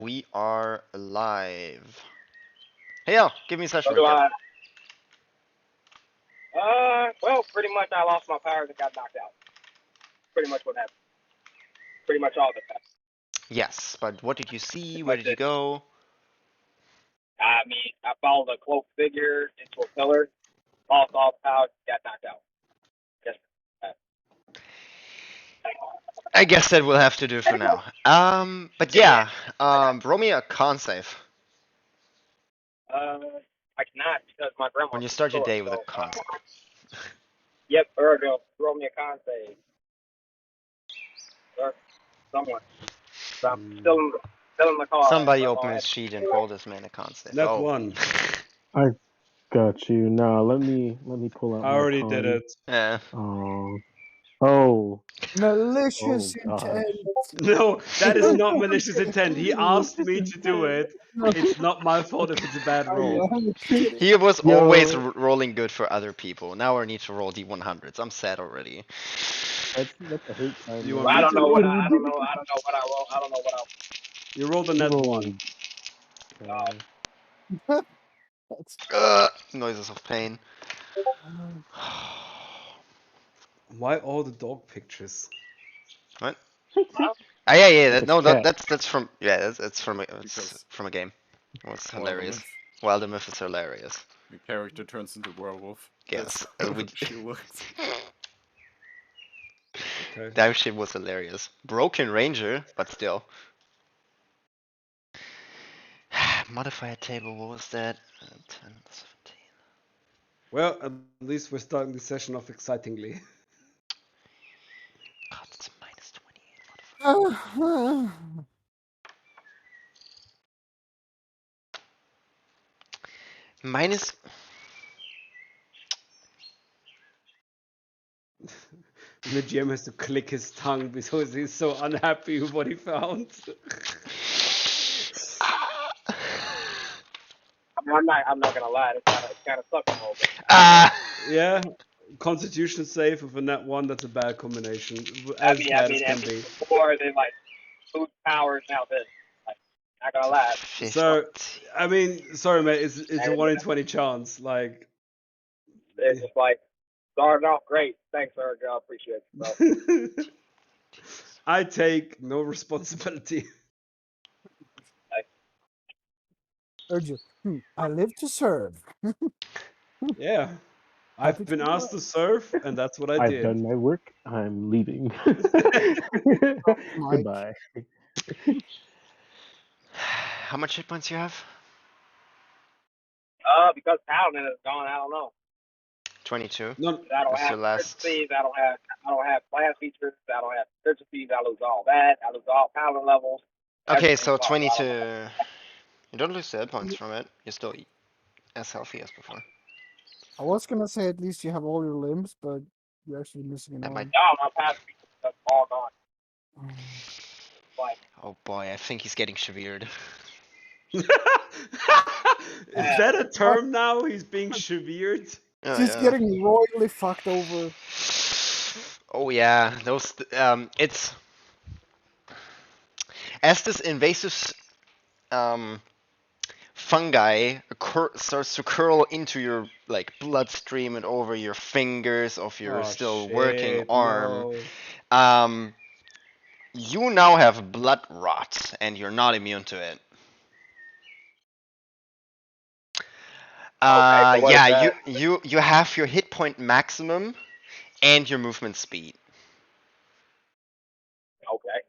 We are live. Hey, Al, give me a session So do recap. well, pretty much I lost my powers and got knocked out. Pretty much what happened. Pretty much all that happened. Yes, but what did you see? Pretty Where much did you it. go? I mean, I followed a cloaked figure into a pillar, lost all the powers, got knocked out. Yes. I guess that will have to do for now. But Yeah. yeah, roll me a con save. I cannot because my When grandma's you in the start your store. day with a So, con save. yep, Virgil, throw me a con save. Or someone. I'm still in the car. Somebody So open I his had sheet and roll this man a con save. Not Oh. one. I got you. Now let me pull out I my already did con. it. Yeah. Oh, Malicious gosh. intent. No, that is not malicious intent. He asked me to do it. It's not my fault if it's a bad roll. I'm kidding. He was always Yo, rolling good for other people. Now I need to roll D100s. I'm sad already. that's a hate crime, You man. want I me don't to know what roll? I don't know. I don't know what I roll. I don't know what I. You rolled a You net rolled. one. That's Noises of pain. Why all the dog pictures? What? Huh? Ah, yeah. It's a No, cat. that's from it's from Because a game. It was while the hilarious. myth, Well, the myth is hilarious. the character turns into werewolf. Yes, That's how she looks. Okay. that shit was hilarious. Broken Ranger, but still. Modifier table. What was that? 10, 17. Well, at least we're starting the session off excitingly. God, it's minus 28 modifier. Minus. The GM has to click his tongue because he's so unhappy with what he found. I mean, I'm not gonna lie. It's kind of sucks a little bit. Ah. Yeah, Constitution save with a net one. That's a bad combination. I As mean, bad as can be. before they like boost powers. Now this, like, not gonna lie. 50. So, I mean, sorry, mate. It's a And 1 in 20 chance. Like, it's just like started off great. Thanks, sir. I appreciate it. So, I take no responsibility. like, Urgent. I live to serve. Yeah, Happy I've been to asked to serve, and that's what I I've did. done my work. I'm leaving. Mike. Goodbye. How much hit points you have? because Paladin is gone, I don't know. 22. No, I don't That's have your last. efficiencies. I don't have class features. I don't have efficiencies. I lose all that. I lose all Paladin levels. Okay, Everything's so lost. I don't 22. You don't lose the hit points from it. You're still as healthy as before. I was gonna say at least you have all your limbs, but you're actually missing an That might. arm. know. My past features are all gone. Like, Oh boy, I think he's getting severed. is yeah. that a term now? He's being severed. Oh She's yeah. getting royally fucked over. Oh yeah, those. It's as this invasive fungi starts to curl into your like bloodstream and over your fingers of your Oh still working shit! arm. No. Um, you now have blood rot, and you're not immune to it. Okay, but what is Yeah, that? you have your hit point maximum and your movement speed. Okay.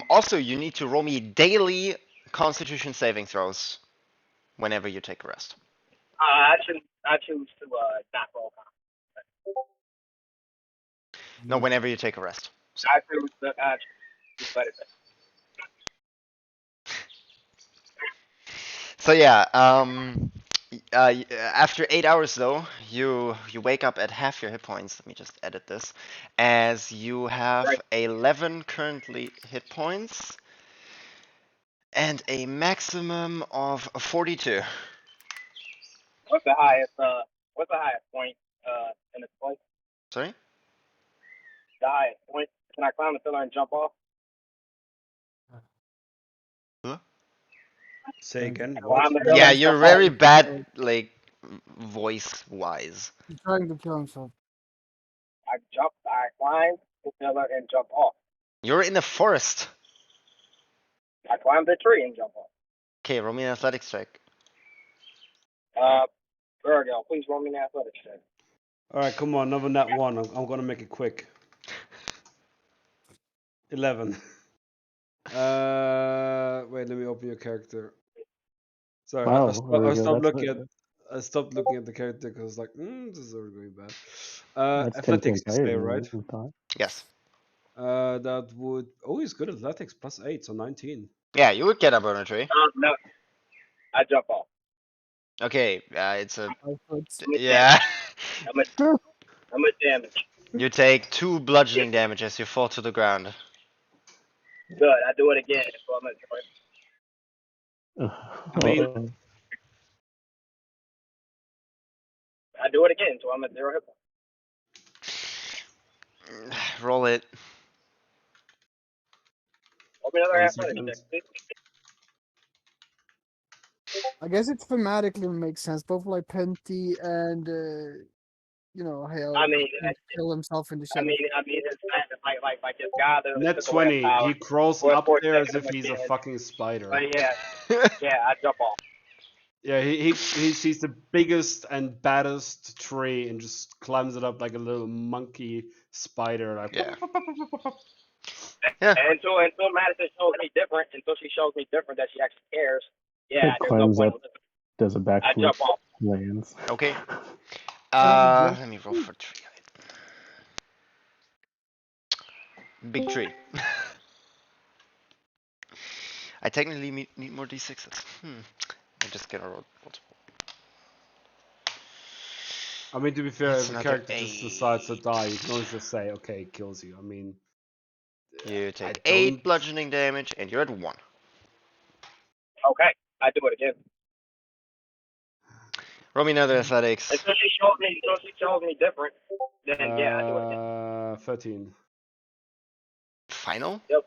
Also, you need to roll me daily Constitution saving throws whenever you take a rest. I choose to not roll. No, whenever you take a rest. I choose to let it. So yeah, after 8 hours though, you wake up at half your hit points. Let me just edit this, as you have Right. 11 currently hit points and a maximum of 42. What's the highest? What's the highest point? In this place? Sorry? The highest point. Can I climb the pillar and jump off? Say again. Well, What? I'm the hill Yeah, and you're jump very off. bad, like voice-wise. He's trying to kill himself. I climb the pillar and jump off. You're in a forest. I climb the tree and jump off. Okay, roll me an athletics check. Virgo, please roll me an athletics check. All right, come on, another nat one. I'm gonna make it quick. 11. Wait, let me open your character. Sorry, Wow, I Virgil, stopped that's looking at. I stopped looking at the character because I was like, this is already going bad. that's 10 Athletics, points you higher say, than right? we thought. Yes. That would. Oh, he's good at athletics, +8, so 19. Yeah, you would get up on a tree. No, I jump off. Okay, it's a... I could. Yeah. How much damage? You take 2 bludgeoning damage as you fall to the ground. Good. I do it again. So I'm at I mean, I do it again. So I'm at 0 hit points. Roll it. Roll me another 1 athletics second. check, please. I guess it thematically makes sense. Both like Penty and Hale I mean, kill himself in the shadow. it's like this guy that Net took away 20. power. He crawls For a up sport there as second, if he's a but fucking spider. yeah, I jump off. Yeah, he sees the biggest and baddest tree and just climbs it up like a little monkey spider. Like, Yeah. Yeah. And until Madison shows me different, until she shows me different that she actually cares. Yeah, It there's no climbs point. up, does a I backflip, jump off. lands. Okay. Sounds Let me roll for tree height. Big tree. I technically need more d6s. I'm just gonna roll multiple. I mean, to be fair, That's if a another character just decides to 8. die, you can always just say, okay, it kills you. I mean, You I take don't. 8 bludgeoning damage, and you're at 1. Okay, I do it again. Roll me another athletics. Until she shows me different, then yeah, I do it again. 13. Final? Yep.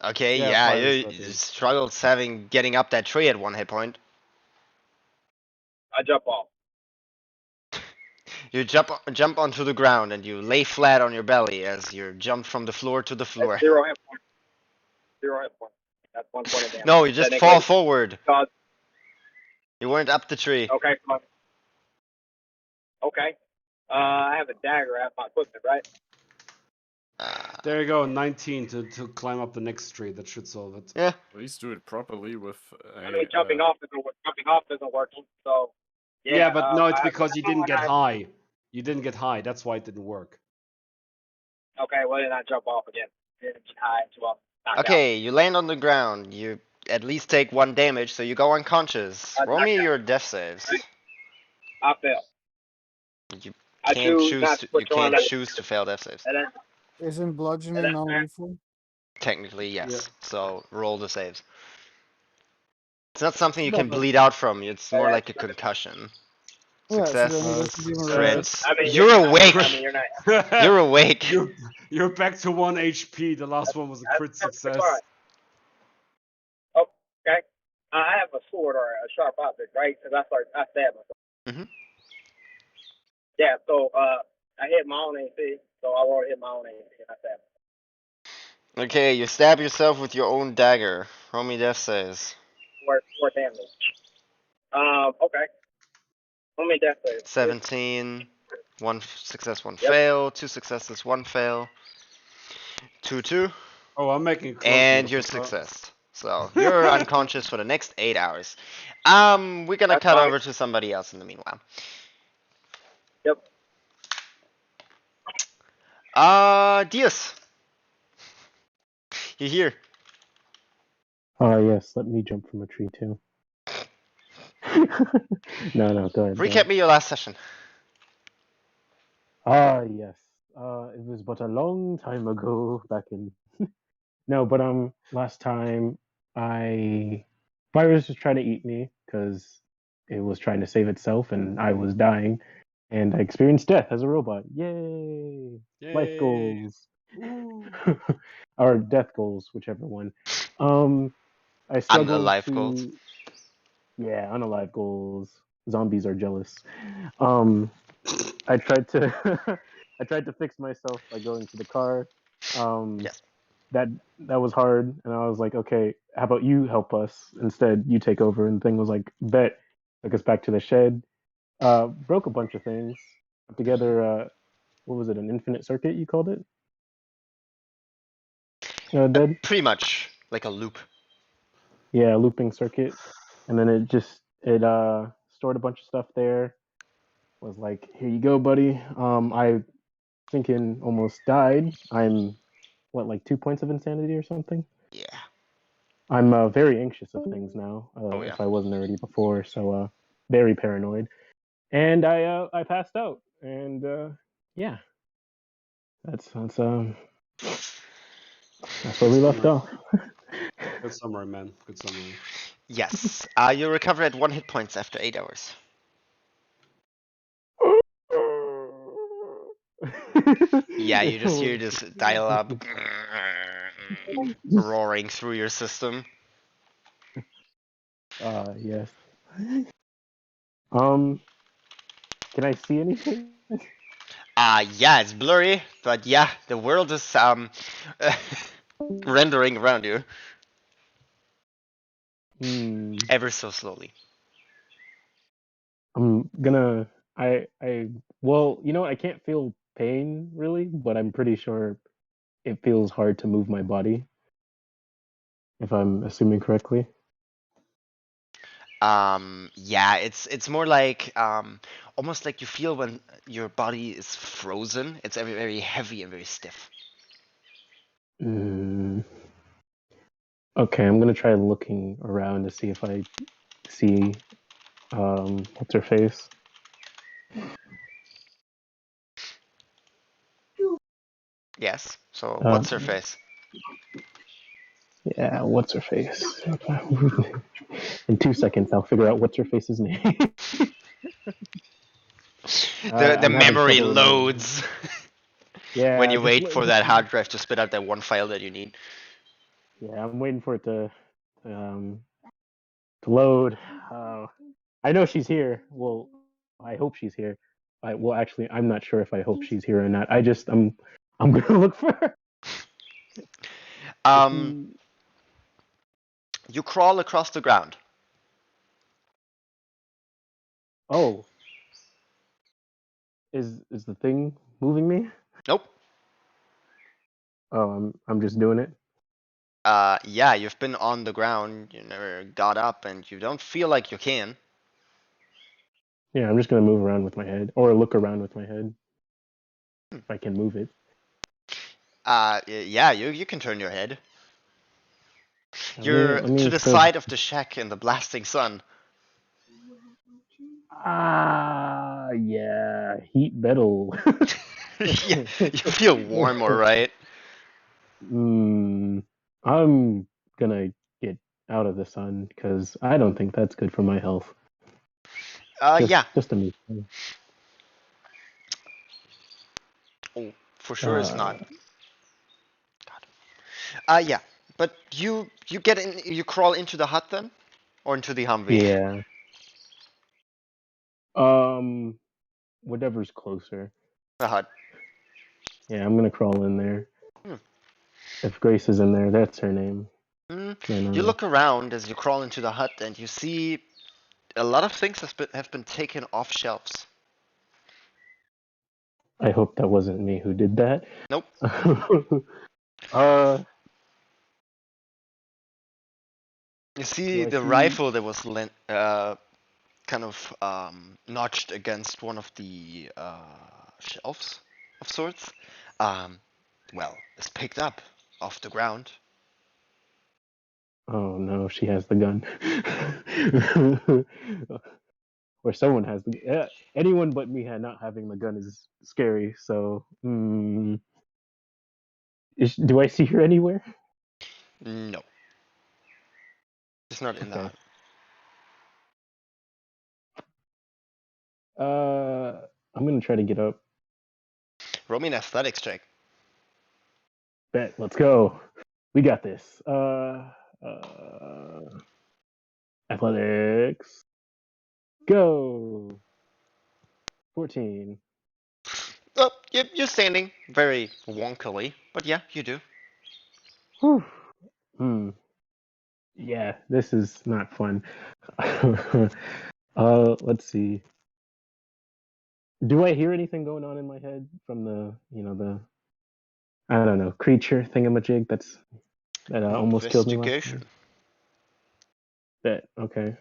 Okay, Yeah, yeah, final you 13. struggled getting up that tree at 1 hit point. I jump off. You jump onto the ground and you lay flat on your belly as you jump from the floor to the floor. That's 0 hit points. 0 hit points. That's 1 point of damage. No, you just fall forward. Cause, You weren't up the tree. okay, come on. Okay. I have a dagger at my equipment, right? There you go, 19 to climb up the next tree. That should solve it. Yeah. At least do it properly with I mean, jumping off isn't working. So Yeah, but no, it's I- because you didn't get high. You didn't get high. That's why it didn't work. Okay, well then I jump off again. Knocked out. Okay, you land on the ground. You at least take 1 damage, so you go unconscious. Roll me your death saves. I fail. You I can't choose choose not to, to you put you on can't that. choose to fail death saves. And then, Isn't bludgeoning non-lethal? Technically, yes. Yeah. So roll the saves. It's not something you No, can but- bleed out from. It's more like a concussion. Yeah, so Success. then it doesn't even Crits. I mean, You're awake. I mean, you're not. You're awake. You're back to 1 HP. The last one was a crit That's success. fine. Okay. I have a sword or a sharp object, right? Because I stab myself. Mhm. Yeah. So I hit my own AC. So I rolled to hit my own AC and I stabbed. Okay, you stab yourself with your own dagger. Roll me death saves. Four damage. Okay. How many death saves? 17. 1 success, 1 Yep. fail. 2 successes, 1 fail. 2. Oh, I'm making it close. And you're success. So you're unconscious for the next 8 hours. We're gonna That's cut fine. over to somebody else in the meanwhile. Yep. Diaz. You here? Yes, let me jump from a tree too. No, go ahead. Recap me your last session. Yes. It was but a long time ago, back in. No, but last time virus was trying to eat me because it was trying to save itself, and I was dying, and I experienced death as a robot. Yay! Life Yay. goals. Woo. Or death goals, whichever one. I struggled Unalive to. goals. Yeah, unalive goals. Zombies are jealous. Um, I tried to I tried to fix myself by going to the car. Um, Yes. that that was hard, and I was like, okay, how about you help us instead? You take over. And the thing was like, bet. Took us back to the shed. Broke a bunch of things. Put Mhm. together. What was it? An infinite circuit? You called it? Dead. Pretty much like a loop. Yeah, a looping circuit. And then it stored a bunch of stuff there. Was like, here you go, buddy. I thinking almost died. I'm what, like 2 points of insanity or something. Yeah. I'm very anxious of things now. Oh yeah. If I wasn't already before, so very paranoid. And I passed out, and yeah, that's that's where Good we left summary. off. Good summary, man. Good summary. Yes. You recover at 1 hit points after 8 hours. Yeah, you just hear this dial up roaring through your system. Yes. Um, can I see anything? Yeah, it's blurry, but yeah, the world is rendering around you Hmm. ever so slowly. I'm gonna. I. Well, I can't feel pain really, but I'm pretty sure it feels hard to move my body, if I'm assuming correctly. Yeah, it's more like almost like you feel when your body is frozen. It's very very heavy and very stiff. Mm, okay, I'm gonna try looking around to see if I see what's her face. Yes. So Uh, what's her face? yeah, what's her face? In 2 seconds, I'll figure out what's her face's name. The I'm having memory trouble remembering. loads when Yeah, you wait for that hard drive to spit out that one file that you need. yeah, I'm waiting for it um, to load. Uh, I know she's here. Well, I hope she's here. Well, actually, I'm not sure if I hope she's here or not. I'm gonna look for her. Um, you crawl across the ground. Oh, is the thing moving me? Nope. Oh, I'm just doing it. Yeah, you've been on the ground, you never got up, and you don't feel like you can. Yeah, I'm just gonna move around with my head, or look around with my head if I can move it. Yeah, you can turn your head. Let me You're let to me the still. side of the shack in the blasting sun. Yeah, heat metal. Yeah, you feel warm, alright. Hmm. I'm gonna get out of the sun because I don't think that's good for my health. Yeah. Just a me. Oh, for sure it's Uh, not. Yeah. But you get in, you crawl into the hut then, or into the Humvee. yeah. Um, whatever's closer. The hut. Yeah, I'm gonna crawl in there. Hmm. If Grace is in there, that's her name. Mm. Then You look around as you crawl into the hut, and you see a lot of things have been taken off shelves. I hope that wasn't me who did that. Nope. uh, You do see I the see? rifle that was kind of notched against one of the shelves of sorts. Um, well, it's picked up off the ground. Oh no, she has the gun. Or someone has the. Anyone but me not having the gun is scary. So, do I see her anywhere? No, it's not in the Okay. hut. I'm gonna try to get up. Roll me an athletics check. Bet. Let's go. We got this. Athletics. Go. 14. Oh, you're standing very wonkily, but yeah, you do. Whew. Hmm. Yeah, this is not fun. Let's see. Do I hear anything going on in my head from the I don't know, creature thingamajig that almost killed me last Investigation. time? That okay.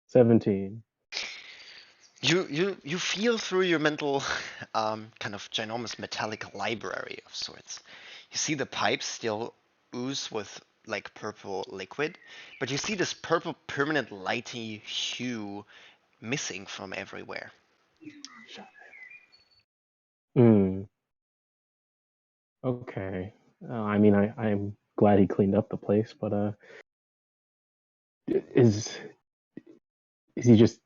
17. You feel through your mental kind of ginormous metallic library of sorts. You see the pipes still ooze with like purple liquid, but you see this purple permanent lighty hue missing from everywhere. Hmm. Okay. I mean, I'm glad he cleaned up the place, but is is he just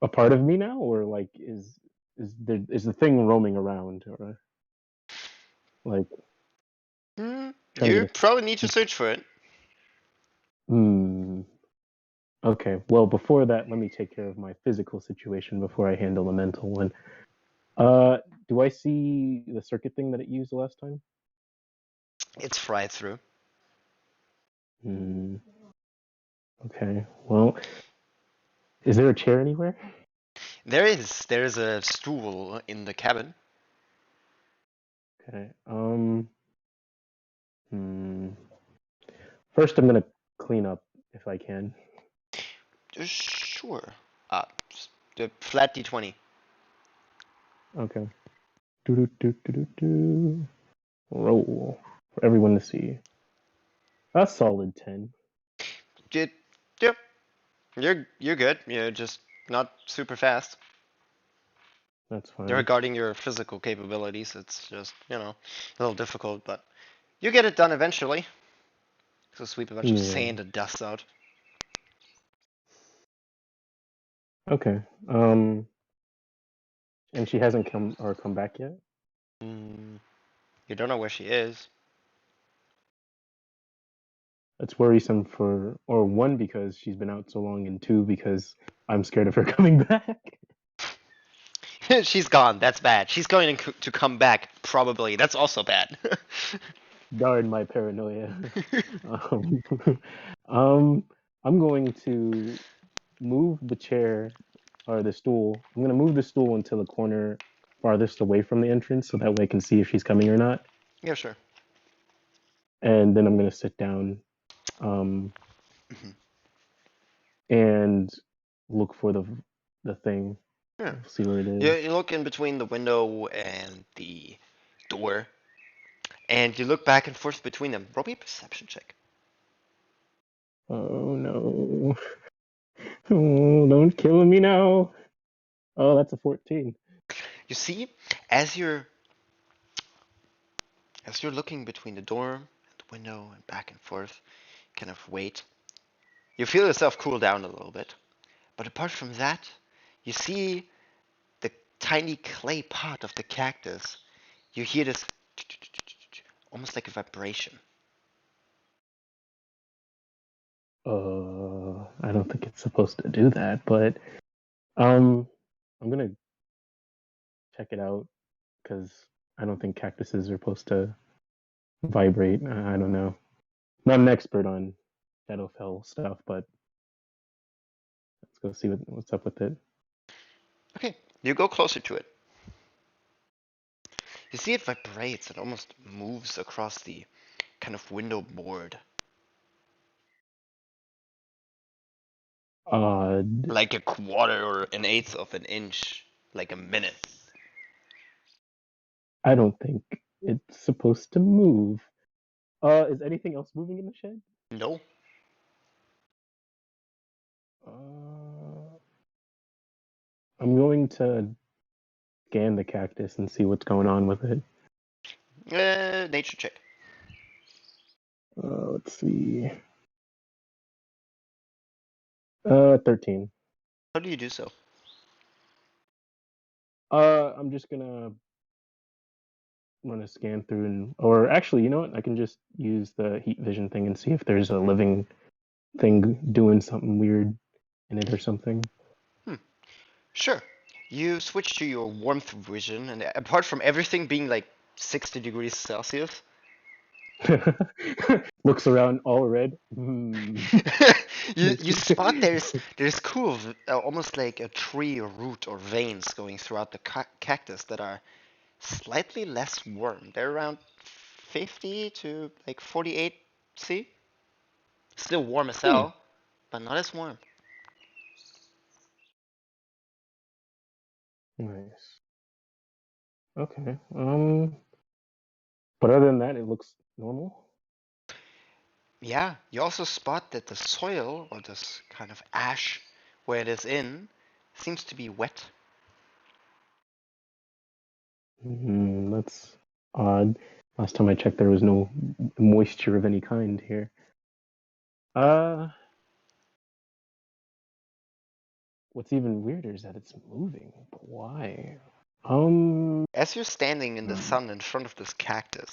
a part of me now, or like is the thing roaming around, or like trying to You get probably need to a search for it. hmm. Okay. Well, before that, let me take care of my physical situation before I handle the mental one. Uh, do I see the circuit thing that it used the last time? It's fried through. Hmm. Okay. Well, is there a chair anywhere? There is a stool in the cabin. Okay. Hmm. First, I'm gonna clean up if I can. Sure. Uh, the flat D20. Okay. Do do do do do do. Roll for everyone to see. A solid 10. Yep. You're good. You're just not super fast. That's fine. Regarding your physical capabilities, it's just, a little difficult, but you get it done eventually. So sweep a bunch of Yeah. sand and dust out. Okay. And she hasn't come back yet. Mm, you don't know where she is. That's worrisome or one, because she's been out so long, and two, because I'm scared of her coming back. She's gone. That's bad. She's going to come back, probably. That's also bad. Darn my paranoia. um, um, I'm going to move the chair or the stool. I'm going to move the stool into the corner farthest away from the entrance so that way I can see if she's coming or not. Yeah, sure. And then I'm going to sit down um, Mhm. and look for the thing. Yeah. See where it You, is. you look in between the window and the door, and you look back and forth between them. Roll me a perception check. Oh no. Oh, don't kill me now. Oh, that's a 14. You see, as you're as you're looking between the door and the window and back and forth, kind of wait, you feel yourself cool down a little bit. But apart from that, you see the tiny clay pot of the cactus. You hear this almost like a vibration. I don't think it's supposed to do that, but um, I'm gonna check it out because I don't think cactuses are supposed to vibrate. I don't know. Not an expert on Shadowfell stuff, but let's go see what's up with it. Okay, you go closer to it. You see it vibrates. It almost moves across the kind of window board. Odd. Like a quarter or an eighth of an inch. Like a minute. I don't think it's supposed to move. Is anything else moving in the shed? No. Uh, I'm going to scan the cactus and see what's going on with it. Nature check. Let's see. 13. How do you do so? I'm just gonna run a scan through, and or actually, you know what? I can just use the heat vision thing and see if there's a living thing doing something weird in it or something. Sure. You switch to your warmth vision, and apart from everything being like 60 degrees Celsius, Looks around all red. Hmm. you spot there's cool, almost like a tree root or veins going throughout the cactus that are slightly less warm. They're around 50 to like 48 C. Still warm as Hmm. hell, but not as warm. Nice. Okay. But other than that, it looks normal. Yeah, you also spot that the soil, or this kind of ash where it is in, seems to be wet. That's odd. Last time I checked, there was no moisture of any kind here. Uh, what's even weirder is that it's moving. But why? Um, As you're standing in the hmm. sun in front of this cactus,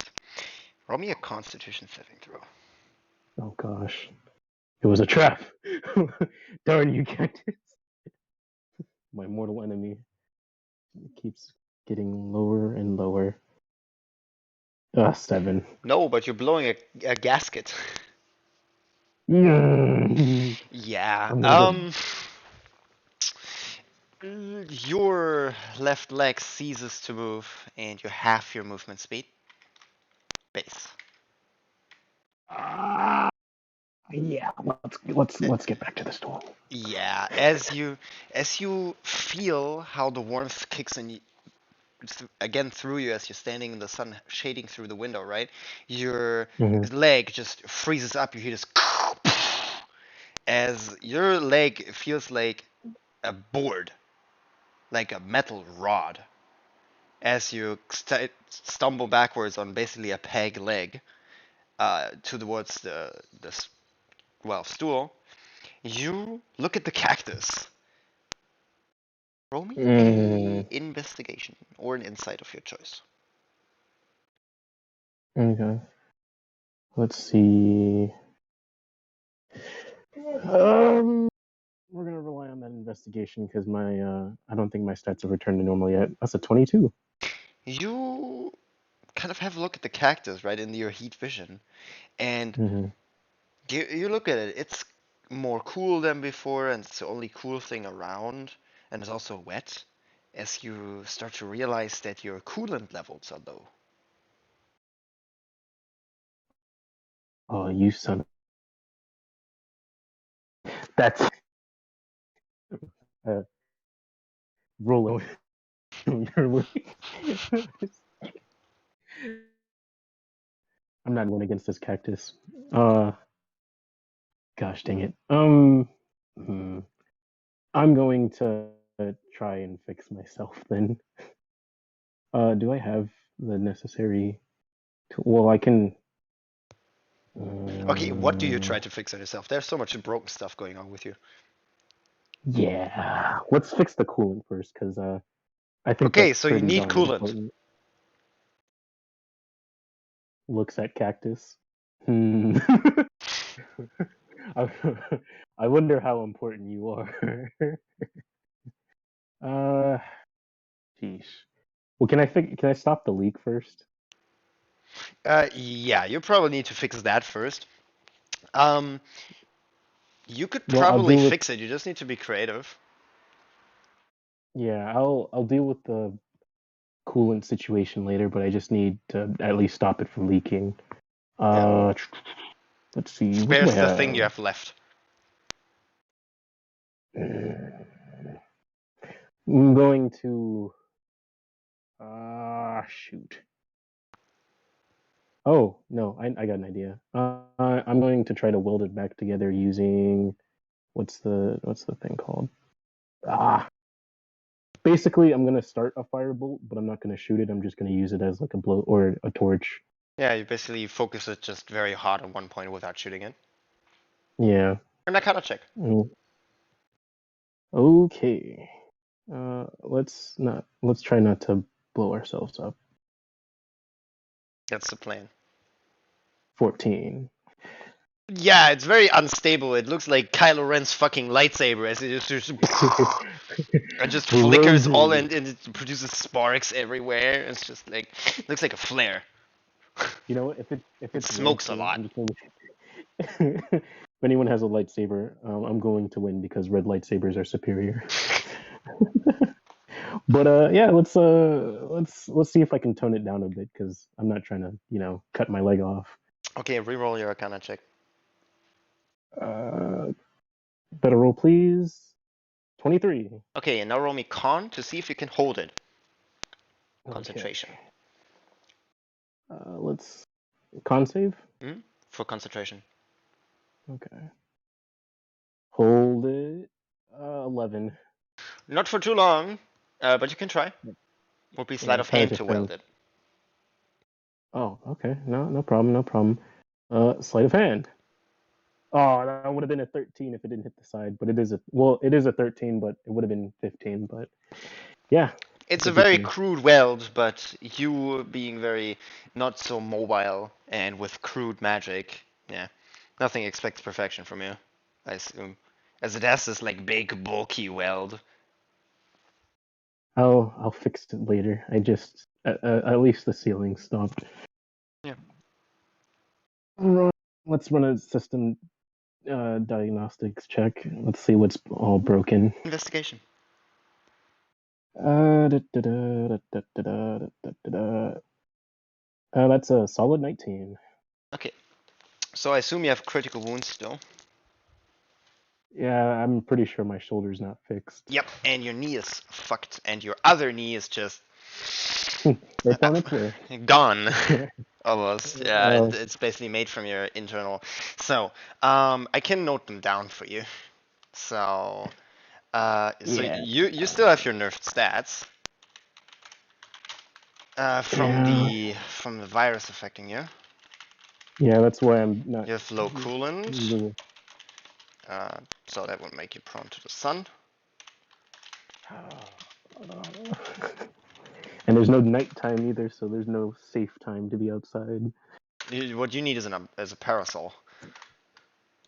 roll me a constitution saving throw. Oh gosh, it was a trap. Darn you, cactus! My mortal enemy. It keeps getting lower and lower. 7. No, but you're blowing a gasket. Yeah. Yeah, I'm gonna your left leg ceases to move and you half your movement speed. Base. go. Yeah, let's get back to the storm. Yeah, as you feel how the warmth kicks in again through you as you're standing in the sun shading through the window, right? Your Mhm. leg just freezes up. You hear this as your leg feels like a board, like a metal rod, as you stumble backwards on basically a peg leg towards the stool. You look at the cactus. Roll me a Mm, investigation or an insight of your choice. okay. Let's see. Um, we're gonna rely on that investigation because my I don't think my stats have returned to normal yet. That's a 22. You kind of have a look at the cactus right in your heat vision, and Mm-hmm. you look at it. It's more cool than before, and it's the only cool thing around, and it's also wet. As you start to realize that your coolant levels are low. Oh, you son. That's uh, roll your way. I'm not going against this cactus. Uh, gosh dang it. Hmm. I'm going to try and fix myself then. Do I have the necessary? Well, I can. Okay, what do you Uh, try to fix on yourself? There's so much broken stuff going on with you. yeah, let's fix the coolant first, because I think Okay, that's so you pretty need darn coolant. important. Looks at cactus. Hmm. I, I wonder how important you are. uh, Geesh. Well, can I stop the leak first? Yeah, you probably need to fix that first. Um, you could Well, I'll probably deal with fix it. You just need to be creative. yeah, I'll deal with the coolant situation later, but I just need to at least stop it from leaking. Yeah. Uh, let's see. What do I Where's the thing you have? have left? I'm going to. Shoot. Oh no, I got an idea. I'm going to try to weld it back together using what's the thing called? Ah, basically, I'm gonna start a firebolt, but I'm not gonna shoot it. I'm just gonna use it as like a blow or a torch. Yeah, you basically focus it just very hard on one point without shooting it. Yeah. And I kind of check. Mm, okay. Let's try not to blow ourselves up. That's the plan. 14. Yeah, it's very unstable. It looks like Kylo Ren's fucking lightsaber as it just and just flickers all Rosy. and it produces sparks everywhere. It's just like looks like a flare. You know what? If It it's red smokes a paint, lot. I'm just going to. If anyone has a lightsaber, I'm going to win because red lightsabers are superior. But yeah, let's see if I can tone it down a bit because I'm not trying to cut my leg off. Okay, reroll your Arcana check. Better roll, please. 23. Okay, and now roll me Con to see if you can hold it. Okay. Concentration. Let's con save. For concentration. Okay. Hold it. 11. Not for too long, but you can try. Would be sleight Yeah, of try hand to to turn. weld it. Oh, okay. No problem. No problem. Sleight of hand. Oh, that would have been a 13 if it didn't hit the side, but it is a 13, but it would have been 15. But yeah, It's a good very thing. crude weld, but you being very not so mobile and with crude magic, yeah, nothing expects perfection from you, I assume, as it has this like big bulky weld. I'll fix it later. I just at least the ceiling stopped. Yeah. Let's run a system diagnostics check. Let's see what's all broken. Investigation. That's a solid 19. Okay, so I assume you have critical wounds still. Yeah, I'm pretty sure my shoulder's not fixed. Yep, and your knee is fucked, and your other knee is just It's on its way. gone. Almost, yeah. Oh, It's basically made from your internal. So, I can note them down for you. So, so yeah. you still have your nerfed stats Yeah. from the virus affecting you. Yeah, that's why I'm not. You have low coolant, so that would make you prone to the sun. And there's no nighttime either, so there's no safe time to be outside. What you need is a parasol.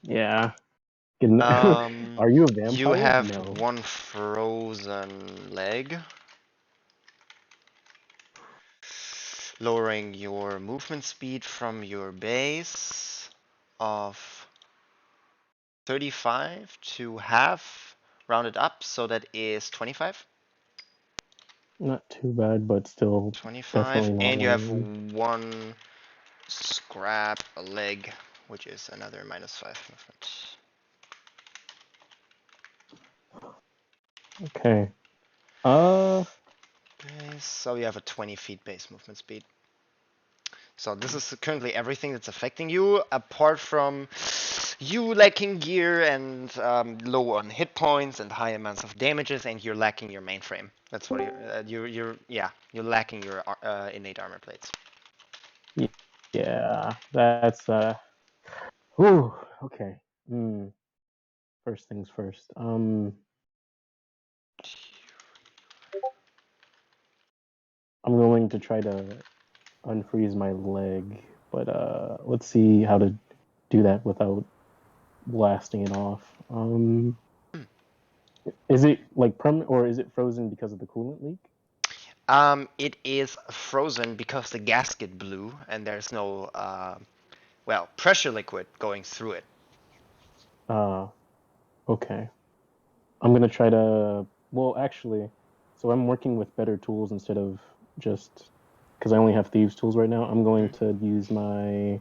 Yeah. Um, Are you a you vampire? have No. one frozen leg, lowering your movement speed from your base of 35 to half, rounded up, so that is 25. Not too bad, but still 25, definitely not and you have winning. one scrap a leg, which is another -5 movement. Okay. So you have a 20 feet base movement speed. So this is currently everything that's affecting you, apart from you lacking gear and low on hit points and high amounts of damages, and you're lacking your mainframe. That's what you're lacking your innate armor plates. Yeah, that's whew, okay. First things first. I'm going to try to unfreeze my leg, but let's see how to do that without blasting it off. Is it like permanent or is it frozen because of the coolant leak? It is frozen because the gasket blew, and there's no pressure liquid going through it. Okay. I'm gonna try to. Well, actually, so I'm working with better tools instead of just because I only have thieves tools right now. I'm going to use my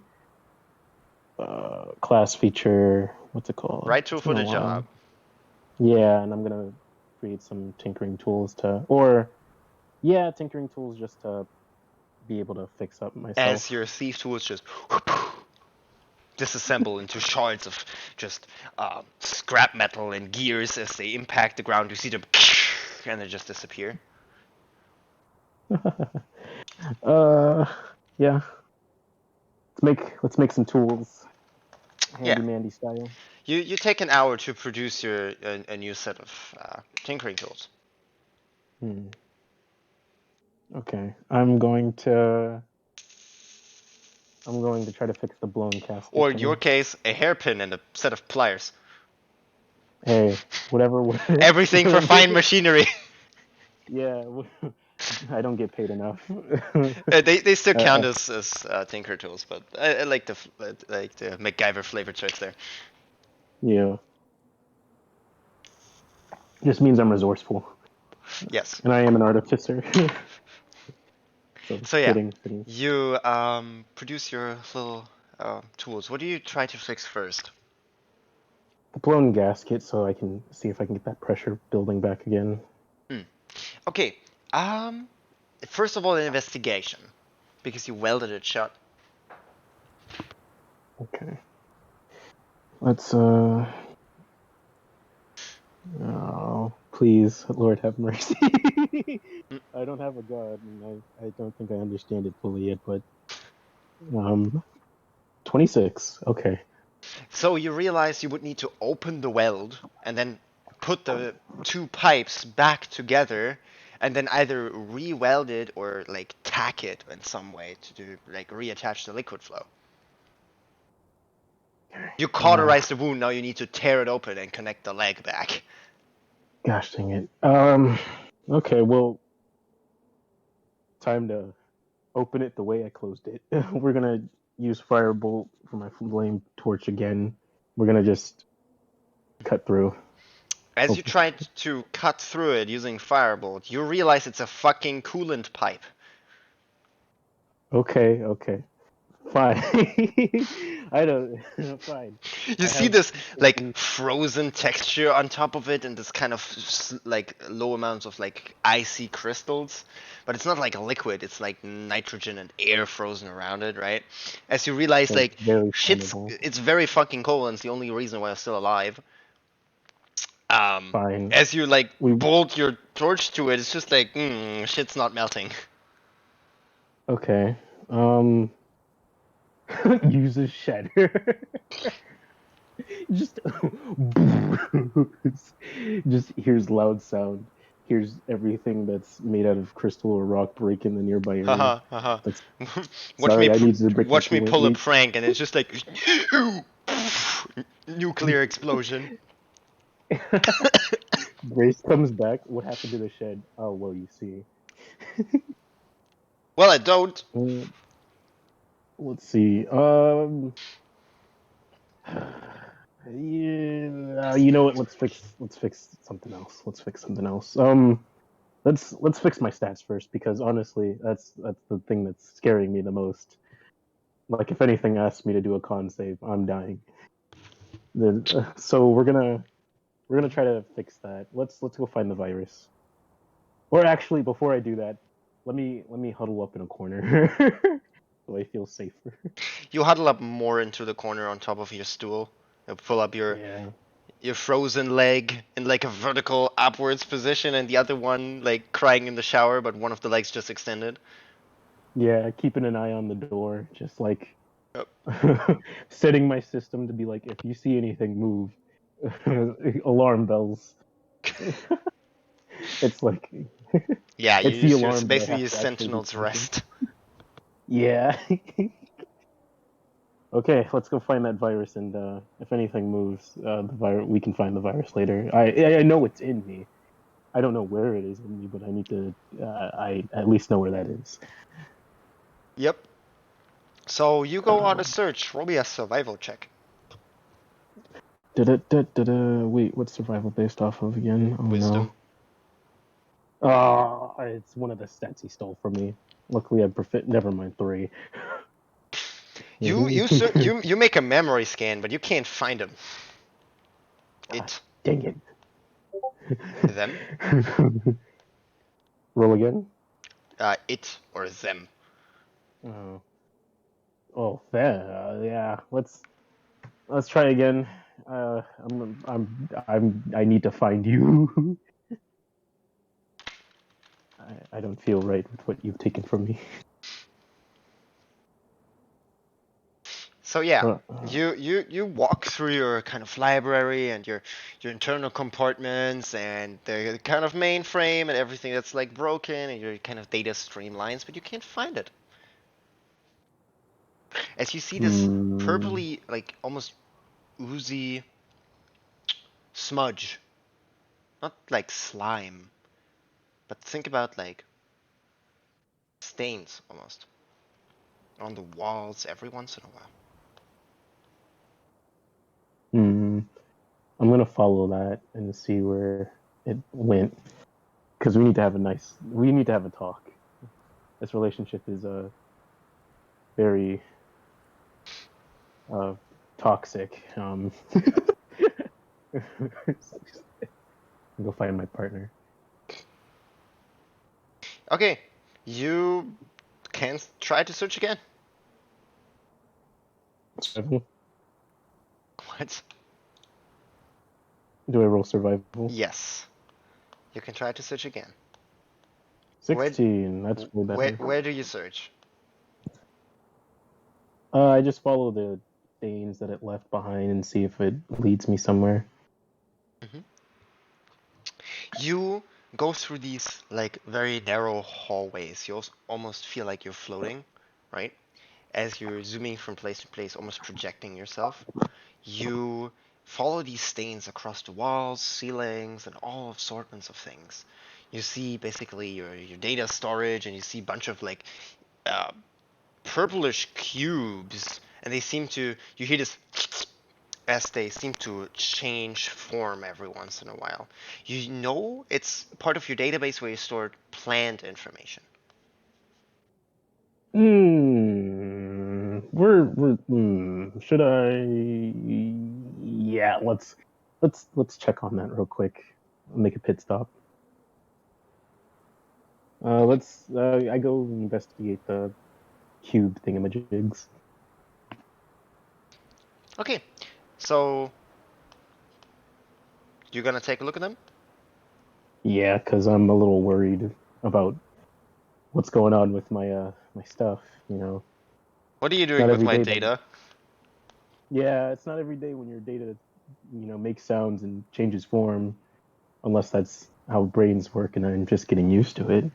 class feature. What's it called? Right tool It's for been a the while. job. Yeah, and I'm gonna create some tinkering tools or tinkering tools just to be able to fix up myself. As your thief tools just disassemble into shards of just scrap metal and gears as they impact the ground. You see them and they just disappear. Yeah. Let's make some tools, Yeah, handy mandy style. you take an hour to produce your a new set of tinkering tools. Okay, I'm going to I'm going to try to fix the blown casket. Or in for your me. case, a hairpin and a set of pliers. Hey, whatever works. Everything for fine machinery. Yeah, I don't get paid enough. They still count uh, as tinker tools, but I like the MacGyver flavor choice there. yeah, just means I'm resourceful, Yes. and I am an artificer. So So yeah, fitting. you produce your little tools. What do you try to fix first? The blown gasket, so I can see if I can get that pressure building back again. Okay. Um, First of all, an investigation, because you welded it shut. Okay. Let's oh, please, Lord have mercy. Mm. I don't have a god, and I don't think I understand it fully yet, but 26. Okay. So you realize you would need to open the weld and then put the two pipes back together and then either re-weld it or like tack it in some way to do like reattach the liquid flow. You Uh, cauterize the wound, now you need to tear it open and connect the leg back. gosh dang it. Okay, well, time to open it the way I closed it. We're gonna use firebolt for my flame torch again. We're gonna just cut through. As you Hope. try to cut through it using firebolt, you realize it's a fucking coolant pipe. Okay. Fine. I don't. Fine. You I see have this at like least. frozen texture on top of it and this kind of like low amounts of like icy crystals, but it's not like a liquid, it's like nitrogen and air frozen around it, right? As you realize So like very shit's flammable. it's very fucking cold and it's the only reason why I'm still alive. Fine. As you like We bolt your torch to it, it's just like shit's not melting. okay. Um, uses shatter. Just just here's loud sound. Here's everything that's made out of crystal or rock break in the nearby area. Haha, haha. That's sorry. I need to break my Watch me coolant pull a leak. prank and it's just like nuclear explosion. Grace comes back. What happened to the shed? Oh well, you see. Well, I don't. Uh, let's see. Yeah, you know what? Let's fix something else. Let's fix something else. Let's fix my stats first because honestly, that's the thing that's scaring me the most. Like if anything asks me to do a con save, I'm dying. So we're gonna try to fix that. Let's go find the virus. Or actually, before I do that, let me huddle up in a corner so I feel safer. You huddle up more into the corner on top of your stool. You pull up Yeah, your frozen leg in like a vertical upwards position, and the other one like crying in the shower, but one of the legs just extended. yeah, keeping an eye on the door, just like Yep. setting my system to be like, if you see anything move, alarm bells. It's like Yeah, you it's the use your alarm, but I basically have your to actually do sentinel's something. rest. Yeah. Okay, let's go find that virus, and if anything moves, the virus we can find the virus later. I know it's in me. I don't know where it is in me, but I need to. I at least know where that is. Yep. So you go on a search. Roll me a survival check. Wait, what's survival based off of again? Oh no. Wisdom. It's one of the stats he stole from me. Luckily, I perfect. Never mind, 3. You make a memory scan, but you can't find him. Gosh, It dang it. them. Roll again. It or them. Oh, oh, fair. Yeah. Let's try again. I need to find you. I don't feel right with what you've taken from me. So yeah, Uh, you walk through your kind of library and your internal compartments and the kind of mainframe and everything that's like broken and your kind of data streamlines, but you can't find it. As you see this purpley, like almost oozy smudge, not like slime, but think about like stains almost on the walls every once in a while. I'm gonna follow that and see where it went, because we need to have a talk. This relationship is very toxic. Go find my partner. Okay, you can try to search again. Survival? What? Do I roll survival? Yes, you can try to search again. 16. That's way better. Where do you search? I just follow the stains that it left behind and see if it leads me somewhere. You go through these like very narrow hallways. You almost feel like you're floating, right? As you're zooming from place to place, almost projecting yourself. You follow these stains across the walls, ceilings, and all assortments of things. You see basically your data storage, and you see a bunch of like uh, purplish cubes, and they seem to. You hear this as they seem to change form every once in a while. You know it's part of your database where you stored plant information. Should I? Yeah, let's check on that real quick. Make a pit stop. I go investigate the cube thingamajigs. Okay, so you're gonna take a look at them? Yeah, because I'm a little worried about what's going on with my stuff. What are you It's doing not with every my day data? yeah, it's not every day when your data, makes sounds and changes form, unless that's how brains work, and I'm just getting used to it.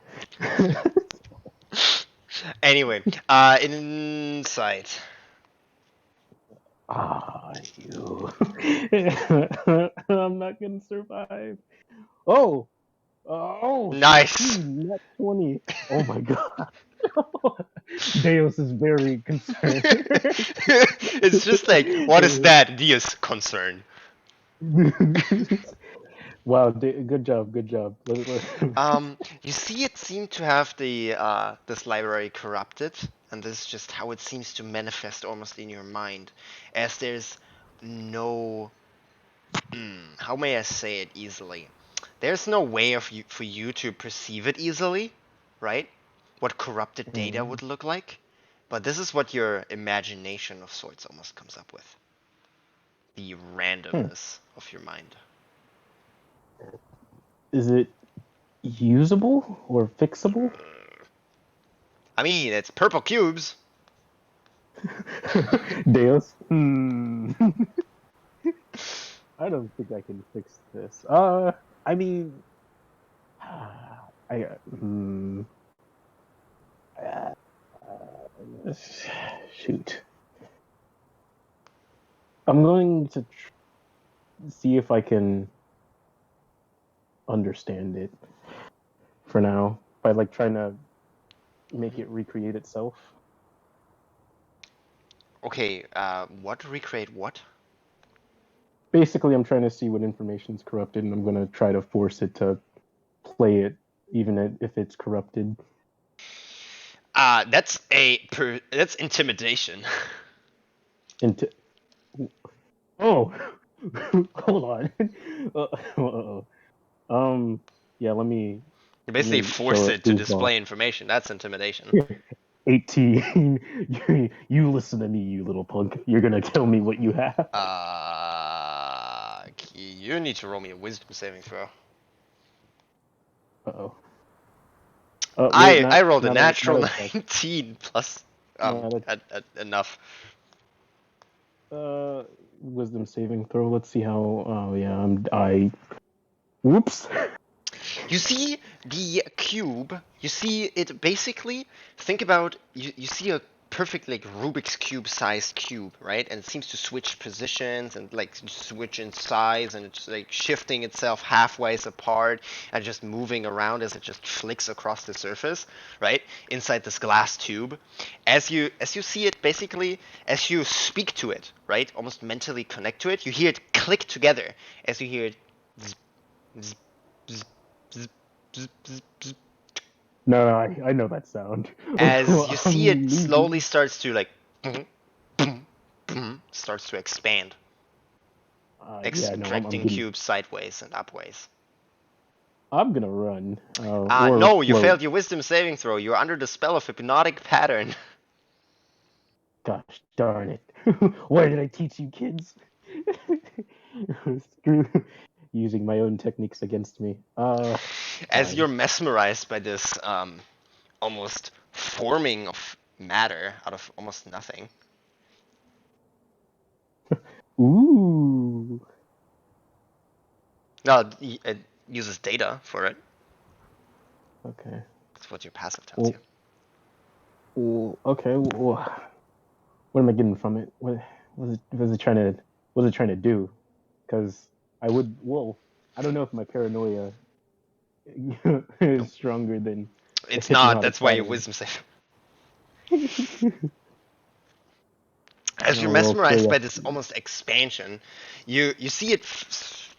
Anyway, insight. You. I'm not gonna survive. Oh, Nice. net 20. Oh my god. Deus is very concerned. It's just like, what is that? Dia's concern. Wow, good job, good job. You see, it seemed to have the this library corrupted, and this is just how it seems to manifest almost in your mind, as there's no, how may I say it easily? There's no way for you to perceive it easily, right? What corrupted data would look like, but this is what your imagination of sorts almost comes up with. The randomness of your mind. Is it usable or fixable? I mean, it's purple cubes. Deus? I don't think I can fix this. I mean, I shoot. I'm going to see if I can understand it for now by like trying to make it recreate itself. Okay, what? Recreate what? Basically, I'm trying to see what information's corrupted, and I'm going to try to force it to play it, even if it's corrupted. That's intimidation. Into oh, hold on. Yeah, let me You basically show force it. it to display information. That's intimidation. 18. You listen to me, you little punk. You're gonna tell me what you have. You need to roll me a wisdom saving throw. Uh-oh. Wait, I rolled a not natural a check. 19 plus enough. Wisdom saving throw. Let's see how. Oh yeah, I. Whoops. You see the cube. You see it basically. Think about you see a perfect like Rubik's cube sized cube, right? And it seems to switch positions and like switch in size, and it's like shifting itself halfway apart and just moving around as it just flicks across the surface, right? Inside this glass tube. As you see it, basically, as you speak to it, right? Almost mentally connect to it, you hear it click together as you hear it zzz, zzz, zzz, zzz, zzz, zzz, zzz, No, I know that sound. as you see it I'm slowly leaving. starts to like starts to expand, Yeah, no, I'm extracting getting. cubes sideways and upways. I'm gonna run, or No, you float. failed your wisdom saving throw. You're under the spell of hypnotic pattern. Gosh darn it! Why did I teach you kids? Screw using my own techniques against me. As Fine. you're mesmerized by this almost forming of matter out of almost nothing. Ooh. No, it uses data for it. Okay. That's what your passive tells Well, you. okay. Well, what am I getting from it? What was it trying to do? Because I would. Well, I don't know if my paranoia is Nope. stronger than the It's not. hypnotic That's why your pattern. wisdom save. Oh As you're well, mesmerized by this curiosity. almost expansion, you see it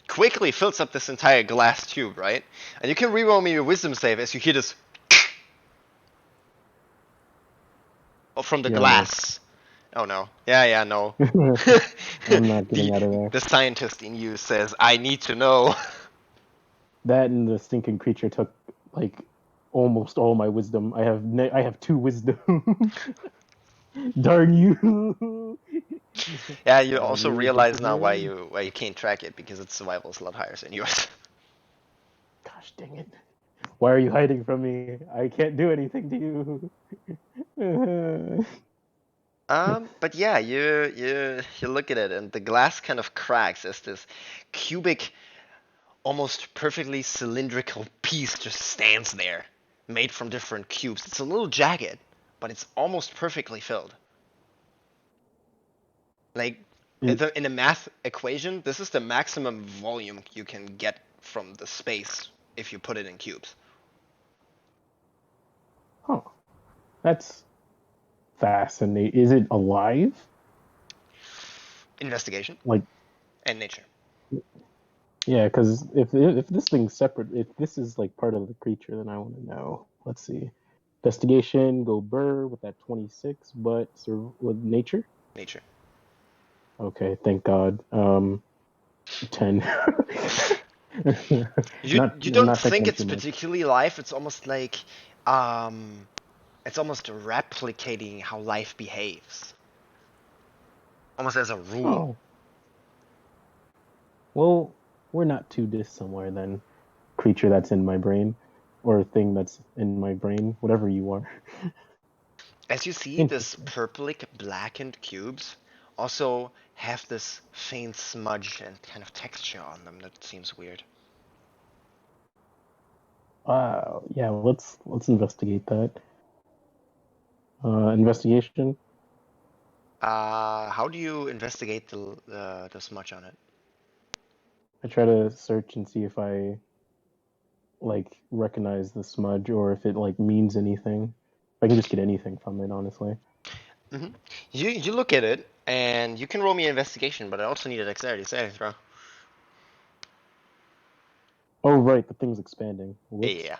quickly fills up this entire glass tube, right? And you can reroll me your wisdom save as you hear this from the Yeah, no. glass. Oh no. Yeah, no. I'm not the getting out of there. the scientist in you says, I need to know. That and the sinking creature took like almost all my wisdom. I have two wisdom. Darn you! Yeah, you Are also you realize now why disappearing? you can't track it, because its survival is a lot higher than yours. Gosh dang it! Why are you hiding from me? I can't do anything to you. But yeah, you look at it, and the glass kind of cracks as this cubic, almost perfectly cylindrical piece just stands there, made from different cubes. It's a little jagged, but it's almost perfectly filled. Like in a math equation, this is the maximum volume you can get from the space if you put it in cubes. Huh. That's fascinating. Is it alive? Investigation Like, and nature. yeah, because if this thing's separate, if this is like part of the creature, then I want to know. Let's see. Investigation, go burr with that 26, but with nature. Nature. Okay, thank God. 10. You not you I'm don't not think thinking it's too much. particularly life. It's almost like it's almost replicating how life behaves, almost as a rule. Oh, well, we're not too dissimilar then. Creature that's in my brain, or thing that's in my brain, whatever you are. As you see, this Interesting. purplic blackened cubes also have this faint smudge and kind of texture on them that seems weird. Yeah, let's investigate that. Investigation. How do you investigate the smudge on it? I try to search and see if I like recognize the smudge or if it like means anything. I can just get anything from it, honestly. hmm You look at it, and you can roll me an investigation, but I also need a dexterity saving throw. Oh, right, the thing's expanding. Whoops. Yeah.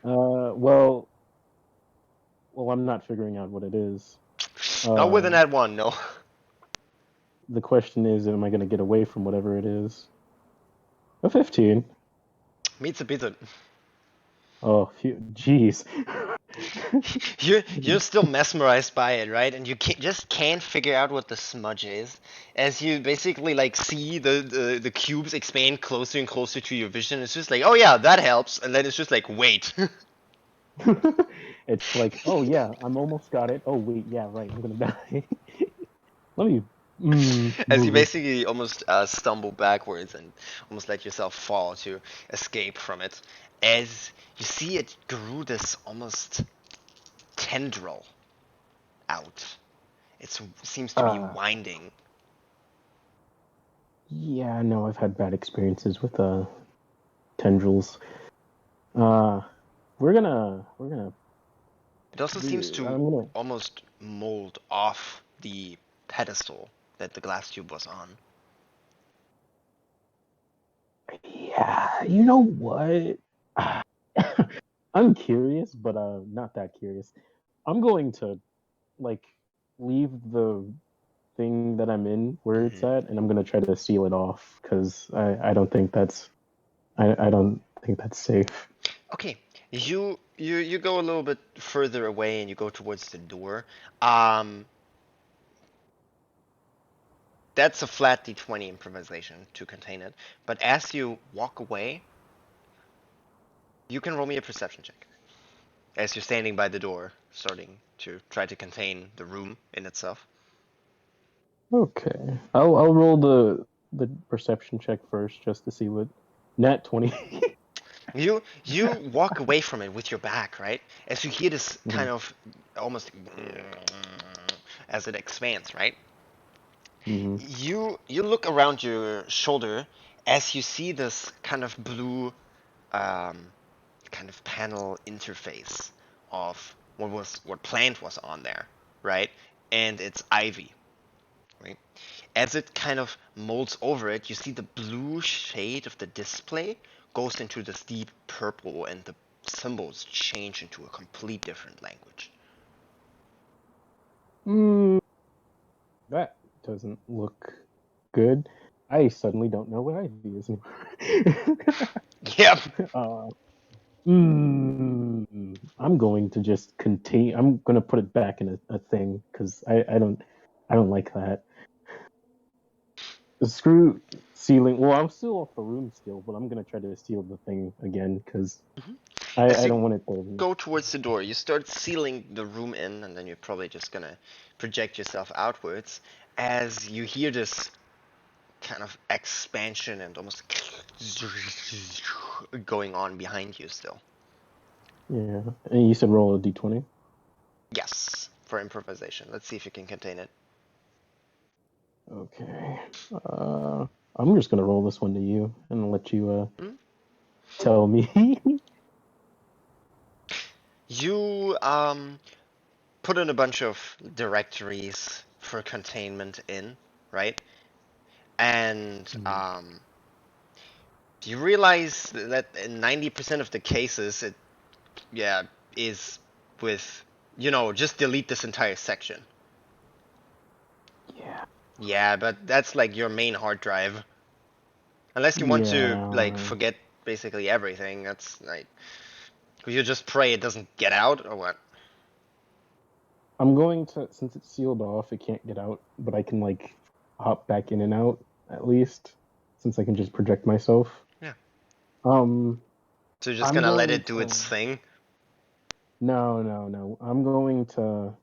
Well, I'm not figuring out what it is. Not with an Uh, at one, no. the question is, am I going to get away from whatever it is? A 15. Meets a bit. Oh, jeez. You're still mesmerized by it, right? And you just can't figure out what the smudge is, as you basically like see the cubes expand closer and closer to your vision. It's just like, oh yeah, that helps, and then it's just like, wait. It's like, oh yeah, I'm almost got it. Oh wait, yeah, right, I'm gonna die. Let me As you move. basically almost stumble backwards and almost let yourself fall to escape from it, as you see it grew this almost tendril out. It seems to be Uh, winding. Yeah, no, I've had bad experiences with tendrils. Uh, we're gonna. It also seems to I'm gonna. almost mold off the pedestal that the glass tube was on. Yeah, you know what? I'm curious, but not that curious. I'm going to like leave the thing that I'm in where it's Mhm. at, and I'm gonna try to seal it off because I don't think I don't think that's safe. Okay, you go a little bit further away and you go towards the door. Um, that's a flat D20 improvisation to contain it. But as you walk away, you can roll me a perception check. As you're standing by the door, starting to try to contain the room in itself. Okay, I'll roll the perception check first just to see what nat 20. You walk away from it with your back, right? As you hear this kind Mhm, of almost as it expands, right? mhm. You look around your shoulder as you see this kind of blue um, kind of panel interface of what plant was on there, right? And it's ivy, right? As it kind of molds over it, you see the blue shade of the display goes into this deep purple, and the symbols change into a complete different language. That doesn't look good. I suddenly don't know what ivy is anymore. Yep. uh, I'm going to just contain. I'm going to put it back in a thing because I don't like that. Screw sealing. Well, I'm still off the room still, but I'm going to try to seal the thing again because As I you don't want it to. go towards the door, you start sealing the room in, and then you're probably just gonna project yourself outwards as you hear this kind of expansion and almost going on behind you still. Yeah, and you said roll a d20. Yes, for improvisation. Let's see if you can contain it. Okay. I'm just gonna roll this one to you and let you Hmm? tell me. You put in a bunch of directories for containment in, right? And you realize that in 90% of the cases, it yeah is with just delete this entire section. Yeah. Yeah, but that's like your main hard drive. Unless you want to like Yeah. forget basically everything, that's like you just pray it doesn't get out or what? I'm going to, since it's sealed off, it can't get out, but I can like hop back in and out at least, since I can just project myself. Yeah. Um, So you're just I'm gonna let going it do its to. thing. No, no, no. I'm going to.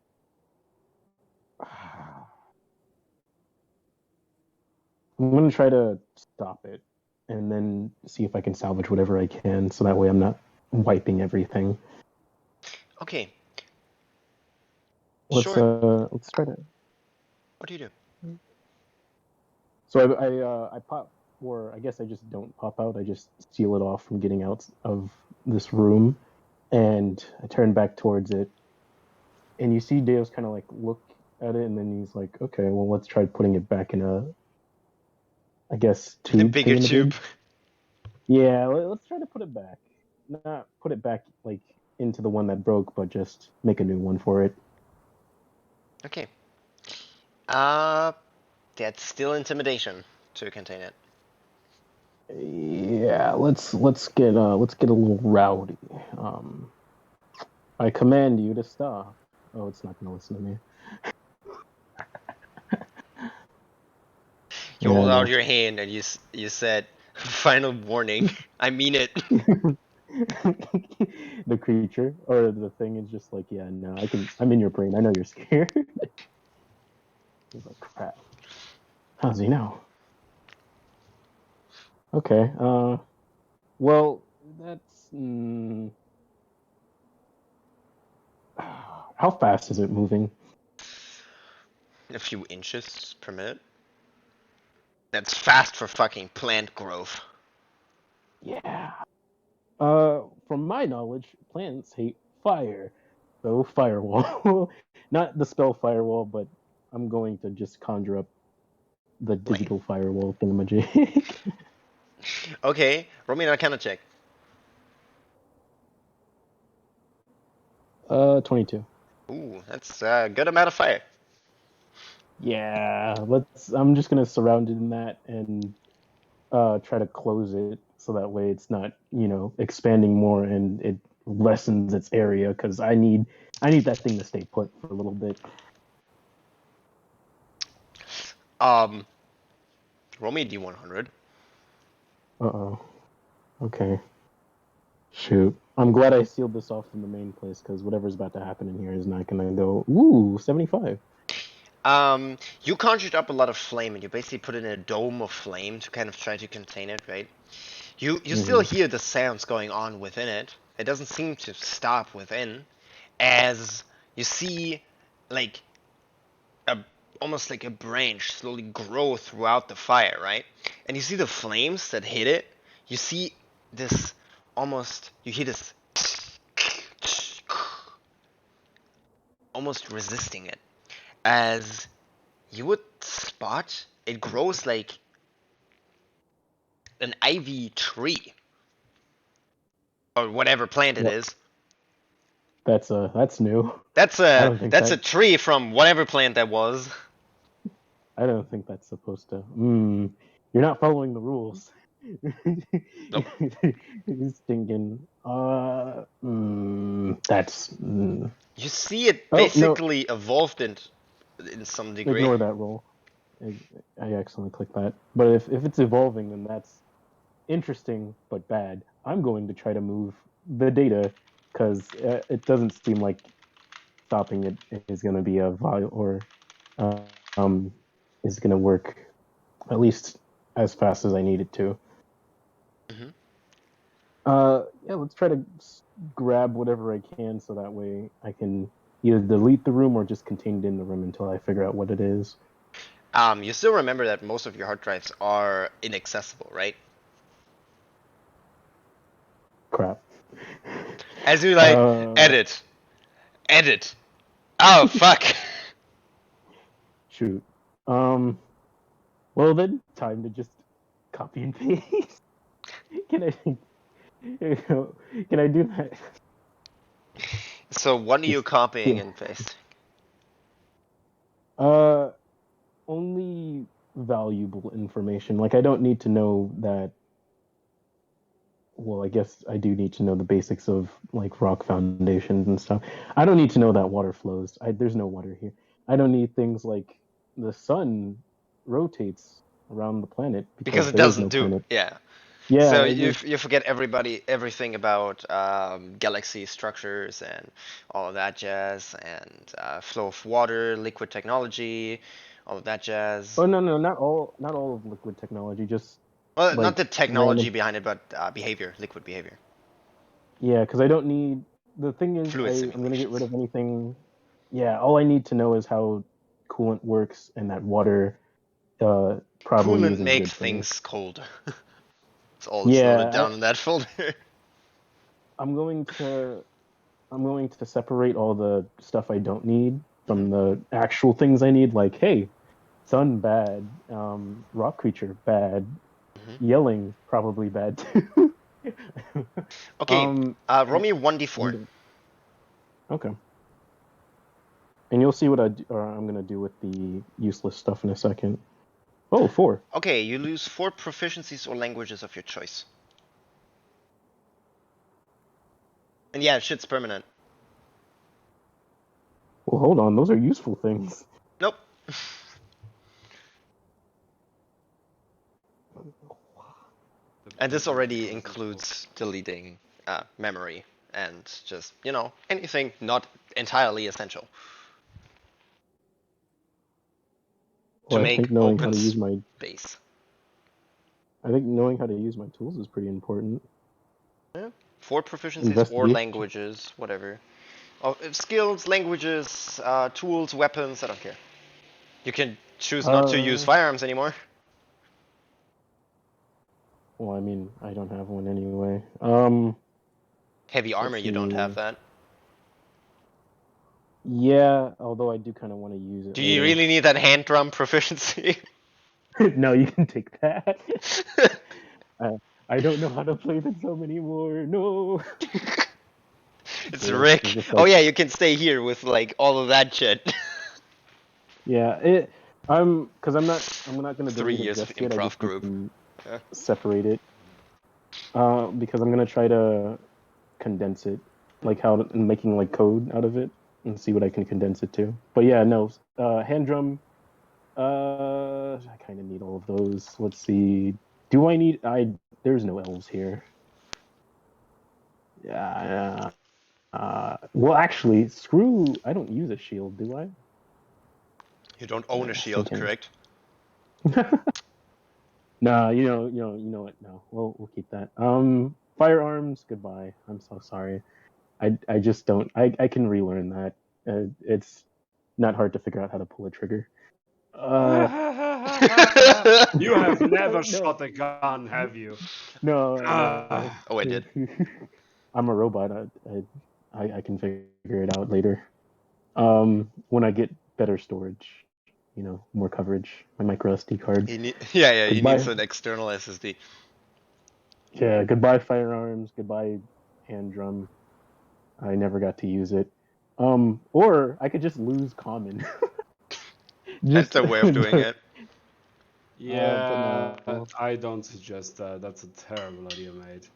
I'm going to try to stop it, and then see if I can salvage whatever I can, so that way I'm not wiping everything. Okay, Let's sure. try to. What do you do? So I pop, or I guess I just don't pop out. I just seal it off from getting out of this room, and I turn back towards it. And you see Deo's kind of like look at it, and then he's like, "Okay, well, let's try putting it back in a, I guess, A tube bigger tube. thingamabig." Yeah, let's try to put it back. Not put it back like into the one that broke, but just make a new one for it. Okay. Uh, that's still intimidation to contain it. Yeah, let's get a little rowdy. I command you to stop. Oh, it's not gonna listen to me. You Yeah, hold out no. your hand and you said, "Final warning." I mean it. The creature or the thing is just like, yeah, no, I'm in your brain. I know you're scared. He's like, crap. How does he know? Okay. Well, that's. How fast is it moving? A few inches per minute. That's fast for fucking plant growth. Yeah. From my knowledge, plants hate fire. So firewall. Not the spell firewall, but I'm going to just conjure up the Lame. digital firewall thingamajig. Okay, roll me an Arcana check. 22. Ooh, that's a good amount of fire. Yeah, I'm just gonna surround it in that and try to close it so that way it's not, expanding more and it lessens its area because I need that thing to stay put for a little bit. Roll me a D100. Uh-oh. Okay. Shoot. I'm glad I sealed this off from the main place because whatever's about to happen in here is not gonna go. Ooh, 75. You conjured up a lot of flame, and you basically put it in a dome of flame to kind of try to contain it, right? You still hear the sounds going on within it. It doesn't seem to stop within, as you see, like a almost like a branch slowly grow throughout the fire, right? And you see the flames that hit it. You see this almost. You hear this almost resisting it, as you would spot it grows like an ivy tree or whatever plant it What? is. That's new. That's I a don't think that's a that tree from whatever plant that was. I don't think that's supposed to. You're not following the rules. Nope. He's thinking. That's. You see it Oh no! basically evolved in some degree. Ignore that roll. I accidentally clicked that. But if it's evolving, then that's interesting but bad. I'm going to try to move the data because it doesn't seem like stopping it is going to be a vial or um is going to work at least as fast as I need it to. Mhm. Yeah, let's try to grab whatever I can so that way I can either delete the room or just contain it in the room until I figure out what it is. You still remember that most of your hard drives are inaccessible, right? Crap. As you like Uh, edit. Oh fuck. Shoot. Um, well then, time to just copy and paste. Can I, can I do that? So what are you Just copying yeah. and pasting? Uh, Only valuable information. Like I don't need to know that. Well, I guess I do need to know the basics of like rock foundations and stuff. I don't need to know that water flows. There's no water here. I don't need things like the sun rotates around the planet Because because it there is doesn't no do. planet. Yeah. Yeah, So you forget everything about galaxy structures and all of that jazz and flow of water, liquid technology, all of that jazz. oh no, not all of liquid technology, just Well, not like the technology random. behind it, but behavior, liquid behavior, Yeah, because I don't need. The thing is, fluid I'm gonna get rid simulations. of anything. Yeah, all I need to know is how coolant works and that water probably Coolant isn't makes good for me. things cold. It's all that's noted Yeah, down in that folder. I'm going to I'm going to separate all the stuff I don't need Mhm, from the actual things I need. Like, hey, sun bad, rock creature bad, mhm. yelling probably bad too. Okay, roll And me 1d4. okay, and you'll see what I'm gonna do with the useless stuff in a second. Oh, 4. Okay, you lose 4 proficiencies or languages of your choice. And yeah, shit's permanent. Well, hold on, those are useful things. Nope. And this already includes deleting memory and just, anything not entirely essential to Well, make open space. I think knowing how to use my tools is pretty important. Yeah. 4 proficiencies or Investigation. languages, whatever. Skills, languages, tools, weapons, I don't care. You can choose not to use firearms anymore. Well, I mean, I don't have one anyway. Heavy armor, Let's you don't have see. that. Yeah, although I do kind of want to use it Do you later. really need that hand drum proficiency? No, you can take that. I don't know how to play the drum anymore. No. It's Yeah, it's Rick. just Oh like, yeah, you can stay here with like all of that shit. yeah, because I'm not gonna 3 delete it years of just yet. I just improv need group. to Yeah. separate it. Because I'm gonna try to condense it, like making like code out of it, and see what I can condense it to. But yeah, no, hand drum. I kind of need all of those. Let's see. Do I need? There's no elves here. Yeah. Well, actually, screw. I don't use a shield, do I? You don't own a I shield, think I. correct? Nah, you know what? No, we'll keep that. Firearms. Goodbye. I'm so sorry. I just don't. I can relearn that. It's not hard to figure out how to pull a trigger. Uh, You have never no, shot a gun, have you? no. Ah, Oh, I did. I'm a robot. I can figure it out later. When I get better storage, more coverage, my micro SD card. Yeah, he needs Goodbye. an external SSD. Yeah, goodbye firearms. Goodbye hand drum. I never got to use it. Or I could just lose common. That's Just, a way of doing it. but yeah, no. I don't suggest that. That's a terrible idea, mate.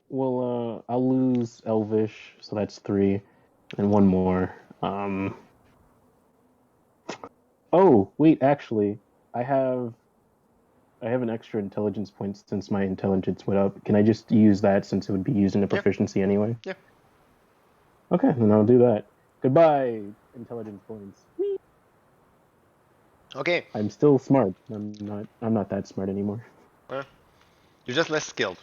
Well, I'll lose Elvish, so that's 3, and one more. Oh, wait, actually, I have I have an extra intelligence point since my intelligence went up. Can I just use that since it would be used in a Yeah, proficiency anyway? yeah. Okay, then I'll do that. Goodbye, intelligence points. Whee! Okay. I'm still smart. I'm not that smart anymore. Well, you're just less skilled.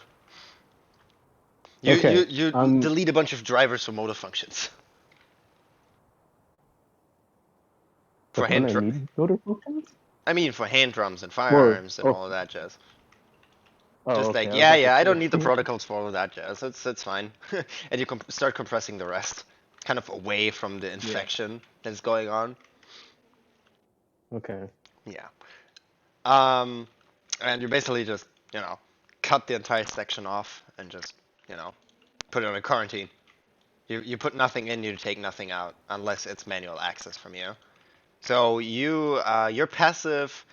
Okay. You delete a bunch of drivers for motor functions. For But don't hand I drum. need motor functions? I mean, for hand drums and Or firearms and oh all of that jazz. oh Just okay, like, I was about to I don't say. need the protocols for all of that jazz. That's fine. And you start compressing the rest, kind of away from the Yeah. infection that's going on. Okay. Yeah. Um, and you basically just, cut the entire section off and just, put it on a quarantine. You put nothing in, you take nothing out, unless it's manual access from you. So your passive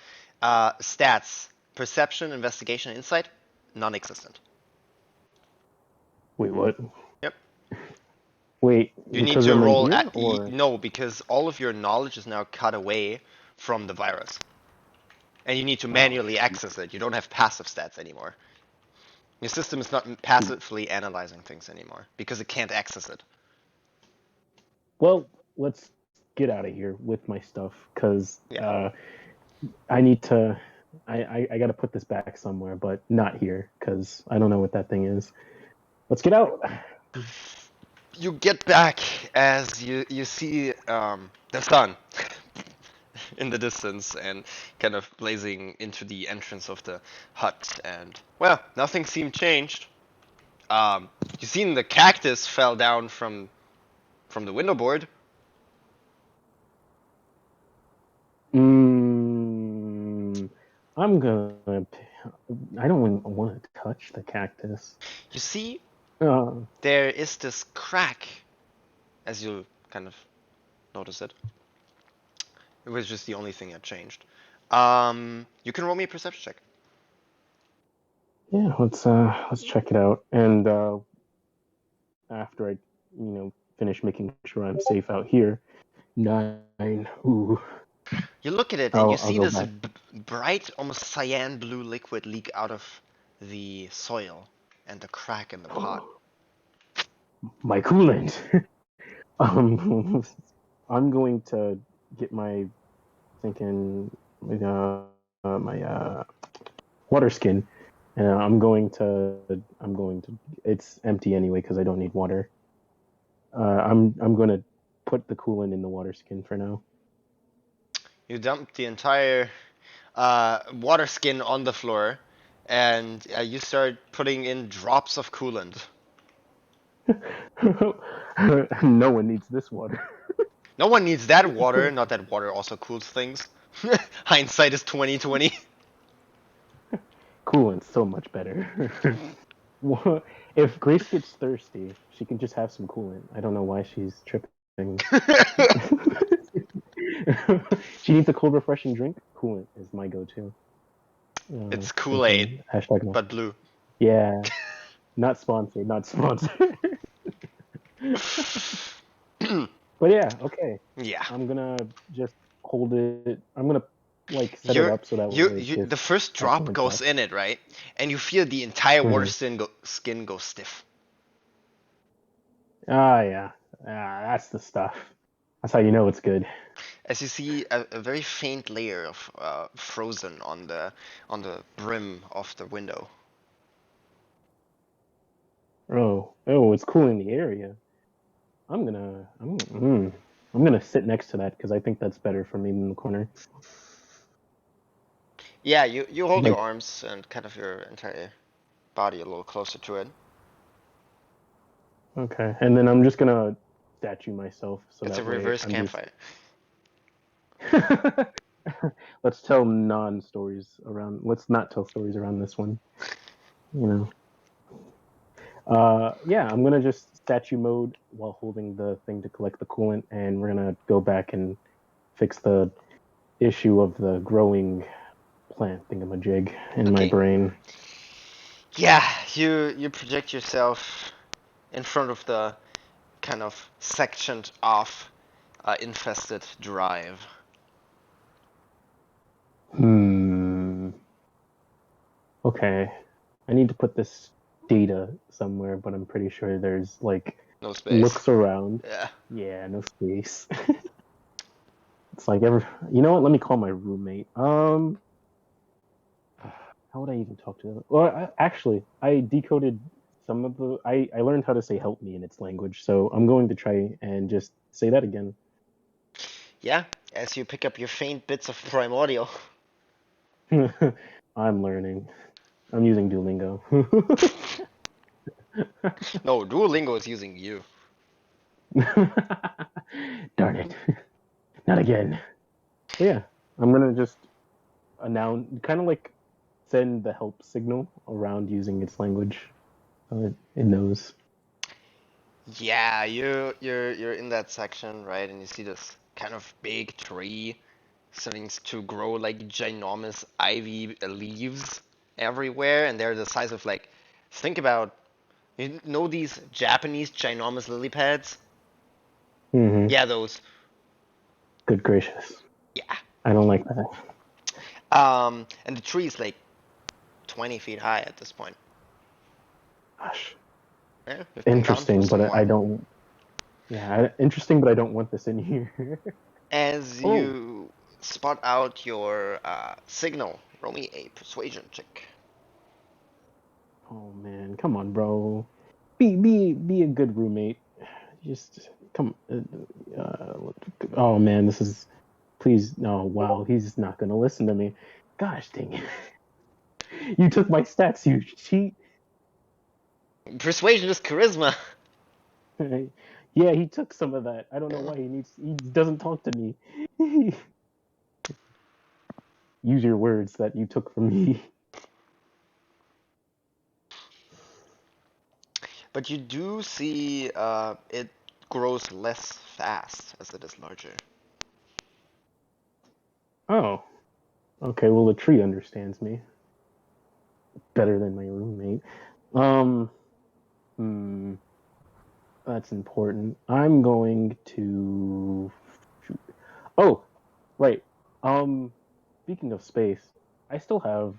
stats, perception, investigation, insight, non-existent. Wait, what? Yep. Wait, You need because to I'm in roll here, or no, because all of your knowledge is now cut away from the virus, and you need to oh, manually access it. You don't have passive stats anymore. Your system is not passively analyzing things anymore because it can't access it. well, let's get out of here with my stuff because Yeah. I need to. I got to put this back somewhere, but not here because I don't know what that thing is. Let's get out. You get back as you see the sun in the distance and kind of blazing into the entrance of the hut, and well, nothing seemed changed. You seen the cactus fell down from the window board. Mm, I'm gonna. I don't want to touch the cactus. You see, Uh, there is this crack as you kind of notice it. It was just the only thing that changed. You can roll me a perception check. yeah, let's check it out. And after I, finish making sure I'm safe out here, 9. Ooh, You look at it and you I'll see go this back. bright, almost cyan blue liquid leak out of the soil and the crack in the pot. My coolant. um, I'm going to get my thinking my water skin, and I'm going to. It's empty anyway because I don't need water. I'm going to put the coolant in the water skin for now. You dump the entire water skin on the floor, and you start putting in drops of coolant. No one needs this water. No one needs that water. Not that water also cools things. Hindsight is 2020. Coolant's so much better. If Grace gets thirsty, she can just have some coolant. I don't know why she's tripping. She needs a cold, refreshing drink. Coolant is my go-to. It's Since Kool-Aid, I'm hashtag not. but blue. Yeah, not sponsored. Not sponsored. But yeah, okay. Yeah. I'm gonna just hold it. I'm gonna like set it You're up so that you way you if the first I drop coolant goes drops. in it, right? And you feel the entire water Mhm. skin go stiff. Ah, yeah. That's the stuff. That's how you know it's good. As you see a very faint layer of frozen on the brim of the window. Oh, it's cooling the area. I'm gonna sit next to that because I think that's better for me in the corner. Yeah, you hold your Like, arms and kind of your entire body a little closer to it. okay, and then I'm just gonna statue myself so It's a that way reverse I'm just. campfire. Let's tell non-stories around. Let's not tell stories around this one. You know. Yeah, I'm gonna just statue mode while holding the thing to collect the coolant, and we're gonna go back and fix the issue of the growing plant thingamajig in my Okay. brain. Yeah, you project yourself in front of the kind of sectioned off infested drive. Hmm. Okay. I need to put this data somewhere, but I'm pretty sure there's like No space. looks around. Yeah. Yeah, no space. It's like you know what? Let me call my roommate. How would I even talk to them? Well, actually, I decoded some of the. I learned how to say "help me" in its language, so I'm going to try and just say that again. Yeah, as you pick up your faint bits of primordial. I'm learning. I'm using Duolingo. No, Duolingo is using you. Darn it. Not again. But yeah, I'm gonna just announce, kind of like send the help signal around using its language so it knows. Yeah, you're in that section, right? And you see this kind of big tree starting to grow like ginormous ivy leaves everywhere, and they're the size of like, think about, you know these Japanese ginormous lily pads? Hmm. Yeah, those. Good gracious. Yeah. I don't like that. And the tree is like 20 feet high at this point. Gosh. Yeah, we've been down for Interesting, some but I more. don't. Yeah, interesting, but I don't want this in here. As Oh, you spot out your signal, roll me a persuasion check. oh man, come on, bro. Be a good roommate. Just come. Oh man, this is. Please, no. Wow, he's not gonna listen to me. Gosh dang it! You took my stats, you cheat. Persuasion is charisma. Yeah, he took some of that. I don't know Yeah. why he doesn't talk to me. Use your words that you took from me. But you do see it grows less fast as it is larger. Oh, okay. Well, the tree understands me better than my roommate. Um, hmm, that's important. I'm going to. Oh, right. Um, speaking of space, I still have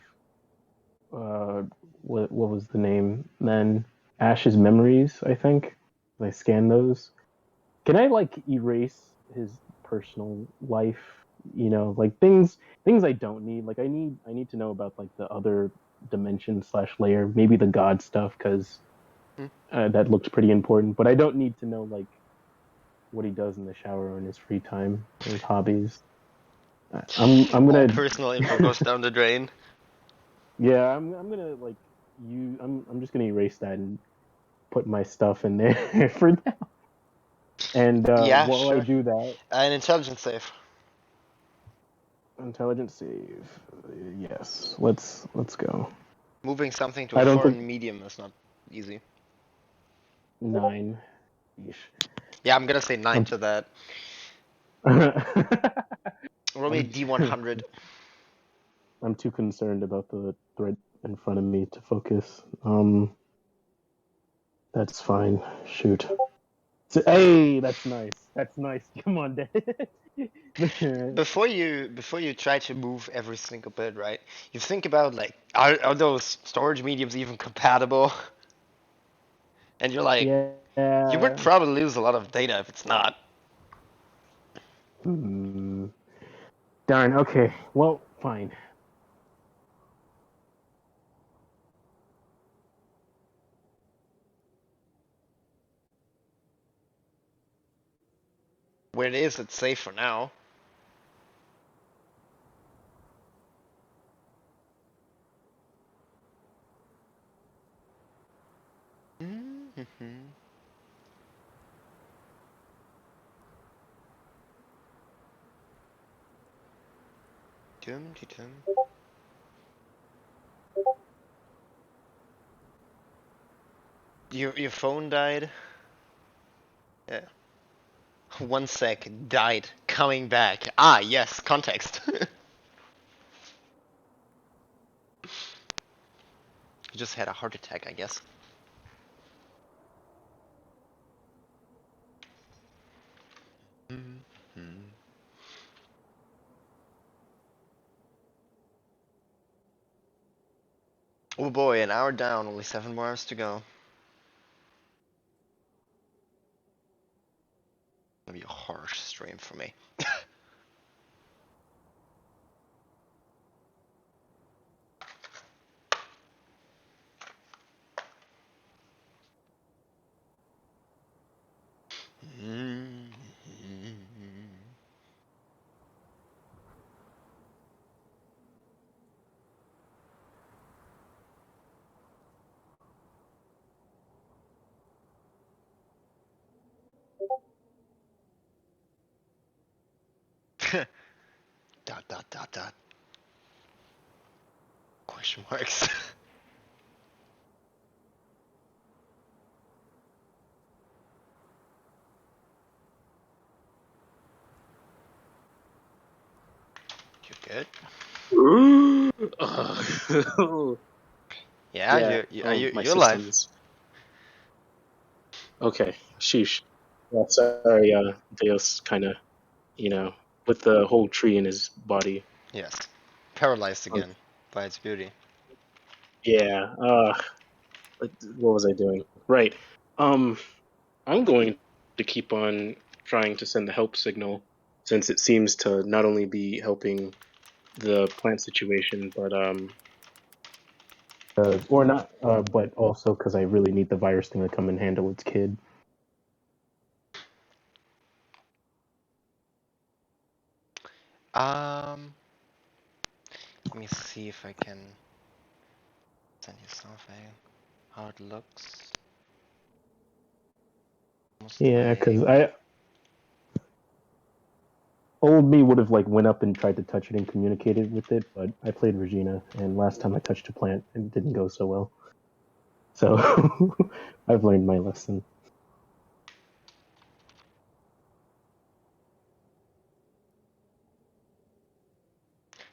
uh, what was the name then? Ash's memories, I think. I scanned those. Can I like erase his personal life? You know, like things I don't need. Like I need to know about like the other dimension slash layer, maybe the god stuff, because Hmm? that looks pretty important. But I don't need to know like what he does in the shower or in his free time or his hobbies. I'm All gonna personal info goes down the drain. yeah, I'm gonna like I'm just gonna erase that and put my stuff in there for now. And Yeah, while I sure. do that, An intelligence save. intelligence save. Yes, let's go. Moving something to a I don't think foreign medium is not easy. 9. Yeesh. Yeah, I'm gonna say 9 I'm to that. Roll me a I'm D100. I'm too concerned about the threat in front of me to focus. That's fine. Shoot. Hey, that's nice. That's nice. Come on, Dad. Before you try to move every single bit, right? You think about like, are those storage mediums even compatible? And you're like, you would Yeah. probably lose a lot of data if it's not. Hmm. Darn. Okay. Well, fine. Where it is, it's safe for now. Your phone died? Yeah. 1 sec, died, coming back. Ah, yes, context. You just had a heart attack, I guess. Oh boy, an hour down, only 7 more hours to go. Gonna be a harsh stream for me. Dot dot dot dot. Question marks. You good? Yeah, Yeah, my you're alive. systems. Okay, sheesh. Yeah, sorry, Deus kind of, you know, with the whole tree in his body. Yes. Paralyzed Um, again by its beauty. yeah, what was I doing? Right. Um, I'm going to keep on trying to send the help signal since it seems to not only be helping the plant situation, but Or not. But also because I really need the virus thing to come and handle its kid. Um, Let me see if I can send you something. How it looks. Almost Yeah, like. because I old me would have like went up and tried to touch it and communicated with it, but I played Regina, and last time I touched a plant, it didn't go so well. So I've learned my lesson.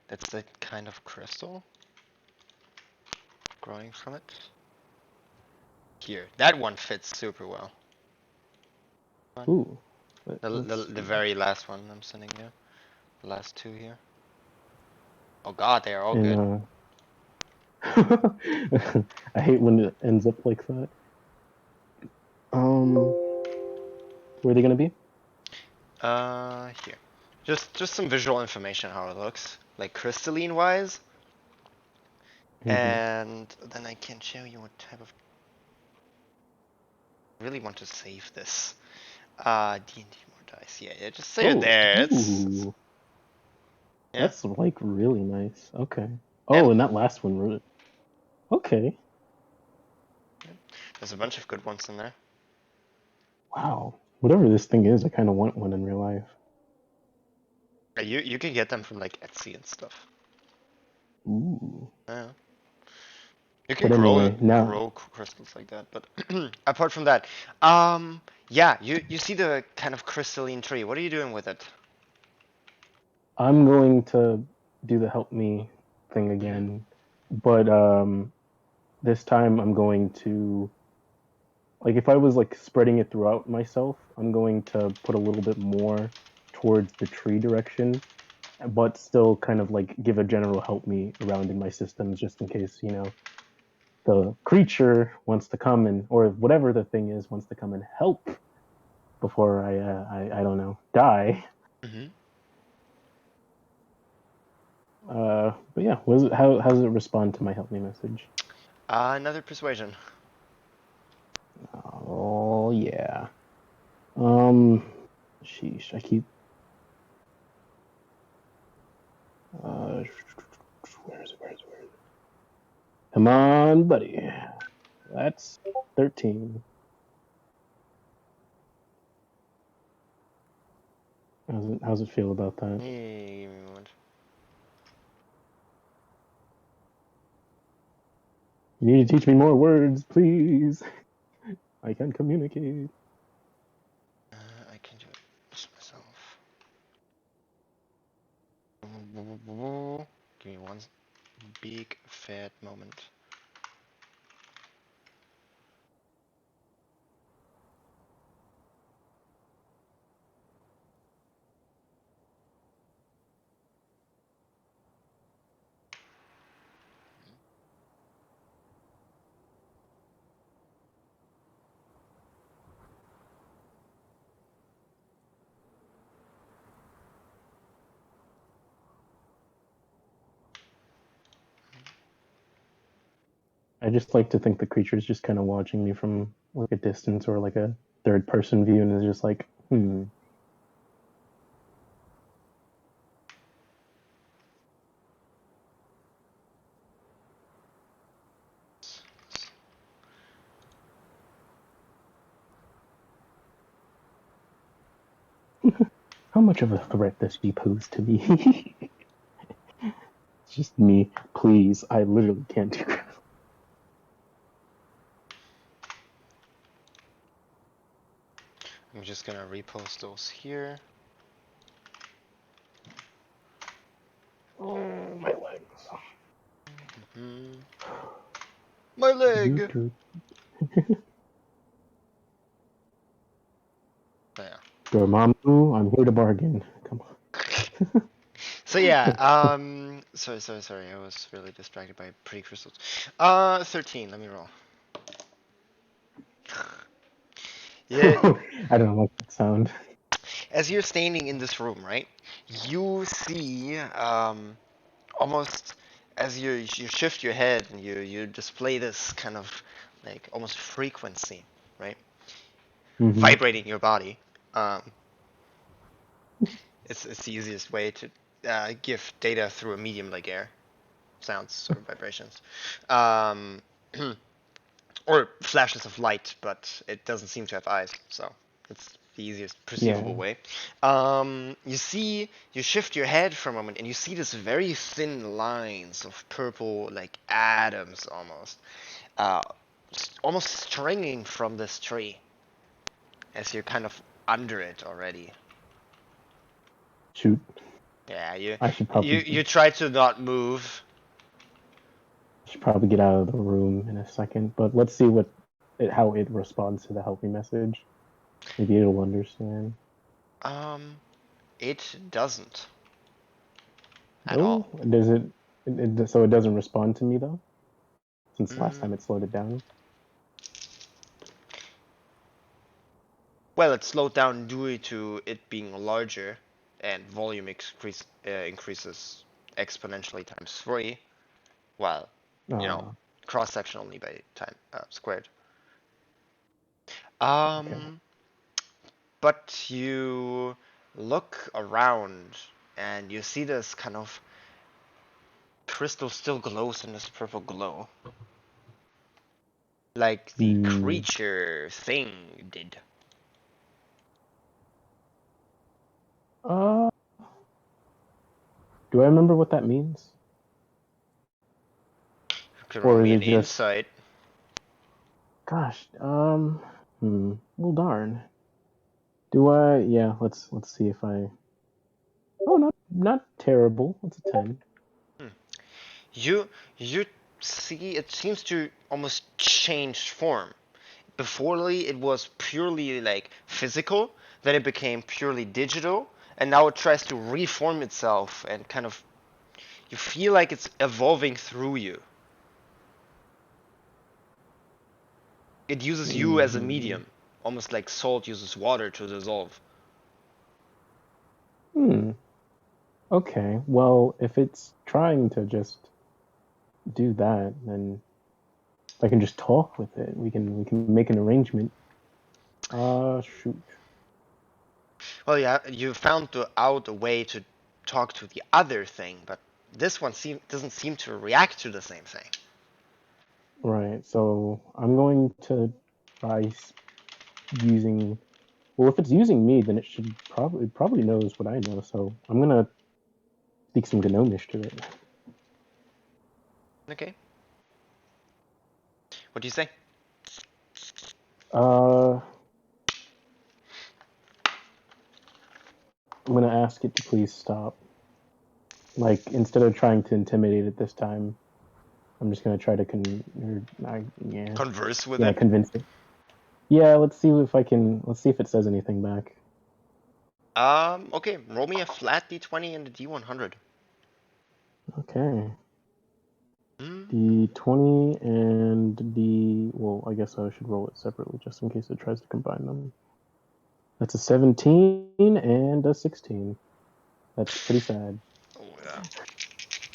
That's that kind of crystal growing from it. Here, that one fits super well. Ooh, The let's the see. very last one I'm sending you. The last two here. Oh god, they are all good. And I hate when it ends up like that. Where are they gonna be? Here. Just some visual information how it looks, like crystalline wise, Mm-hmm. and then I can show you what type of. I really want to save this. D&D more dice. Yeah, yeah. Just save it Oh, there. It's ooh. Yeah. That's like really nice. Okay. Oh, and that last one really. Okay. There's a bunch of good ones in there. Wow. Whatever this thing is, I kind of want one in real life. You can get them from like Etsy and stuff. Ooh. Yeah. You can But anyway, now grow crystals like that, but apart from that, yeah, you see the kind of crystalline tree. What are you doing with it? I'm going to do the help me thing again, but this time I'm going to, like, if I was like spreading it throughout myself, I'm going to put a little bit more towards the tree direction, but still kind of like give a general help me around in my systems just in case, the creature wants to come and, or whatever the thing is, wants to come and help before I don't know, die. Mm-hmm. But yeah, how does it respond to my help me message? Another persuasion. Oh yeah. Sheesh, I keep. Where is it? Where is it? Where is it? Come on, buddy. That's 13. How's it feel about that? Hey, give me a moment. You need to teach me more words, please. I can communicate. I can do it just myself. Give me one big fat moment. I just like to think the creature's just kind of watching me from like a distance or like a third person view and is just like, how much of a threat does she pose to me? It's just me. Please, I literally can't do that. I'm just gonna repost those here. Oh, my legs. Mm-hmm. My leg. Yeah. Dormammu, I'm here to bargain. Come on. So yeah, sorry, I was really distracted by pretty crystals. 13, let me roll. Yeah, I don't like that sound. as you're standing in this room, right? You see, almost as you shift your head and you display this kind of like almost frequency, right? Mm-hmm. Vibrating your body. Um, it's the easiest way to give data through a medium like air, sounds, sort of vibrations. Um, or flashes of light, but it doesn't seem to have eyes, so it's the easiest Yeah. perceivable way. You shift your head for a moment, and you see this very thin lines of purple, like atoms almost, uh, almost stringing from this tree, as you're kind of under it already. Shoot. Yeah, I should you try to not move. get out of the room in a second, but let's see how it responds to the help me message. Maybe it'll understand. Um, it doesn't at Oh, all. does so it doesn't respond to me though? Since last Mm, time it slowed it down. Well, it's slowed down due to it being larger, and volume increases exponentially times 3, while, you know, Uh, cross section only by time squared. okay. Um, but you look around, and you see this kind of crystal still glows in this purple glow. Like the creature thing did. Do I remember what that means? You can Or roll is me it an just... insight. Gosh, well darn. Do I... Yeah, let's see if I... Oh, not terrible. It's a 10. You see it seems to almost change form. Beforely it was purely like physical, then it became purely digital, and now it tries to reform itself and kind of you feel like it's evolving through you. It uses you as a medium, almost like salt uses water to dissolve. Okay, well, if it's trying to just do that, then if I can just talk with it, we can make an arrangement. Shoot. Well, yeah, you found out a way to talk to the other thing, but this one doesn't seem to react to the same thing. Right, so I'm going to try using... Well, if it's using me, then it probably knows what I know, so I'm gonna speak some Gnomish to it. Okay. What do you say? I'm gonna ask it to please stop. Like, instead of trying to intimidate it this time, I'm just gonna try to Converse with it? convince it. Yeah, let's see if it says anything back. Okay, roll me a flat d20 and a d100. Okay. D20 and well, I guess I should roll it separately just in case it tries to combine them. That's a 17 and a 16. That's pretty sad. Oh, yeah.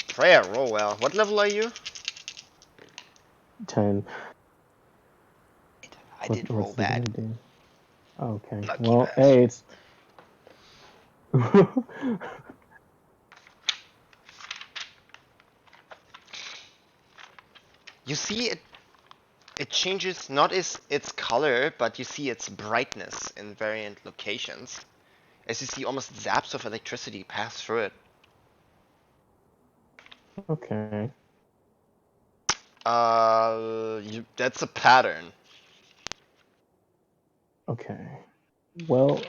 Freya, roll well. What level are you? 10. I did roll What's this gonna bad. do? Okay. Lucky Well, bastard. hey, it's... You see it changes not its color, but you see its brightness in variant locations. As you see almost zaps of electricity pass through it. Okay. That's a pattern. Okay. Well,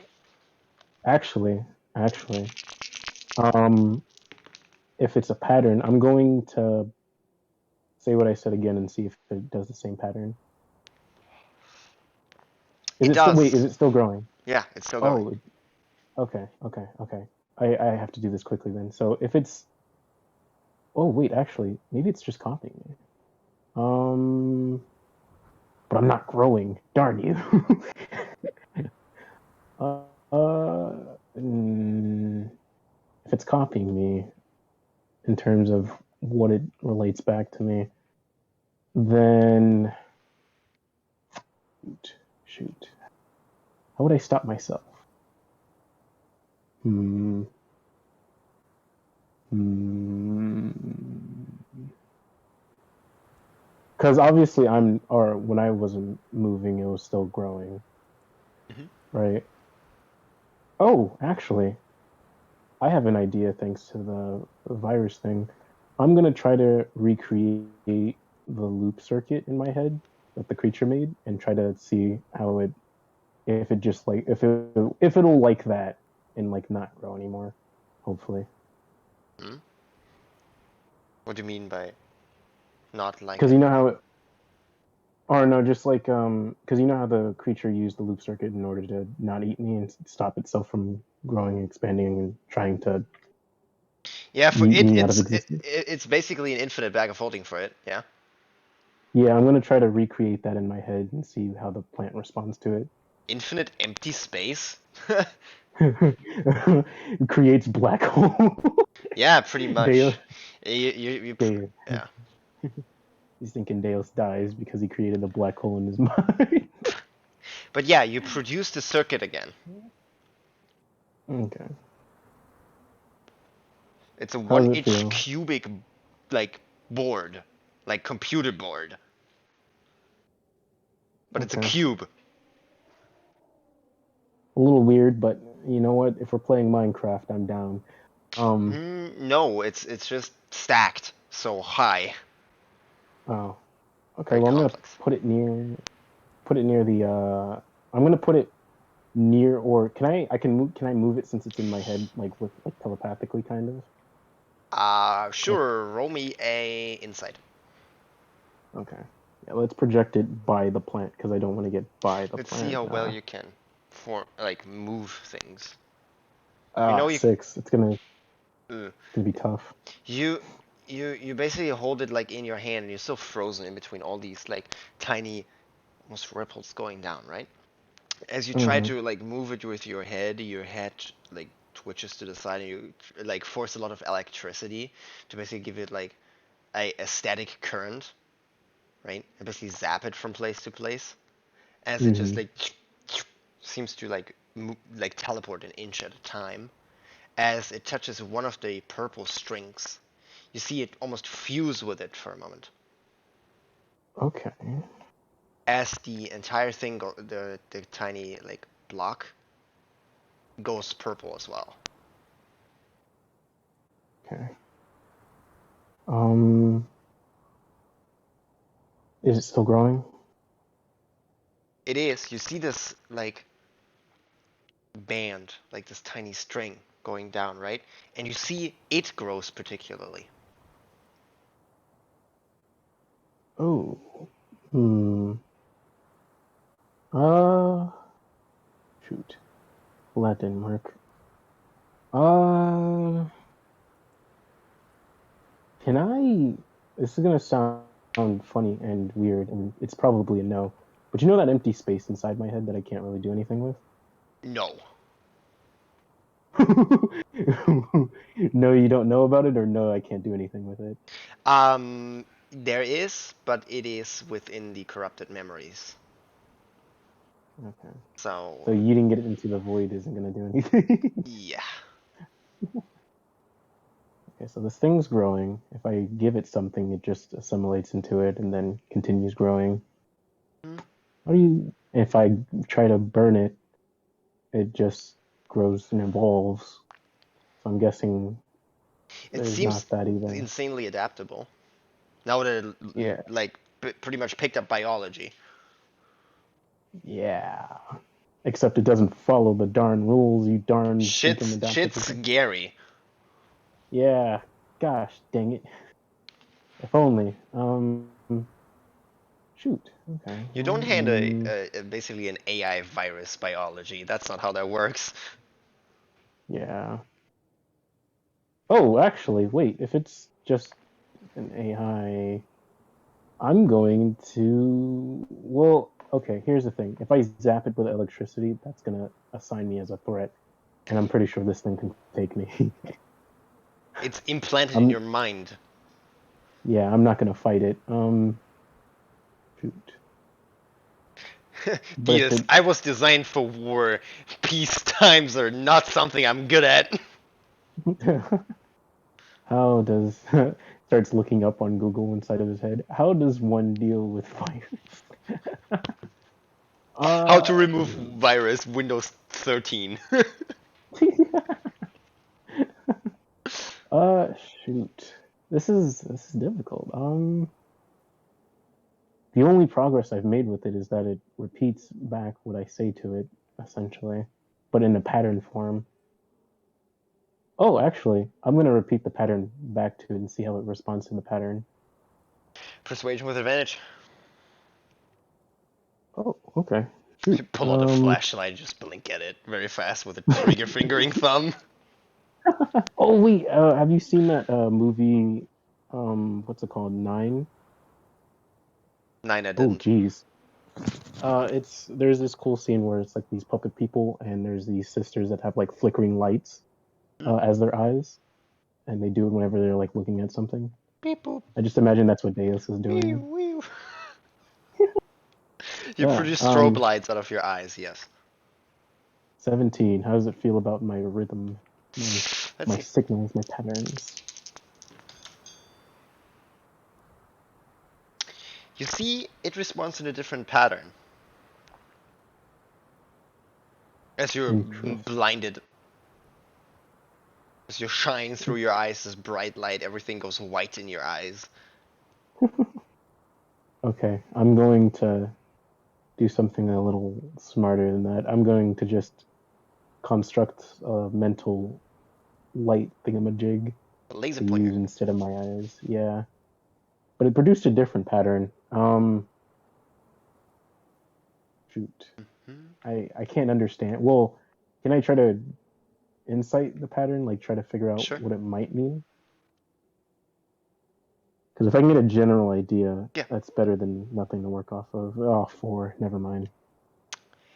actually, if it's a pattern, I'm going to say what I said again and see if it does the same pattern. It does. Wait, is it still growing? Yeah, it's still going. Oh, okay. I have to do this quickly then. So if it's... Oh, wait, actually, maybe it's just copying me. But I'm not growing. Darn you. If it's copying me in terms of what it relates back to me, then shoot. How would I stop myself? Because obviously when I wasn't moving, it was still growing. Right? Oh, actually, I have an idea thanks to the virus thing. I'm going to try to recreate the loop circuit in my head that the creature made and try to see how if it'll like that and like not grow anymore, hopefully. What do you mean by not like? Because you know how or no, just like because you know how the creature used the loop circuit in order to not eat me and stop itself from growing and expanding and trying to eat me out of existence. It's basically an infinite bag of holding for it. Yeah. Yeah, I'm gonna try to recreate that in my head and see how the plant responds to it. Infinite empty space. It creates black hole. Yeah, pretty much. Dale. Yeah. He's thinking Deus dies because he created a black hole in his mind. But yeah, you produce the circuit again. Okay. It's a How does it 1-inch feel? cubic, like, board. Like, computer board. But it's a Okay. cube. A little weird, but you know what? If we're playing Minecraft, I'm down. No, it's just stacked so high. Oh. Okay, Very well I'm gonna complex. put it near the I'm gonna put it near, or can I move it since it's in my head, like with like telepathically kind of? Like, Sure, roll me a insight. okay. Yeah, let's project it by the plant because I don't want to get by the Let's see plant. how well you can move things. Ah, You 6. uh, It's gonna be tough. you you basically hold it like in your hand and you're still frozen in between all these like tiny almost ripples going down, right? As you try Mm-hmm. to like move it with your head like twitches to the side and you like force a lot of electricity to basically give it like a static current, right? And basically zap it from place to place as it just Mm-hmm. like seems to like teleport an inch at a time. As it touches one of the purple strings, you see it almost fuse with it for a moment. Okay. As the entire thing, the tiny like block goes purple as well. Okay. Um, is it still growing? It is. You see this like band, like this tiny string going down, right? And you see it grows particularly. Oh. Hmm. Uh, shoot. Well, that didn't work. Uh, can I? This is gonna sound funny and weird, and it's probably a no. But you know that empty space inside my head that I can't really do anything with? No. No, you don't know about it, or no, I can't do anything with it. There is, but it is within the corrupted memories. Okay. So, So yeeting it into the void isn't gonna do anything. yeah. Okay, so this thing's growing. If I give it something, it just assimilates into it and then continues growing. Hmm. How do you? If I try to burn it, it just grows and evolves. So I'm guessing It there's seems not that either. insanely adaptable. Now that Yeah, like pretty much picked up biology. yeah. Except it doesn't follow the darn rules, you darn stinking Shit's adaptable. scary. Yeah, gosh, dang it. If only. Shoot. Okay. You don't hand basically an AI virus biology. That's not how that works. Yeah. Oh, actually, wait. If it's just an AI, I'm going to. Well, okay. Here's the thing. If I zap it with electricity, that's gonna assign me as a threat, and I'm pretty sure this thing can take me. It's implanted in I'm your mind. Yeah. I'm not gonna fight it. Shoot. But if Yes, it I was designed for war. Peace times are not something I'm good at. how does starts looking up on Google inside of his head? How does one deal with fire? How to uh, remove virus Windows 13. uh, shoot. This is difficult. The only progress I've made with it is that it repeats back what I say to it, essentially, but in a pattern form. Oh, actually, I'm gonna repeat the pattern back to it and see how it responds to the pattern. Persuasion with advantage. Oh, okay. Shoot. You pull out a flashlight and just blink at it very fast with a trigger fingering thumb. Oh wait, have you seen that movie? What's it called? Nine? Nine, I Oh, didn't. geez. There's this cool scene where it's like these puppet people, and there's these sisters that have like flickering lights as their eyes, and they do it whenever they're like looking at something. Beep boop. I just imagine that's what Deus is Wee doing. wee. You Yeah. produce strobe lights out of your eyes, yes. 17. How does it feel about my rhythm? Nice. Let's my see. signals, my patterns. You see, it responds in a different pattern. As you're Interesting. blinded. As you're shining through your eyes, this bright light, everything goes white in your eyes. Okay, I'm going to do something a little smarter than that. I'm going to just construct a mental light thingamajig A laser to pointer. use instead of my eyes. Yeah. But it produced a different pattern. Shoot. I can't understand. Well, can I try to insight the pattern, like try to figure out Sure. what it might mean? Because if I can get a general idea, Yeah. that's better than nothing to work off of. Oh, 4. Never mind.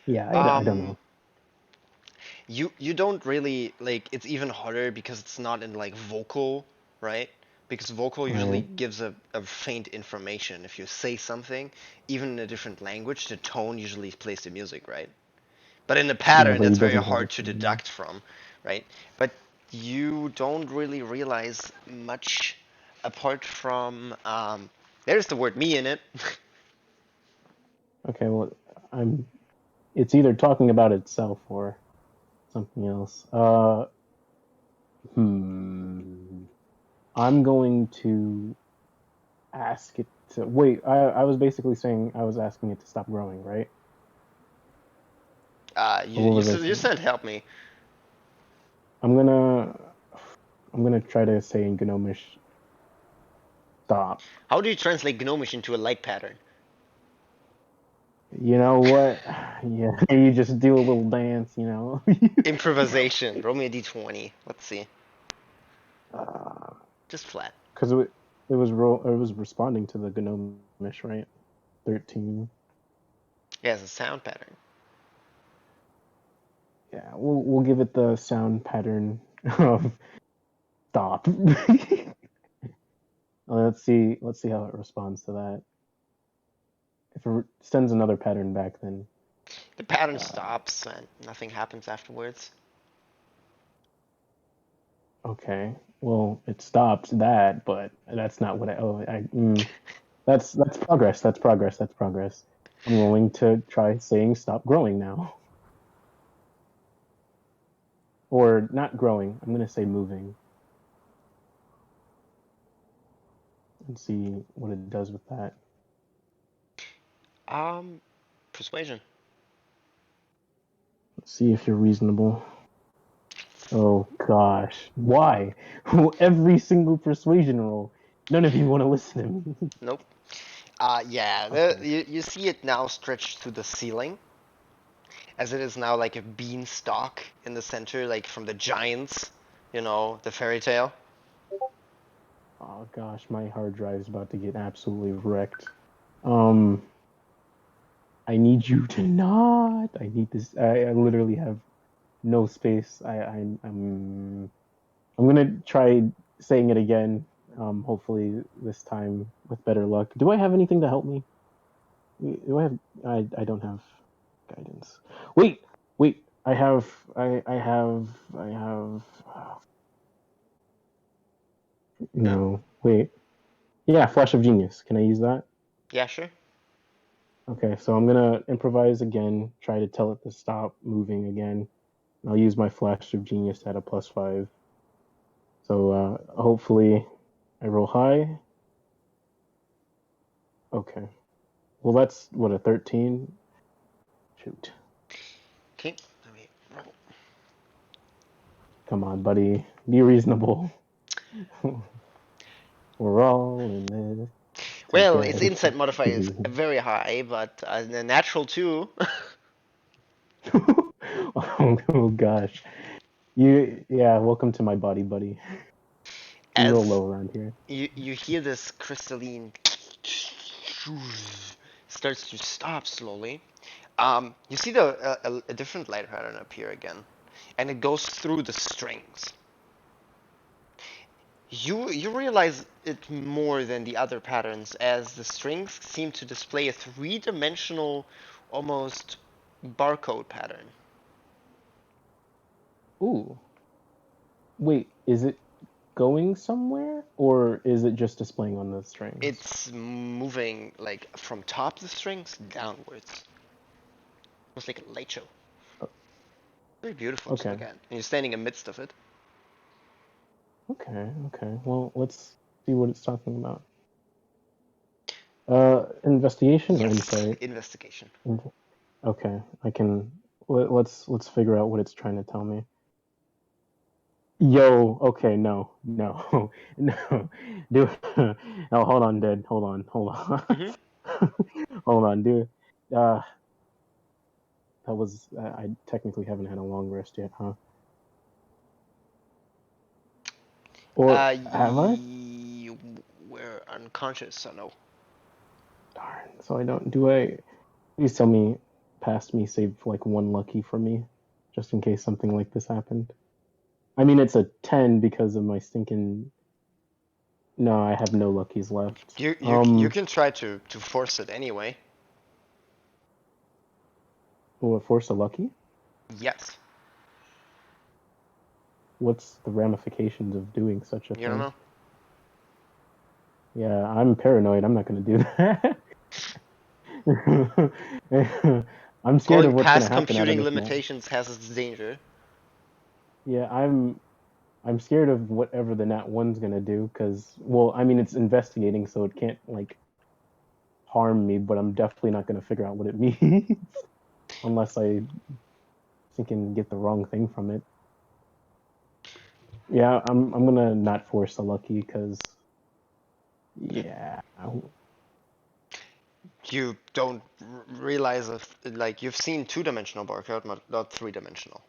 Yeah, I don't know. You don't really like. It's even harder because it's not in like vocal, right? Because vocal usually Right. gives a faint information. If you say something, even in a different language, the tone usually plays the music, right? But in a Yeah, pattern, but he that's very doesn't have hard the to same. deduct from, right? But you don't really realize much apart from there's the word me in it. Okay, well, I'm. It's either talking about itself or something else. I'm going to ask it to wait. I was basically saying I was asking it to stop growing, right? You, Or what you was I said you saying? said help me. I'm gonna I'm gonna try to say in Gnomish stop. How do you translate gnomish into a light pattern? You know what? Yeah, you just do a little dance, you know. Improvisation. Roll me a d20. Let's see. Because Just flat. it was responding to the Gnomish, right? 13. Yeah, it's a sound pattern. Yeah, we'll give it the sound pattern of stop. Let's see how it responds to that. If it sends another pattern back, then The pattern uh, stops and nothing happens afterwards. okay. Well, it stops that, but that's not what that's progress. That's progress. That's progress. I'm going to try saying stop growing now, or not growing. I'm going to say moving and see what it does with that. Um, Persuasion. Let's see if you're reasonable. Oh gosh, why? Every single persuasion roll, none of you want to listen to me. Nope. Yeah, Okay. you see it now stretched to the ceiling, as it is now like a beanstalk in the center, like from the giants, the fairy tale. Oh gosh, my hard drive's about to get absolutely wrecked. Um, I need you to not. I need this. I literally have no space. I'm gonna try saying it again. Hopefully this time with better luck. Do I have anything to help me? Do I have? I don't have guidance. Wait, wait. I have. Hmm? No, wait. Yeah, flash of genius. Can I use that? Yeah, sure. Okay, so I'm gonna improvise again. Try to tell it to stop moving again. I'll use my flash of genius at a +5. So hopefully I roll high. Okay. Well, that's what, a 13? Shoot. Okay, let me roll. Come on, buddy. Be reasonable. We're all in this Well, its together. insight modifier is very high, but a natural 2. Oh gosh. Yeah, welcome to my body, buddy. We roll As low around here. you hear this crystalline starts to stop slowly. You see a different light pattern appear again, and it goes through the strings. You realize it more than the other patterns, as the strings seem to display a three-dimensional, almost barcode pattern. Ooh. Wait, is it going somewhere, or is it just displaying on the strings? It's moving like from top of the strings downwards. It's like a light show. Very beautiful to Okay. look at. And you're standing amidst of it. Okay. Well, let's see what it's talking about. Investigation or insight? Investigation. Okay, I can. Let's figure out what it's trying to tell me. Yo, okay, no, no, dude. No, hold on, dude. Hold on. Hold on, dude. That was. I technically haven't had a long rest yet, huh? Or have I? You were unconscious, so no. Darn. So I don't. Do I? Please tell me, past me, save like one lucky for me, just in case something like this happened. I mean, it's a 10 because of my stinking. No, I have no luckies left. You can try to force it anyway. Will it force a lucky? Yes. What's the ramifications of doing such a You don't thing? know. Yeah, I'm paranoid. I'm not gonna do that. I'm scared Going of what's gonna past happen out of computing this map. limitations has its danger. Yeah, I'm scared of whatever the Nat 1's gonna do, because, well, I mean, it's investigating, so it can't, like, harm me, but I'm definitely not gonna figure out what it means. Unless I think and get the wrong thing from it. Yeah, I'm gonna not force a lucky, because, yeah. You don't realize if like you've seen two-dimensional barcode, not three-dimensional.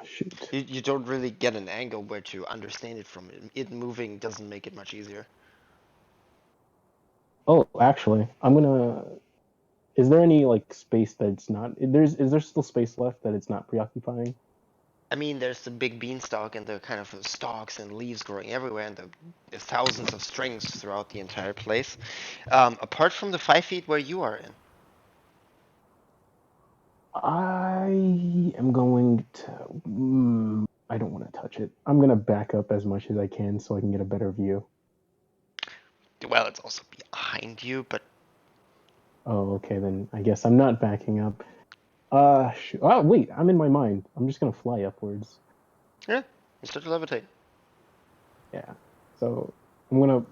Shoot. You don't really get an angle where to understand it from. It moving doesn't make it much easier. Oh, actually, I'm gonna. Is there any like space that's not? Is there still space left that it's not preoccupying? I mean, there's the big beanstalk and the kind of stalks and leaves growing everywhere, and there's thousands of strings throughout the entire place. Apart from the 5 feet where you are in. I am going to. I don't want to touch it. I'm gonna back up as much as I can so I can get a better view. Well, it's also behind you, but Oh, okay, then I guess I'm not backing up. Shoot. Oh, wait, I'm in my mind. I'm just gonna fly upwards. yeah, you start to levitate. Yeah. So I'm gonna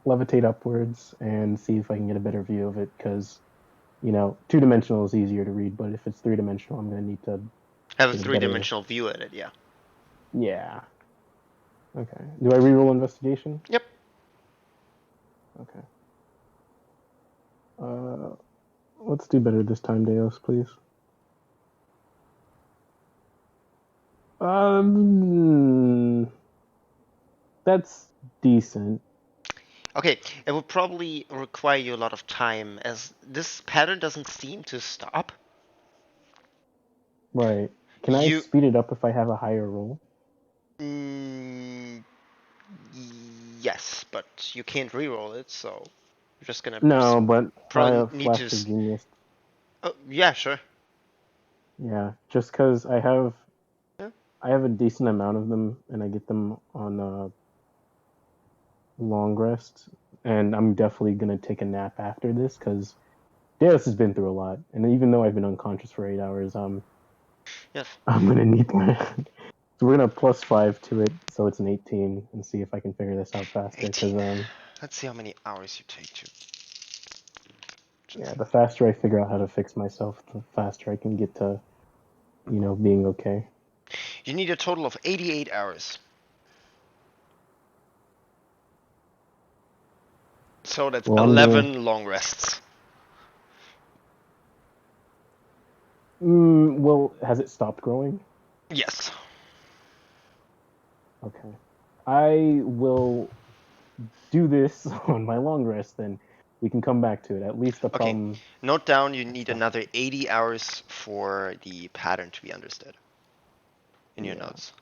levitate upwards and see if I can get a better view of it, because, two-dimensional is easier to read, but if it's three-dimensional, I'm gonna need to Have a get a better. three-dimensional view at it, yeah. Yeah. Okay. Do I reroll investigation? Yep. Okay. Let's do better this time, Deos, please. That's decent. Okay, it will probably require you a lot of time, as this pattern doesn't seem to stop. Right. Can I You, speed it up if I have a higher roll? mm, yes, but you can't reroll it, so you're just gonna No, but probably need Flash to. of Genius. Oh, yeah, sure. Yeah, just because Yeah. I have a decent amount of them, and I get them on long rest, and I'm definitely gonna take a nap after this, because Deus has been through a lot, and even though I've been unconscious for 8 hours, Yes. I'm gonna need that. So we're gonna +5 to it, so it's an 18, and see if I can figure this out faster. 18. Because Let's see how many hours you take to. yeah, the faster I figure out how to fix myself, the faster I can get to, being okay. You need a total of 88 hours. So that's Well, 11 long rests. Well, has it stopped growing? Yes. Okay. I will do this on my long rest, then we can come back to it. At least the Okay. problem. Note down you need Stop. another 80 hours for the pattern to be understood. In your Yeah. notes.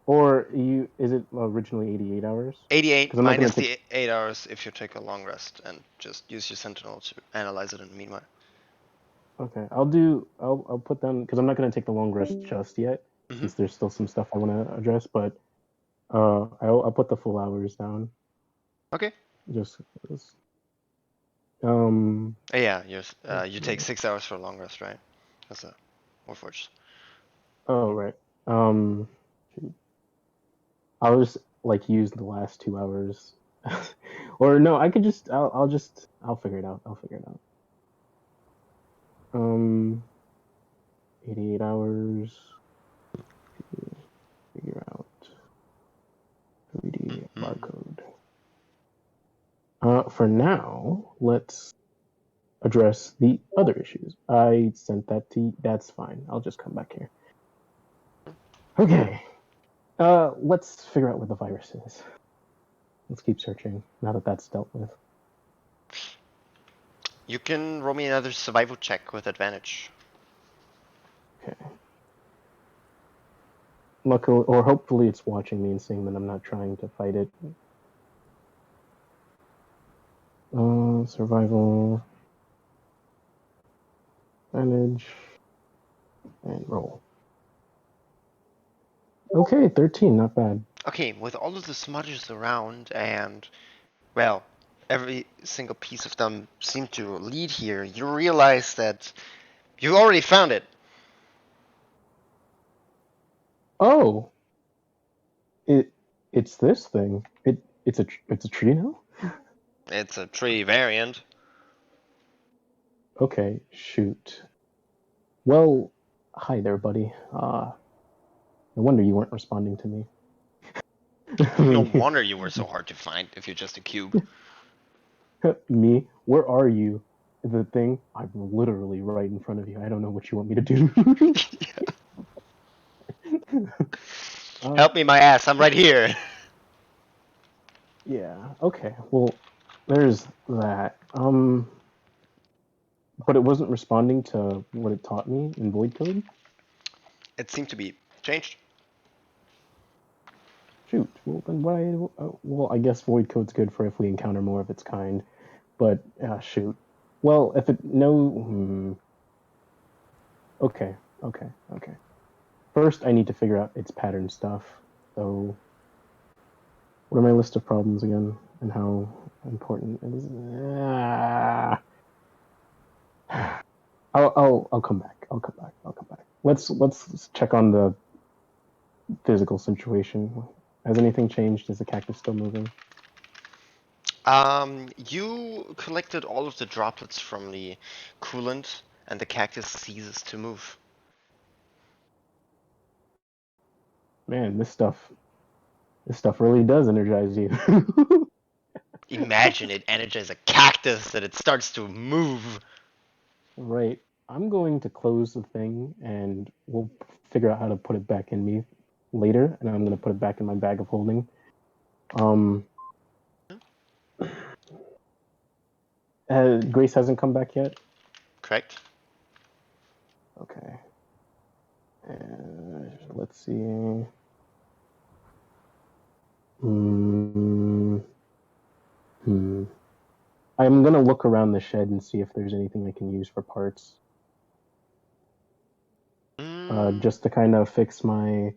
Or is it originally 88 hours? 88 Because I'm not gonna minus take. the 8 hours if you take a long rest and just use your sentinel to analyze it in the meanwhile. Okay, I'll put down, because I'm not gonna take the long rest just yet. since there's still some stuff I want to address. But I'll put the full hours down. Okay. Just Yeah, you take 6 hours for a long rest, right? That's a Warforged. Oh right. Um, I'll just like use the last 2 hours, or no, I could just I'll figure it out. I'll figure it out. 88 hours. Figure out 3D barcode. For now, let's address the other issues. I sent that to you. That's fine. I'll just come back here. Okay. Let's figure out where the virus is. Let's keep searching now that that's dealt with. You can roll me another survival check with advantage. Okay. Luckily, or hopefully it's watching me and seeing that I'm not trying to fight it. Survival, advantage, and roll. Okay, 13, not bad. Okay, with all of the smudges around and, well, every single piece of them seem to lead here, you realize that you already found it. Oh, it's this thing. It's a tree now. It's a tree variant. Okay, shoot. Well, hi there, buddy. No wonder you weren't responding to me. No wonder you were so hard to find if you're just a cube. Me? Where are you? The thing? I'm literally right in front of you. I don't know what you want me to do. Help me, my ass. I'm right here. Yeah. Okay. Well, there's that. But it wasn't responding to what it taught me in void code. It seemed to be changed. Shoot. Well, then why? Well, I guess void code's good for if we encounter more of its kind. But shoot. Well, if it Okay. First, I need to figure out its pattern stuff. So, what are my list of problems again, and how important it is? I'll come back. I'll come back. Let's check on the physical situation. Has anything changed? Is the cactus still moving? You collected all of the droplets from the coolant, and the cactus ceases to move. Man, this stuff really does energize you. Imagine it energizes a cactus that it starts to move. Right. I'm going to close the thing, and we'll figure out how to put it back in me later, and I'm going to put it back in my bag of holding. Grace hasn't come back yet? Correct? Okay. Let's see. I'm gonna look around the shed and see if there's anything I can use for parts. Just to kind of fix my...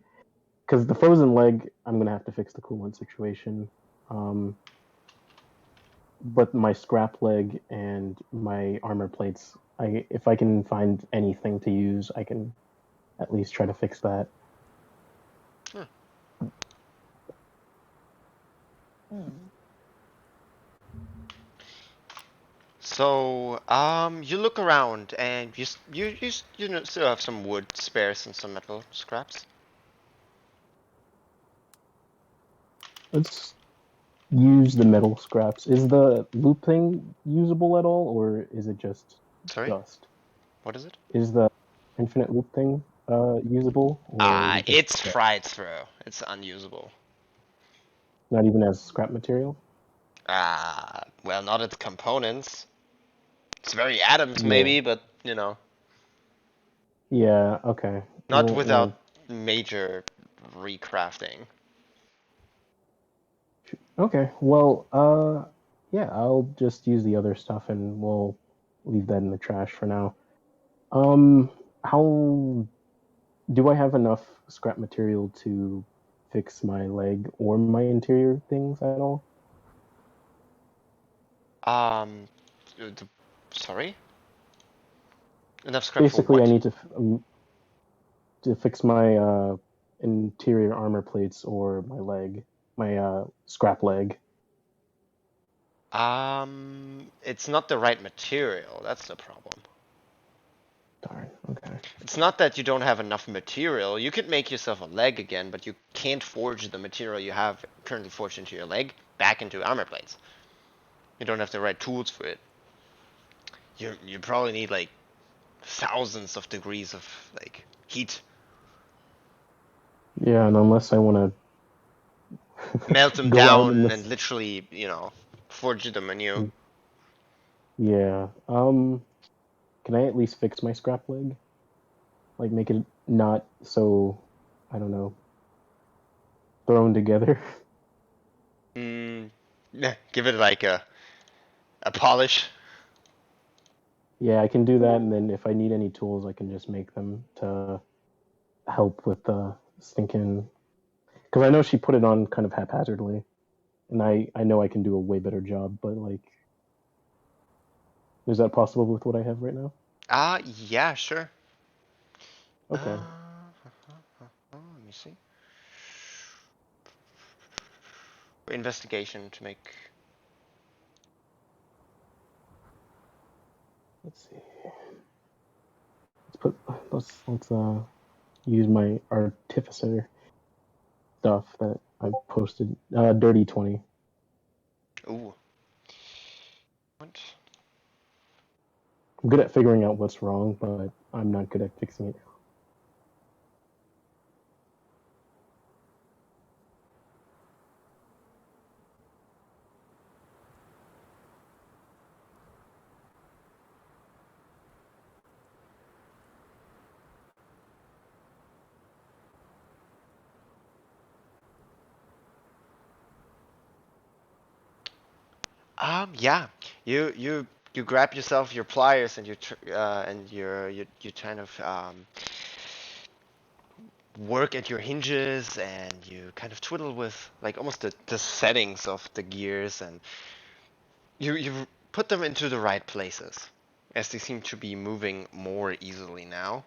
Because the frozen leg, I'm gonna have to fix the coolant situation. But my scrap leg and my armor plates, if I can find anything to use, I can at least try to fix that. So, you look around and you still have some wood spares and some metal scraps. Let's use the metal scraps. Is the loop thing usable at all, or is it just dust? What is it? Is the infinite loop thing usable, or is it just It's fried through. It's unusable. not even as scrap material? Well, not its components. It's very atoms, Yeah. maybe, but you know, Yeah. Okay. not without major recrafting. Okay. Well. Yeah. I'll just use the other stuff, and we'll leave that in the trash for now. How do I have enough scrap material to fix my leg or my interior things at all? Um, sorry? Enough scrap for Basically, I what? need to fix my interior armor plates or my leg, my scrap leg. It's not the right material. That's the problem. Darn. Okay. It's not that you don't have enough material. You could make yourself a leg again, but you can't forge the material you have currently forged into your leg back into armor plates. You don't have the right tools for it. You probably need like thousands of degrees of like heat. Yeah, and unless I want Melt to them go out in down and this, literally, forge them anew. yeah. Can I at least fix my scrap leg? Like make it not so, I don't know, thrown together. Yeah, give it like a polish. Yeah, I can do that, and then if I need any tools, I can just make them to help with the stinking. Because I know she put it on kind of haphazardly, and I know I can do a way better job. But like, is that possible with what I have right now? Yeah, sure. Okay. Let me see. Investigation to make. Let's see. Let's use my artificer stuff that I posted. Dirty 20. Ooh. What? I'm good at figuring out what's wrong, but I'm not good at fixing it. Yeah. You grab yourself your pliers and you kind of work at your hinges and you kind of twiddle with like almost the settings of the gears and you put them into the right places as they seem to be moving more easily now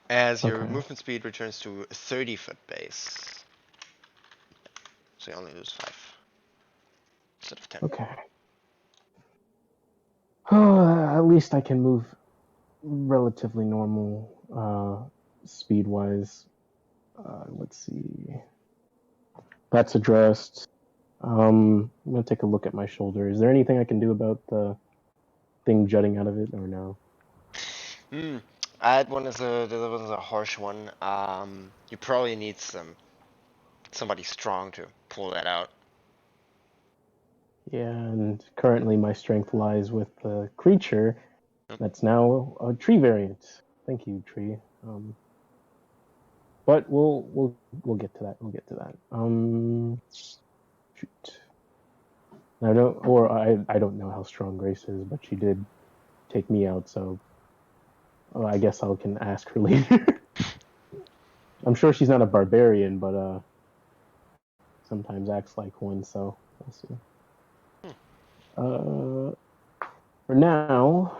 as your Okay. movement speed returns to 30-foot base, so you only lose 5 instead of 10. Okay. Oh, at least I can move relatively normal speed wise. Let's see. That's addressed. I'm gonna take a look at my shoulder. Is there anything I can do about the thing jutting out of it, or no? Hmm. That one is a harsh one. You probably need somebody strong to pull that out. Yeah, and currently my strength lies with the creature that's now a tree variant. Thank you, tree. But we'll get to that. We'll get to that. Shoot. I don't know how strong Grace is, but she did take me out, so I guess I can ask her later. I'm sure she's not a barbarian, but sometimes acts like one, so we'll see. For now,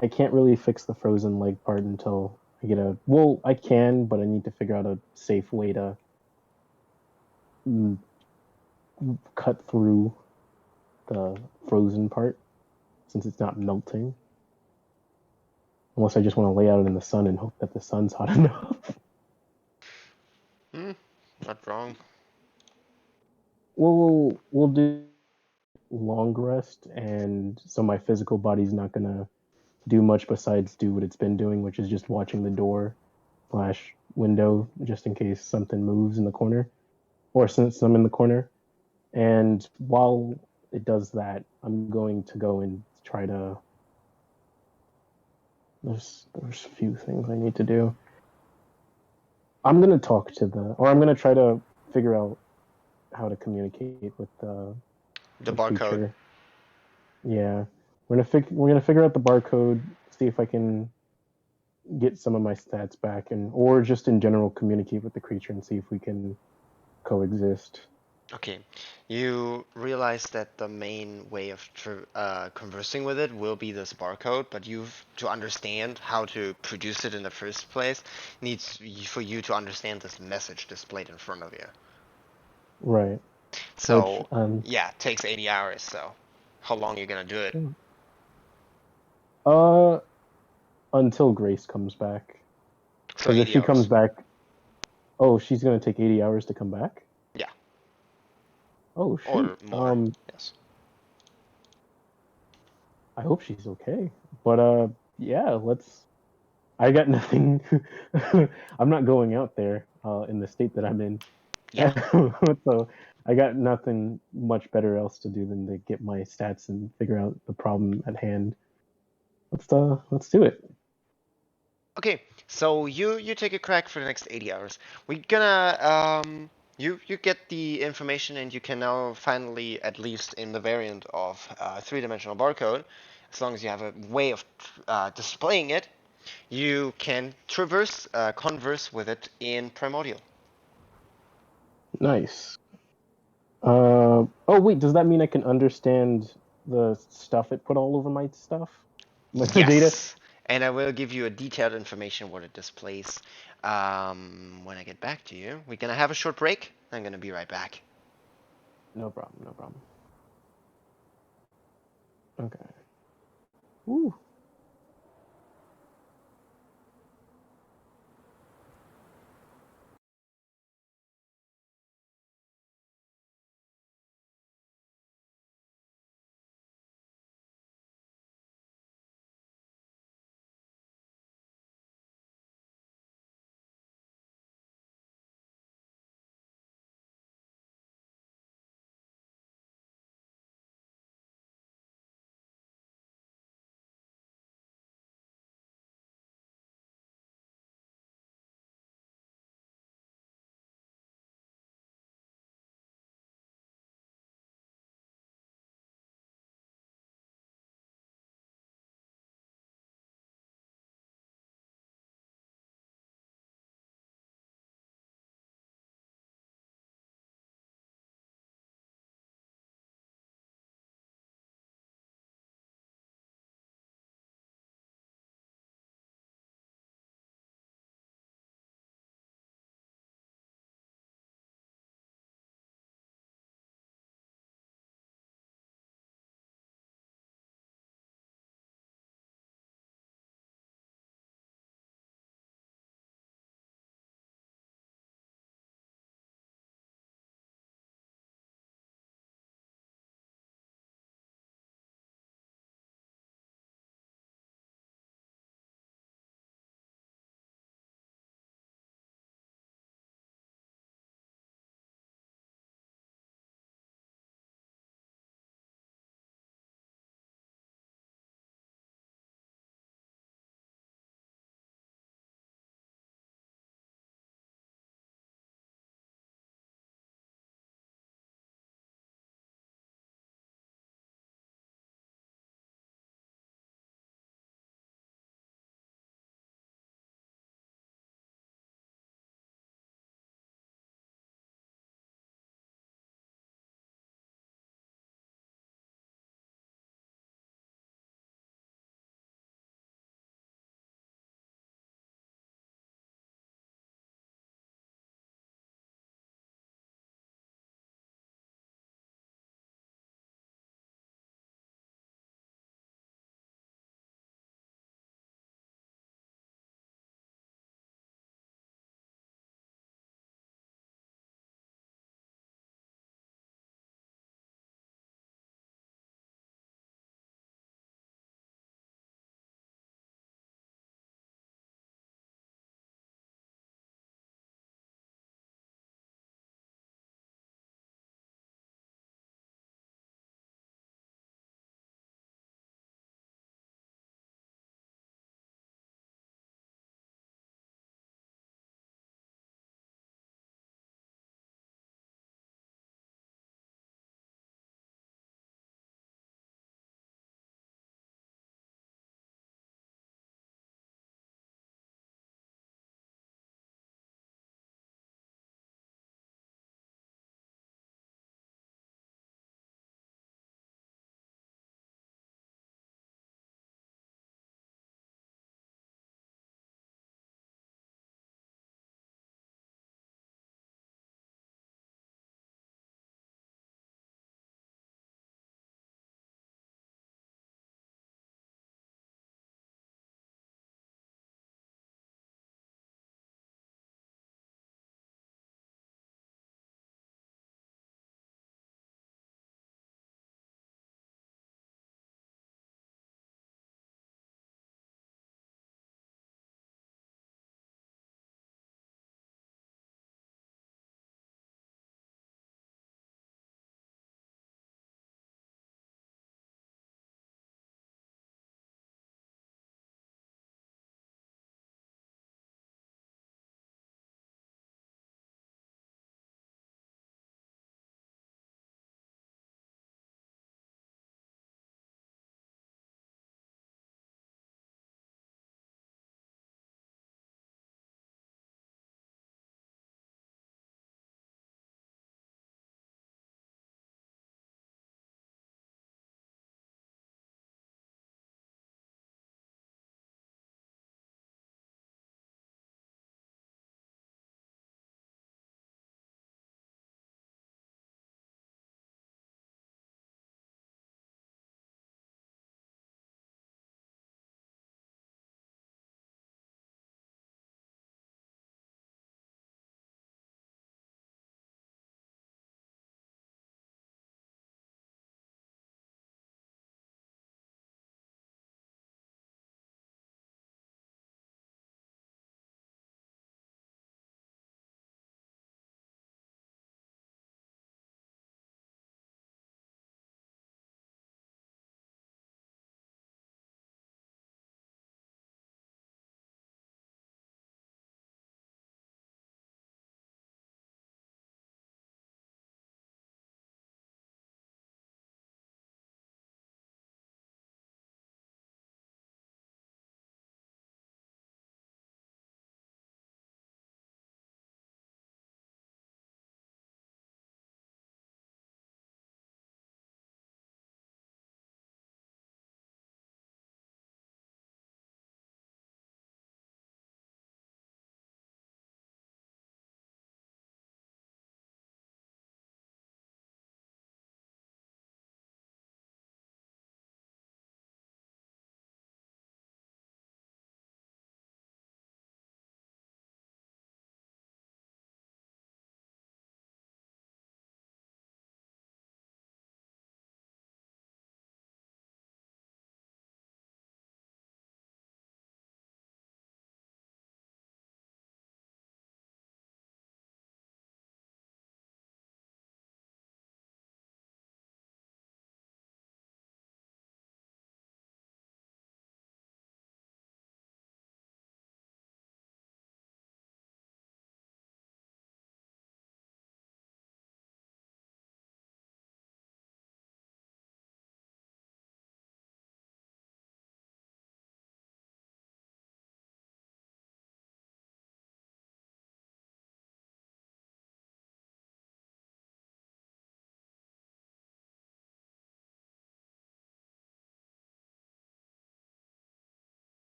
I can't really fix the frozen leg part until I get a. Well, I can, but I need to figure out a safe way to mm, cut through the frozen part since it's not melting. Unless I just want to lay out in the sun and hope that the sun's hot enough. Hmm. Not wrong. We'll do long rest, and so my physical body's not gonna do much besides do what it's been doing, which is just watching the door slash window just in case something moves in the corner or since I'm in the corner. And while it does that, I'm going to go and try to. There's a few things I need to do. I'm gonna talk to or I'm gonna try to figure out how to communicate with The the barcode. creature. Yeah, we're gonna figure out the barcode. See if I can get some of my stats back, and or just in general communicate with the creature and see if we can coexist. Okay, you realize that the main way of conversing with it will be this barcode, but to understand how to produce it in the first place needs for you to understand this message displayed in front of you. Right. Which So yeah, it takes 80 hours. So how long are you gonna do it? uh until Grace comes back. So Because if 80 she comes hours. back, oh, she's gonna take 80 hours to come back. Yeah, Oh or shoot. more. Yes. I hope she's okay. But yeah, let's. I got nothing. I'm not going out there in the state that I'm in. Yeah. So I got nothing much better else to do than to get my stats and figure out the problem at hand. Let's do it. Okay, so you take a crack for the next 80 hours. We're gonna you get the information and you can now finally, at least in the variant of three-dimensional barcode, as long as you have a way of displaying it, you can converse with it in primordial. Nice. Oh wait, does that mean I can understand the stuff it put all over my stuff? The data? Yes, and I will give you a detailed information what it displays when I get back to you. We're gonna have a short break. I'm gonna be right back. No problem, no problem. Okay. Woo.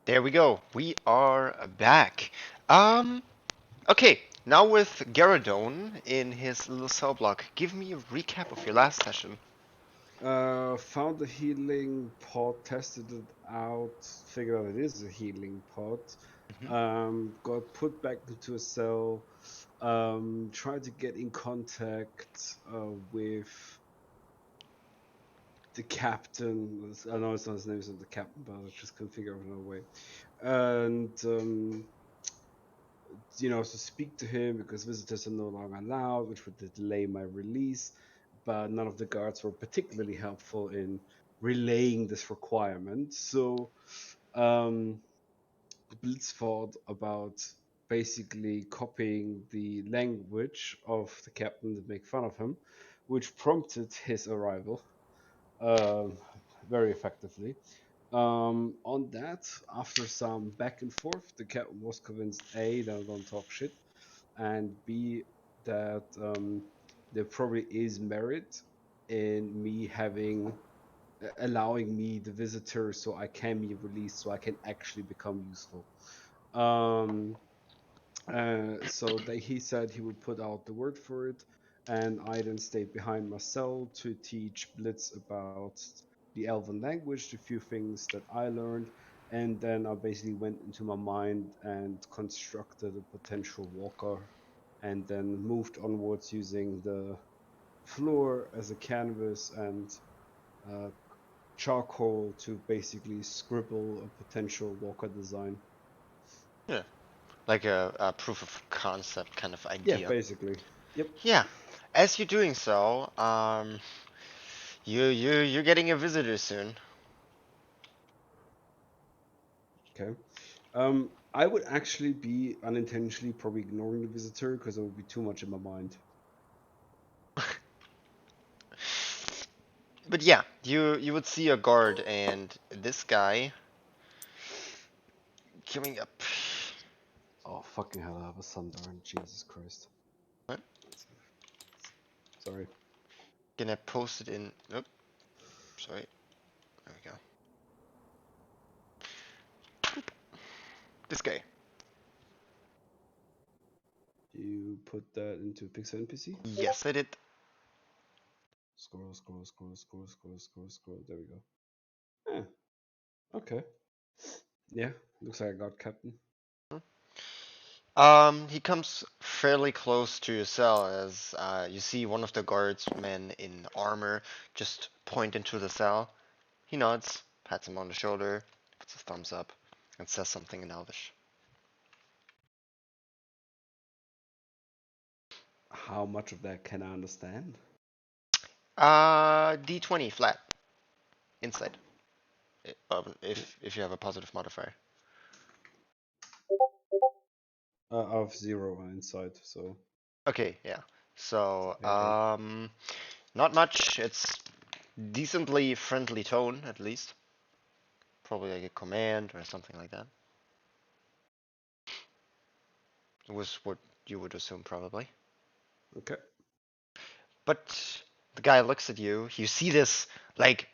There we go. We are back. Okay. Now with Garadone in his little cell block, give me a recap of your last session. Found the healing pod, tested it out, figured out it is a healing pod. Mhm. Got put back into a cell. Tried to get in contact with the captain. I know it's not his name, it's not the captain, but I just couldn't figure out another way. And to speak to him because visitors are no longer allowed, which would delay my release. But none of the guards were particularly helpful in relaying this requirement. So Blitz thought about basically copying the language of the captain to make fun of him, which prompted his arrival um, very effectively. On that, after some back and forth, the captain was convinced A, that I don't talk shit, and B, that there probably is merit in me allowing me the visitor so I can be released so I can actually become useful. Um, so he said he would put out the word for it, and I then stayed behind my cell to teach Blitz about the Elven language, the few things that I learned, and then I basically went into my mind and constructed a potential walker, and then moved onwards using the floor as a canvas and uh, charcoal to basically scribble a potential walker design. Yeah, like a proof of concept kind of Yeah, idea. basically. Yep. Yeah. As you're doing so, you're getting a visitor soon. Okay. I would actually be unintentionally probably ignoring the visitor because it would be too much in my mind. But yeah, you would see a guard and this guy coming up. Oh fucking hell! I have a sunburn. Jesus Christ. What? Sorry. Gonna post it in. Nope. Sorry. There we go. This guy. You put that into Pixel NPC? Yes, I did. Scroll, scroll, scroll, scroll, scroll, scroll, scroll. There we go. Yeah. Okay. Yeah. Looks like I got Captain. He comes fairly close to your cell as you see one of the guardsmen in armor just point into the cell. He nods, pats him on the shoulder, puts a thumbs up, and says something in Elvish. How much of that can I understand? D20 flat, insight, if you have a positive modifier. Of zero on insight, so Okay, yeah. So, yeah, 8. not much. It's decently friendly tone, at least. Probably like a command or something like that. Was what you would assume, probably. Okay. But the guy looks at you. You see this like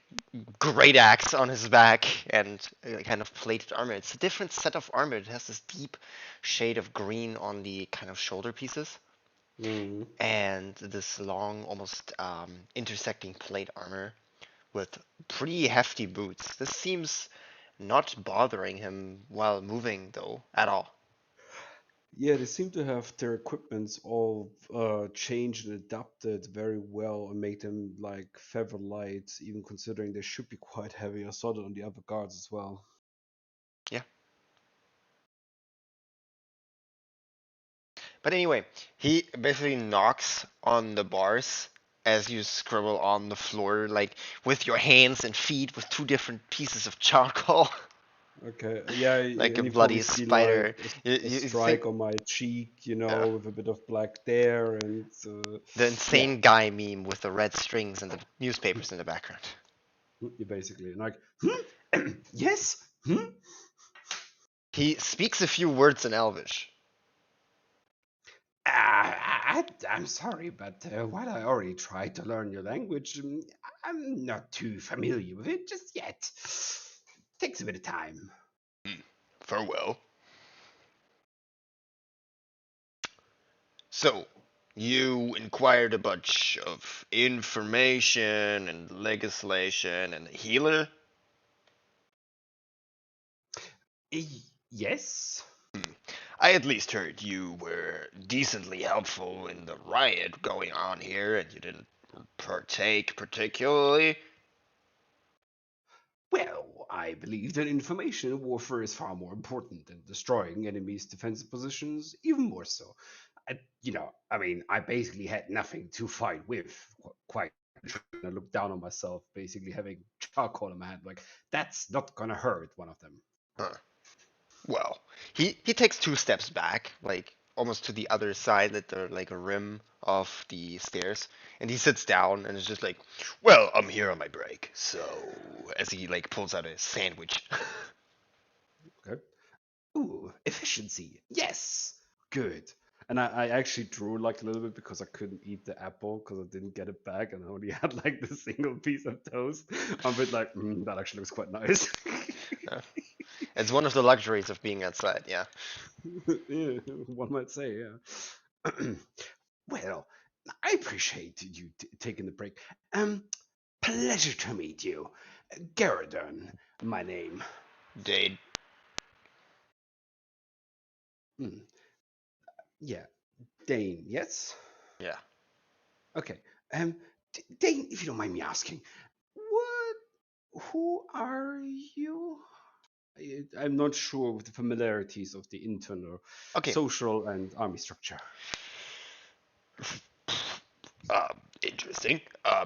great axe on his back and kind of plated armor. It's a different set of armor. It has this deep shade of green on the kind of shoulder pieces Mm. and this long, almost intersecting plate armor with pretty hefty boots. This seems not bothering him while moving, though, at all. Yeah, they seem to have their equipments all changed and adapted very well and made them like feather light, even considering they should be quite heavy. I saw that on the other guards as well. Yeah. But anyway, he basically knocks on the bars as you scribble on the floor, like with your hands and feet with two different pieces of charcoal, Okay, yeah, like a and you bloody probably see like spider. a You think strike on my cheek, uh, with a bit of black there, and the yeah, insane guy meme with the red strings and the newspapers in the background. you basically like, yes, He speaks a few words in Elvish. I'm sorry, but while I already tried to learn your language, I'm not too familiar with it just yet. Takes a bit of time. Farewell. So, you inquired a bunch of information and legislation and a healer? Yes. I at least heard you were decently helpful in the riot going on here and you didn't partake particularly. Well, I believe that information warfare is far more important than destroying enemies' defensive positions, even more so. I basically had nothing to fight with. Quite literally, I looked down on myself, basically having charcoal in my hand. Like, that's not gonna hurt one of them. Huh. Well, he takes two steps back, like almost to the other side, at the like a rim of the stairs, and he sits down and is just like, "Well, I'm here on my break." So, as he like pulls out a sandwich. Okay. Ooh, efficiency. Yes. Good. And I actually drew like a little bit because I couldn't eat the apple because I didn't get it back and I only had like the single piece of toast. I'm a bit like, that actually looks quite nice. Uh, it's one of the luxuries of being outside. Yeah. Yeah, one might say, yeah. Well, I appreciate you taking the break. Pleasure to meet you. Garradon, my name. Dade. Hmm. Yeah, Dane, yes? Yeah. Okay. Um, Dane, if you don't mind me asking, who are you? I'm not sure with the familiarities of the internal, Okay. social, and army structure. Uh, Interesting.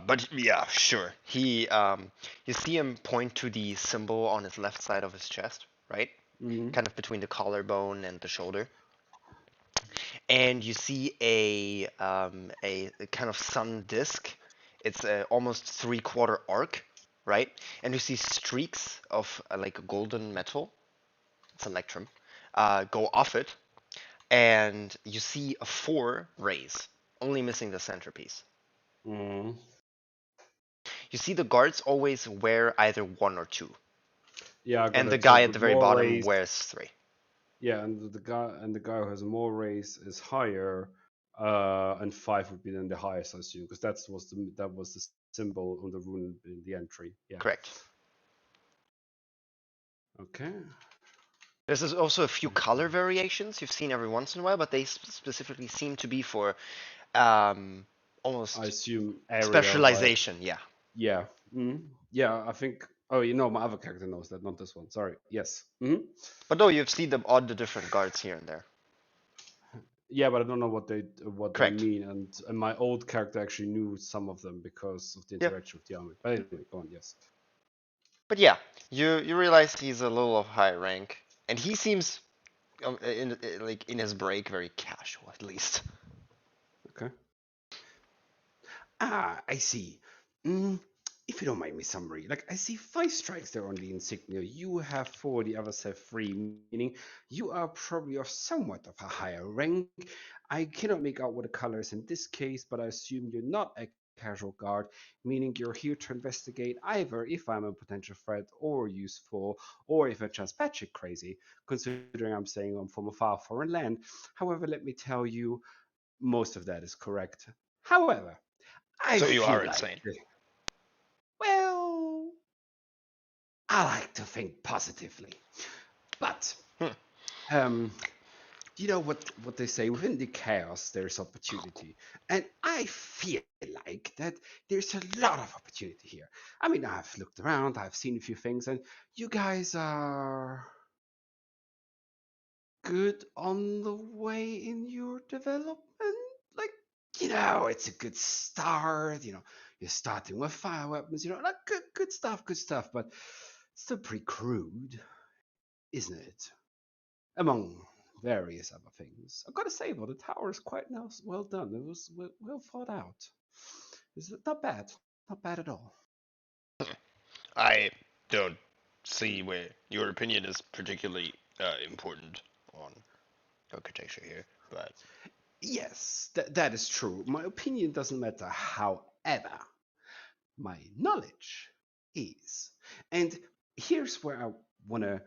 But yeah, sure. You see him point to the symbol on his left side of his chest, right? Mm-hmm. Kind of between the collarbone and the shoulder. And you see a kind of sun disk. It's a almost 3/4 arc, right? And you see streaks of like golden metal. It's electrum. Go off it, and you see a 4 rays, only missing the centerpiece. Mm-hmm. You see the guards always wear either 1 or 2, Yeah, I got and the it. So guy at with the very more bottom race, wears 3. yeah, and the guy who has more race is higher, and 5 would be then the highest, I assume, because that was the symbol on the rune in the entry. Yeah. Correct. Okay. There's also a few color variations you've seen every once in a while, but they specifically seem to be for um, I almost assume area, right? specialization. Yeah. Yeah. Yeah, I think. Oh, my other character knows that, not this one. Sorry. Yes. But no, you've seen them on the different guards here and there. Yeah, but I don't know what they Correct. mean, and my old character actually knew some of them because of the Yeah. interaction with the army. But anyway, go on. Yes. But yeah, you realize he's a little of high rank, and he seems like in his break very casual at least. Okay. Ah, I see. Mm, if you don't mind me summary, like I see 5 strikes there on the insignia. You have 4, the others have 3, meaning you are probably of somewhat of a higher rank. I cannot make out what the color is in this case, but I assume you're not a casual guard, meaning you're here to investigate either if I'm a potential threat or useful, or if I'm just batshit crazy, considering I'm saying I'm from a far foreign land. However, let me tell you, most of that is correct. However, I So you feel are like, insane. well, I like to think positively. But, Hmm. you know what they say, within the chaos there's opportunity. And I feel like that there's a lot of opportunity here. I mean, I've looked around, I've seen a few things, and you guys are good on the way in your development. Like, it's a good start. You're starting with fire weapons. Like good stuff, good stuff. But still pretty crude, isn't it? Among various other things. I've got to say, though, the tower is quite now well done. It was well thought out. It's not bad, not bad at all. I don't see where your opinion is particularly important on architecture here, but Yes, that is true. My opinion doesn't matter. However, my knowledge is. And here's where I want to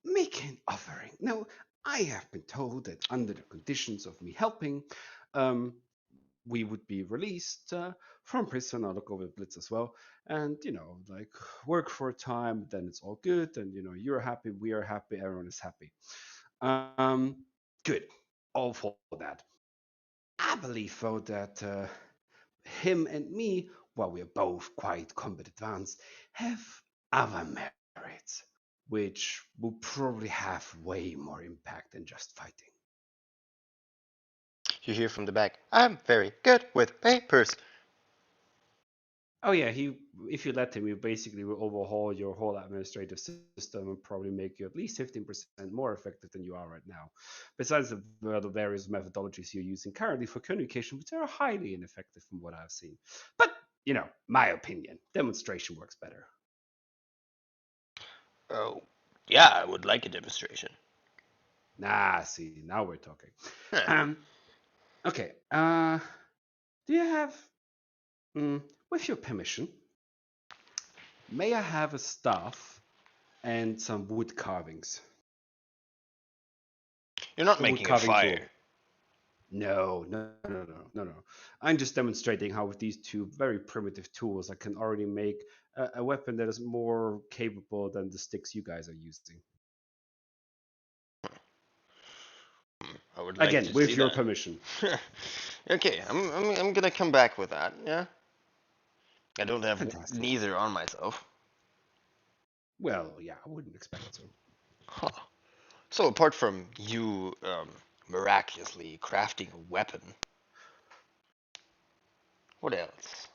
make an offering. Now, I have been told that under the conditions of me helping, we would be released from prison. I'll look over the blitz as well, and like work for a time. Then it's all good, and you're happy, we are happy, everyone is happy. Good, all for that. I believe though that him and me, while we're both quite combat advanced, have other merits, which will probably have way more impact than just fighting. You hear from the back, I'm very good with papers. Oh yeah, if you let him, he basically will overhaul your whole administrative system and probably make you at least 15% more effective than you are right now. Besides the various methodologies you're using currently for communication, which are highly ineffective from what I've seen. But my opinion, demonstration works better. Oh, yeah, I would like a demonstration. Nah, see, now we're talking. Huh. Um, okay. Do you have, with your permission, may I have a staff and some wood carvings? You're not A wood making a carving tool. fire. No, no, no, no, no, no. I'm just demonstrating how with these two very primitive tools, I can already make a weapon that is more capable than the sticks you guys are using. I would like Again, to see with your that. permission. Okay, I'm gonna come back with that. Yeah, I don't have Fantastic. neither on myself. Well, yeah, I wouldn't expect so. Huh. So apart from you miraculously crafting a weapon, what else?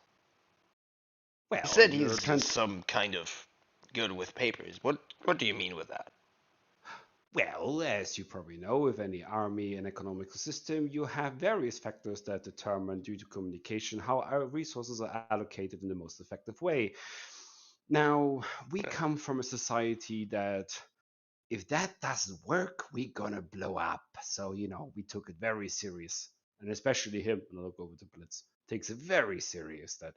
He Well, said there he's tend some kind of good with papers. What do you mean with that? Well, as you probably know, with any army and economical system, you have various factors that determine, due to communication, how our resources are allocated in the most effective way. Now, we come from a society that if that doesn't work, we're gonna blow up. So, we took it very serious. And especially him, and I'll go with the Blitz, takes it very serious that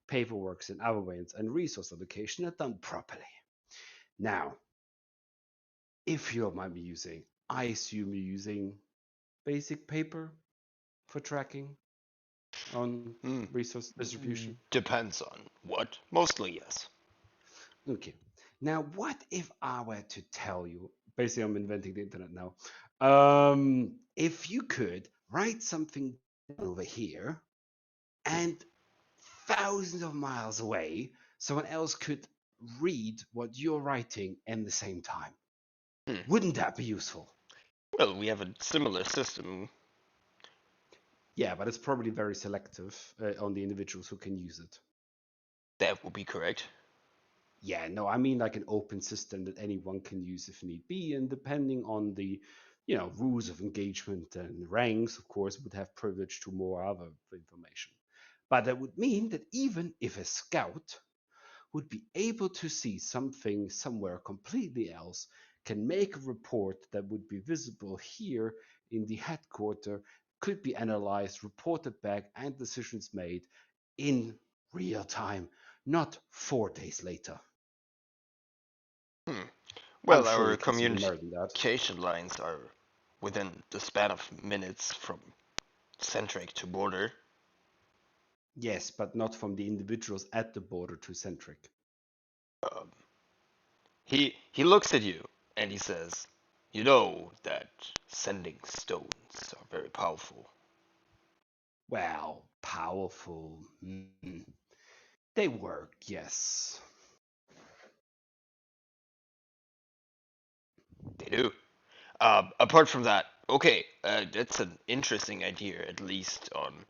paperwork and other ways and resource allocation are done properly. Now, if you might be using, I assume you're using basic paper for tracking on Hmm. resource distribution. Depends on what. Mostly yes. Okay. Now, what if I were to tell you? Basically, I'm inventing the internet now. If you could write something over here and thousands of miles away, someone else could read what you're writing in the same time. Hmm. Wouldn't that be useful? Well, we have a similar system. Yeah, but it's probably very selective on the individuals who can use it. That would be correct. Yeah, no, I mean like an open system that anyone can use if need be, and depending on the, rules of engagement and ranks, of course, would have privilege to more other information. But that would mean that even if a scout would be able to see something somewhere completely else, can make a report that would be visible here in the headquarter, could be analyzed, reported back, and decisions made in real time, not 4 days later. Hmm. I'm Well, sure our you can see more than that. communication lines are within the span of minutes from centric to border. Yes, but not from the individuals at the border to Centric. Um, he looks at you and he says, "You know that sending stones are very powerful." Well, powerful. They work, yes. They do. Apart from that, okay, that's an interesting idea, at least on.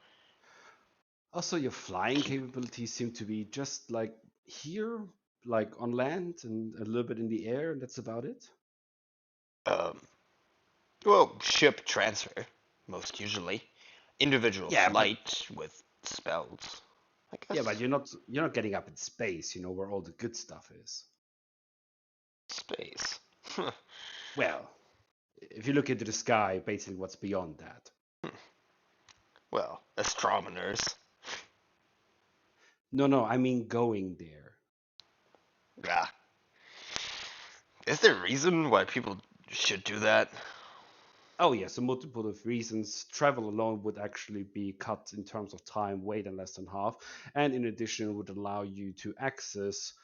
Also, your flying capabilities seem to be just like here, like on land and a little bit in the air, and that's about it. Um, well, ship transfer, most usually. Individual Yeah, but flight with spells, I yeah, but guess. you're not getting up in space, where all the good stuff is. Space. Well, if you look into the sky, basically what's beyond that. Well, astronomers. No, no, I mean going there. Ah, Is there a reason why people should do that? Oh yes, a multiple of reasons. Travel alone would actually be cut in terms of time way than less than half, and in addition would allow you to access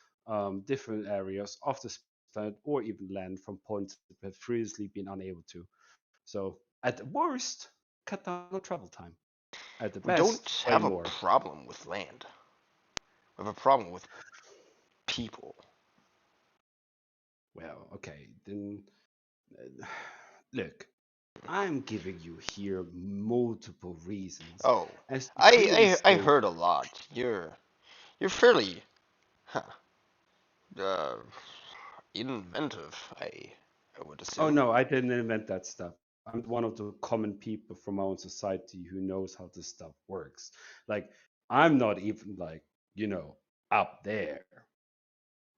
different areas of the planet or even land from points that have previously been unable to. So at the worst, cut down on travel time. At the We best, don't way have a more. problem with land. We have a problem with people. Well, okay, then look, I'm giving you here multiple reasons Oh, as to clearly I state. heard a lot. You're fairly huh, uh, inventive. I would Oh assume. no, I didn't invent that stuff. I'm one of the common people from our own society who knows how this stuff works. Like, I'm not even like, up there.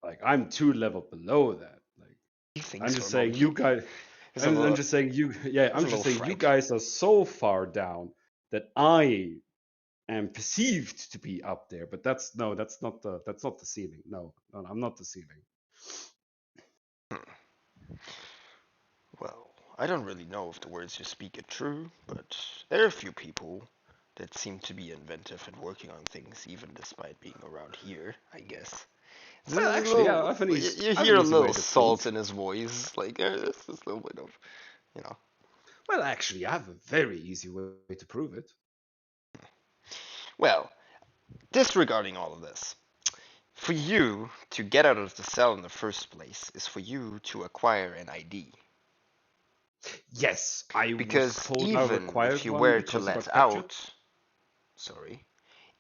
Like, I'm two level below that. Like, He thinks I'm so. just No, saying you guys. I'm just saying you. Yeah, he's I'm a just little saying you fright. guys are so far down that I am perceived to be up there. But that's not the ceiling. No, no, I'm not the ceiling. Well, I don't really know if the words you speak are true, but there are a few people that seem to be inventive and working on things, even despite being around here, I guess. This Well, is a actually, yeah, little, you I have hear an a easy little way to salt prove. in his voice, like there's this little bit of, you know. Well, actually, I have a very easy way to prove it. Well, disregarding all of this, for you to get out of the cell in the first place is for you to acquire an ID. Yes, I was Because told I even if required you one were to because I let got captured. out, sorry,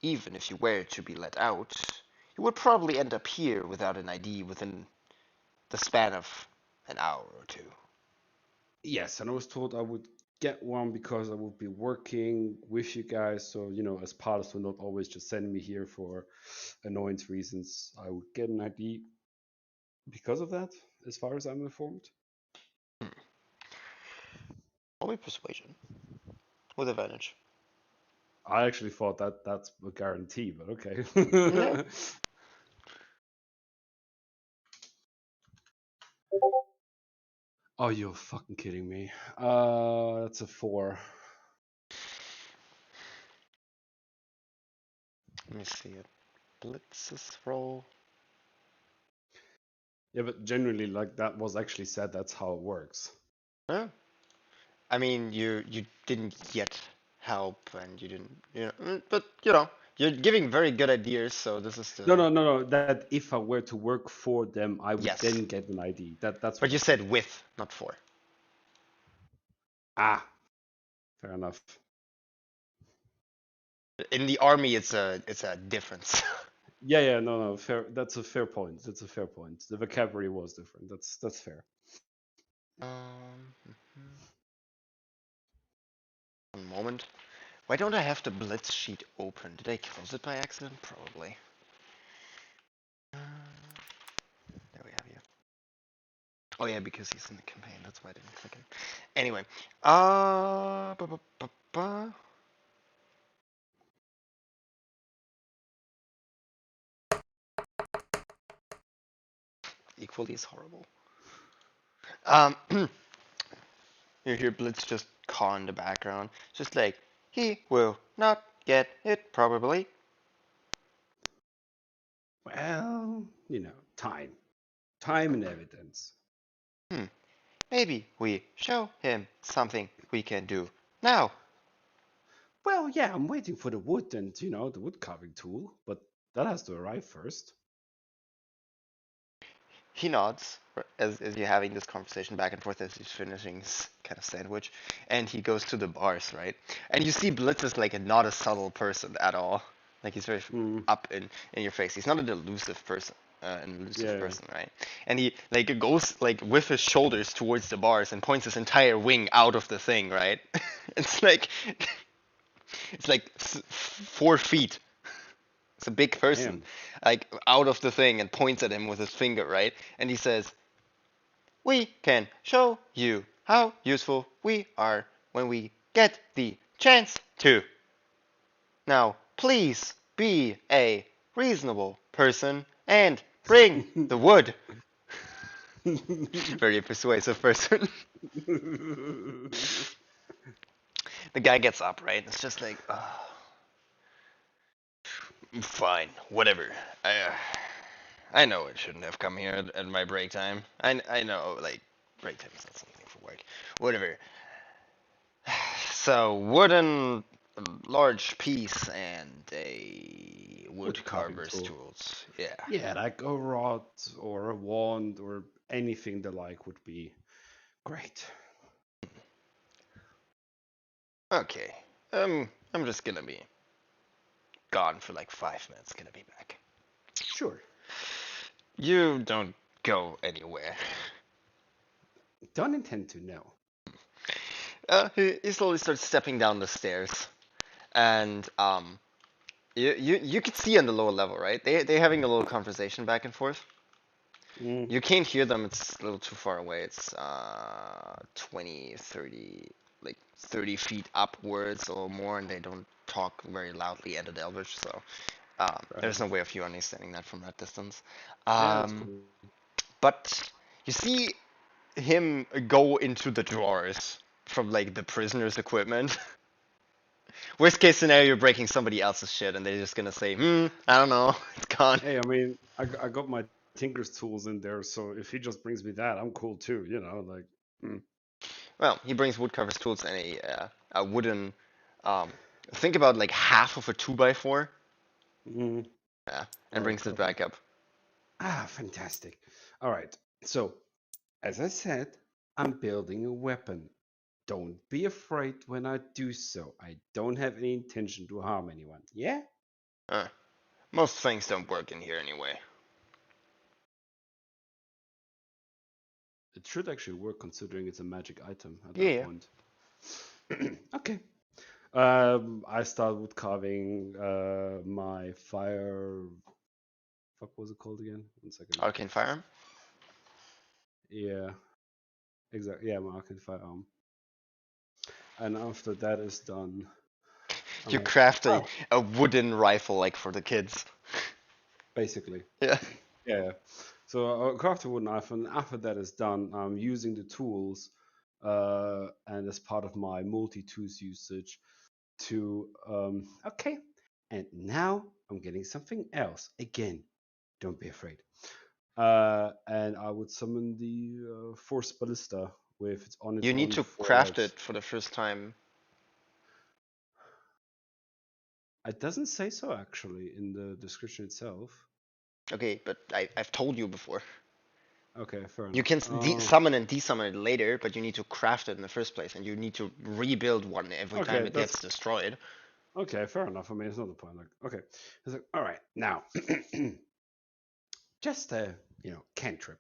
even if you were to be let out, you would probably end up here without an ID within the span of an hour or two. Yes, and I was told I would get one because I would be working with you guys. So, as part of not always just sending me here for annoyance reasons, I would get an ID because of that, as far as I'm informed. Hmm. Only persuasion with advantage. I actually thought that that's a guarantee, but okay. Yeah. Oh, you're fucking kidding me. That's a 4. Let me see it. Blitz's roll. Yeah, but generally, like that was actually said. That's how it works. Yeah. I mean, you didn't yet help, and you didn't, but you're giving very good ideas. So this is No, the no, no, no. That if I were to work for them, I would yes, then get an ID. That's but what I you said. said with, not for. Ah, fair enough. In the army, it's a difference. Yeah, yeah, no, no, fair. That's a fair point. That's a fair point. The vocabulary was different. That's fair. Mhm. One moment. Why don't I have the blitz sheet open? Did I close it by accident? Probably. Uh, there we have you. Oh yeah, because he's in the campaign. That's why I didn't click him. Anyway, ba, ba, ba, ba. Equally as horrible. Um, you hear Blitz just caw in the background, just like he will not get it probably. Well, time and evidence. Hmm. Maybe we show him something we can do now. Well, yeah, I'm waiting for the wood and the wood carving tool, but that has to arrive first. He nods as you're having this conversation back and forth as he's finishing his kind of sandwich, and he goes to the bars, right? And you see Blitz is like not a subtle person at all. Like he's very Mm, up in your face. He's not an elusive person, yeah, yeah. right? And he like goes like with his shoulders towards the bars and points his entire wing out of the thing, right? it's like it's like 4 feet. It's a big person, Damn. like out of the thing, and points at him with his finger, right? And he says, "We can show you how useful we are when we get the chance to. Now, please be a reasonable person and bring the wood." Very persuasive person. The guy gets up, right? It's just like, fine, whatever. I know I shouldn't have come here at my break time. I know, like, break time is not something for work. Whatever. So, wooden large piece and a wood carving carver's tool. tools. Yeah. Yeah, like a rod or a wand or anything the like would be great. Okay. I'm just gonna be gone for like 5 minutes. Gonna be back. Sure. You don't go anywhere. Don't intend to know. He slowly starts stepping down the stairs, and you could see on the lower level, right? They're having a little conversation back and forth. Mm, You can't hear them. It's a little too far away. It's 20, 30, like 30 feet upwards or more, and they don't talk very loudly at Elvish, so right. there's no way of you understanding that from that distance. Yeah, that's Um, cool. but you see him go into the drawers from like the prisoner's equipment. Worst case scenario, you're breaking somebody else's shit, and they're just gonna say, I don't know, it's gone. Hey, I mean, I got my tinker's tools in there, so if he just brings me that, I'm cool too. You know, like. Well, he brings woodcarver's tools and a wooden, um, think about like half of a 2x4, Mm, yeah, all and right, brings it perfect. back up. Ah, fantastic. All right. So, as I said, I'm building a weapon. Don't be afraid when I do so. I don't have any intention to harm anyone. Yeah? Uh, Most things don't work in here anyway. It should actually work considering it's a magic item at that Yeah. point. Okay. I start with carving my fire. Fuck, was it called again? 1 second. Arcane firearm. Yeah, exactly. Yeah, my arcane firearm. And after that is done, I'm You like, craft oh, a wooden rifle like for the kids. basically. Yeah. Yeah. So I'll craft a wooden knife, and after that is done, I'm using the tools, and as part of my multi-tools usage, to okay. And now I'm getting something else again. Don't be afraid. And I would summon the Force Ballista with its on its You need own to four craft legs. it for the first time. It doesn't say so actually in the description itself. Okay, but I've told you before. Okay, fair You enough. can summon and desummon it later, but you need to craft it in the first place, and you need to rebuild one every time Okay, it that's gets destroyed. okay. Fair enough. I mean, it's not the point. Like, okay, it's like, all right, now, just a cantrip,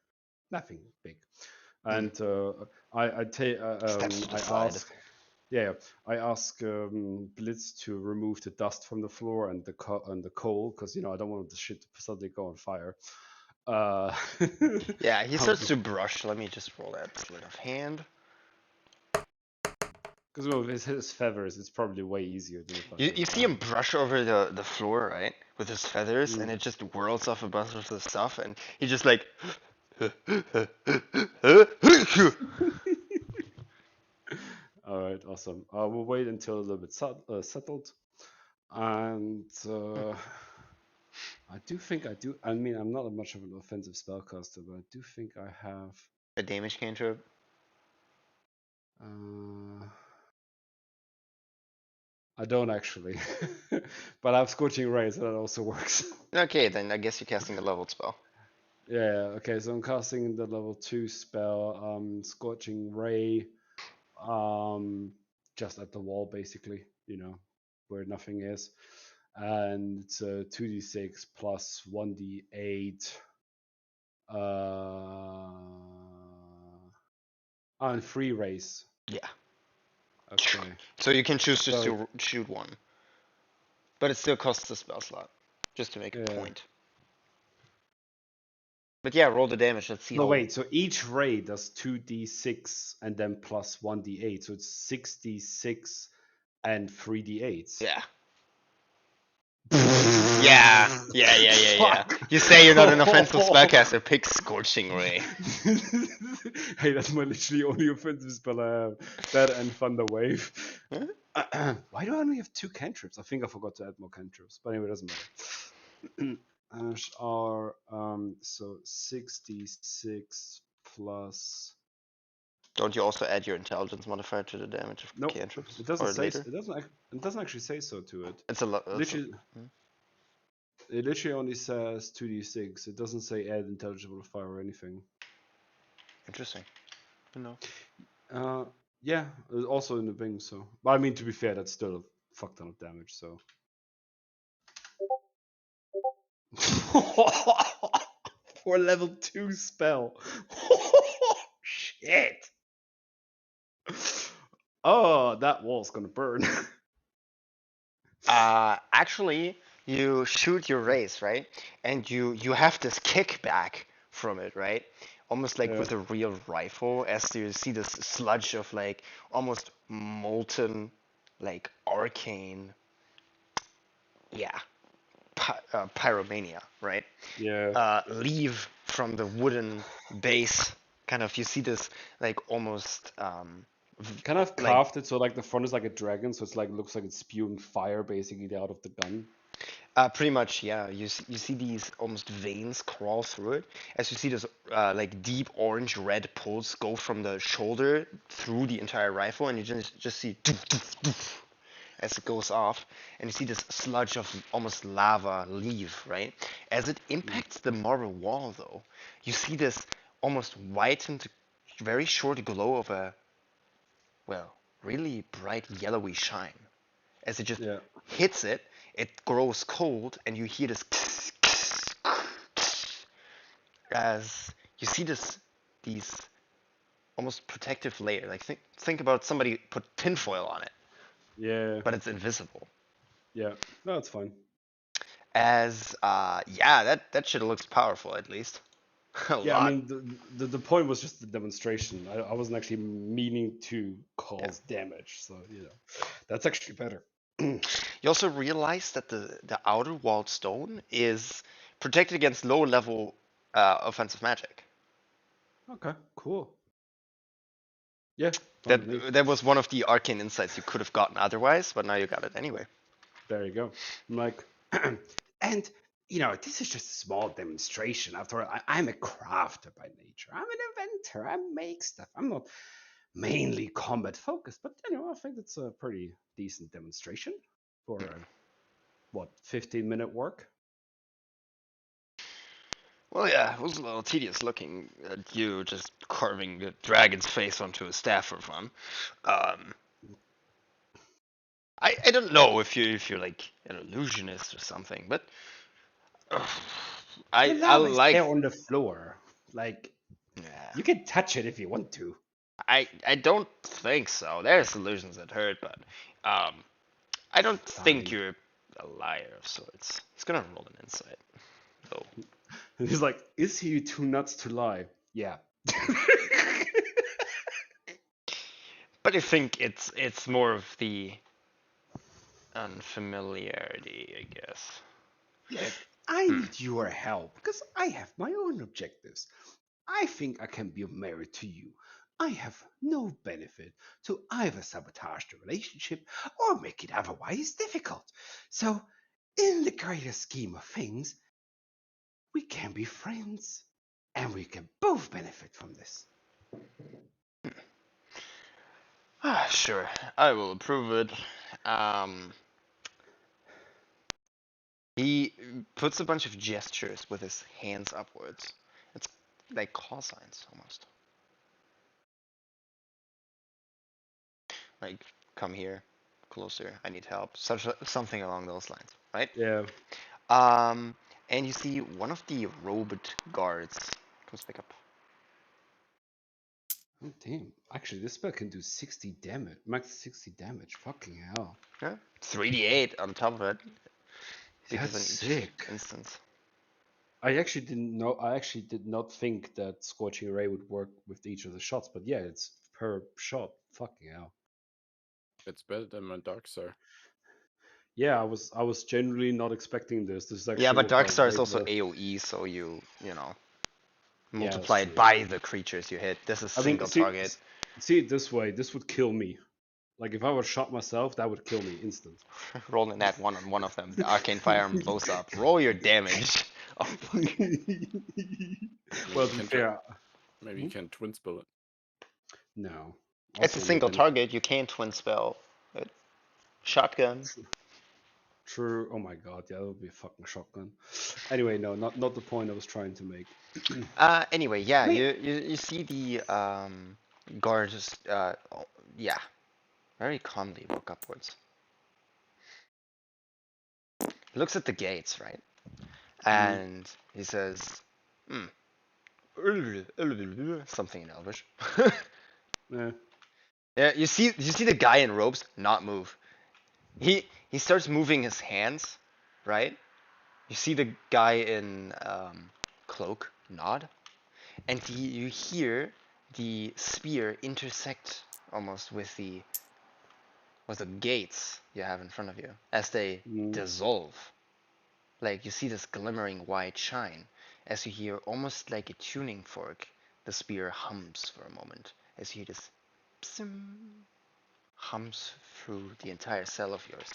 nothing big, and Steps to the I side. ask, yeah, I ask Blitz to remove the dust from the floor and the coal because I don't want the shit to suddenly go on fire. Uh, Yeah, he I'll starts to brush. Let me just roll that sleight of hand. because with his feathers, it's probably way easier than if I You did it see by him hand. brush over the floor, right? With his feathers, and Mm. it just whirls off a bunch of the stuff, and he just like. All right, awesome. We'll wait until a little bit settled, and I do think I do. I mean, I'm not much of an offensive spellcaster, but I do think I have. A damage cantrip. I don't actually, but I have Scorching Ray, so that also works. Okay, then I guess you're casting a leveled spell. Yeah. Okay. So I'm casting the level 2 spell, Scorching Ray, just at the wall, basically. Where nothing is, and it's a 2d6 plus 1d8. And free race. Yeah. Okay. So you can choose just So to shoot one, but it still costs a spell slot, just to make a yeah. point. But yeah, roll the damage. Let's see No, how. wait. So each ray does 2d6 and then plus 1d8. So it's 6d6 and 3d8s. Yeah. Yeah. Fuck. You say you're not an offensive spellcaster, pick Scorching Ray. Hey, that's my literally only offensive spell I have. That and Thunder Wave. Huh? Why do I only have 2 cantrips? I think I forgot to add more cantrips, but anyway, it doesn't matter. Ash are so 66 plus. Don't you also add your intelligence modifier to the damage of Nope, cantrips? it doesn't Or say. later? It doesn't actually say so to it. It's a lot. Literally, it literally only says 2d6. It doesn't say add intelligence modifier or anything. Interesting. No. Yeah, also in the Bing. So, but I mean, to be fair, that's still a fuck ton of damage. So. For a level 2 spell. Shit. Oh, that wall's gonna burn. Actually, you shoot your race, right? And you have this kickback from it, right? Almost like Yeah. with a real rifle, as you see this sludge of like almost molten, like arcane, yeah, pyromania, right? Yeah. Leave from the wooden base. Kind of, you see this like almost Kind of like carved it so like the front is like a dragon, so it's like looks like it's spewing fire basically out of the gun. pretty much, yeah. You see these almost veins crawl through it, as you see this like deep orange red pulse go from the shoulder through the entire rifle, and you just see doof, doof, doof, as it goes off, and you see this sludge of almost lava leave, right? As it impacts the marble wall, though, you see this almost whitened, very short glow of a, well, really bright yellowy shine. As it just Yeah. hits it, it grows cold, and you hear this as you see these almost protective layer. Like think about somebody put tinfoil on it, Yeah. but it's invisible. Yeah. No, it's fine. As yeah, that shit looks powerful at least. A Yeah, I lot. mean the point was just the demonstration. I wasn't actually meaning to Yeah. cause damage, so that's actually better. You also realize that the outer walled stone is protected against low level offensive magic. Okay, cool. Yeah, fine with me. That was one of the arcane insights you could have gotten otherwise, but now you got it anyway. There you go. I'm like, and this is just a small demonstration. After all, I'm a crafter by nature. I'm an inventor. I make stuff. I'm not mainly combat focused, but I think it's a pretty decent demonstration for what 15-minute work. Well, yeah, it was a little tedious looking at you just carving the dragon's face onto a staff for fun. Um, I don't know if you're like an illusionist or something, but The I lava is like. there on the floor. Like Yeah, you can touch it if you want to. I don't think so. There's illusions that hurt, but um, I don't think Fine. you're a liar of sorts. He's gonna roll an insight, though. And he's like, "Is he too nuts to lie?" Yeah. But I think it's more of the unfamiliarity, I guess. Look, I need your help because I have my own objectives. I think I can be of merit to you. I have no benefit to either sabotage the relationship or make it otherwise difficult. So, in the greater scheme of things, we can be friends and we can both benefit from this. Ah, sure, I will approve it. Um, he puts a bunch of gestures with his hands upwards. It's like call signs almost. Like, come here, closer. I need help. Something along those lines, right? Yeah. Um, and you see one of the robot guards comes back up. Oh, damn. Actually, this spell can do 60 damage. Max 60 damage. Fucking hell. Yeah, 3d8 on top of it because That's in each sick. instance. I actually didn't know. I actually did not think that Scorching Ray would work with each of the shots, but yeah, it's per shot. Fucking hell. It's better than my dark sir. Yeah, I was generally not expecting this. This is Yeah, actually but worked out Darkstar is way also better. AoE, so you know, Yeah, that's multiply it true. by the creatures you hit. This is I mean, single target. see it this way. This would kill me. Like if I would shot myself, that would kill me instant. Rolling that one on one of them. The arcane firearm blows up. Roll your damage. Oh fuck. Well, Maybe to you be can fair, maybe hmm? you can twin spill it. No. It's a Also, no. single Then target. You can't twin spell. Shotgun. true. Oh my god, yeah, that would be a fucking shotgun. Anyway, no, not the point I was trying to make. Anyway, yeah, I mean, you see the guard just yeah, very calmly walk upwards. He looks at the gates, right? mm, And he says, hmm, something in Elvish. eh, Yeah, you see the guy in robes not move. He starts moving his hands, right? You see the guy in cloak nod, and you hear the spear intersect almost with the gates you have in front of you as they mm. dissolve. Like you see this glimmering white shine as you hear almost like a tuning fork. The spear hums for a moment as you hear this psim, hums through the entire cell of yours.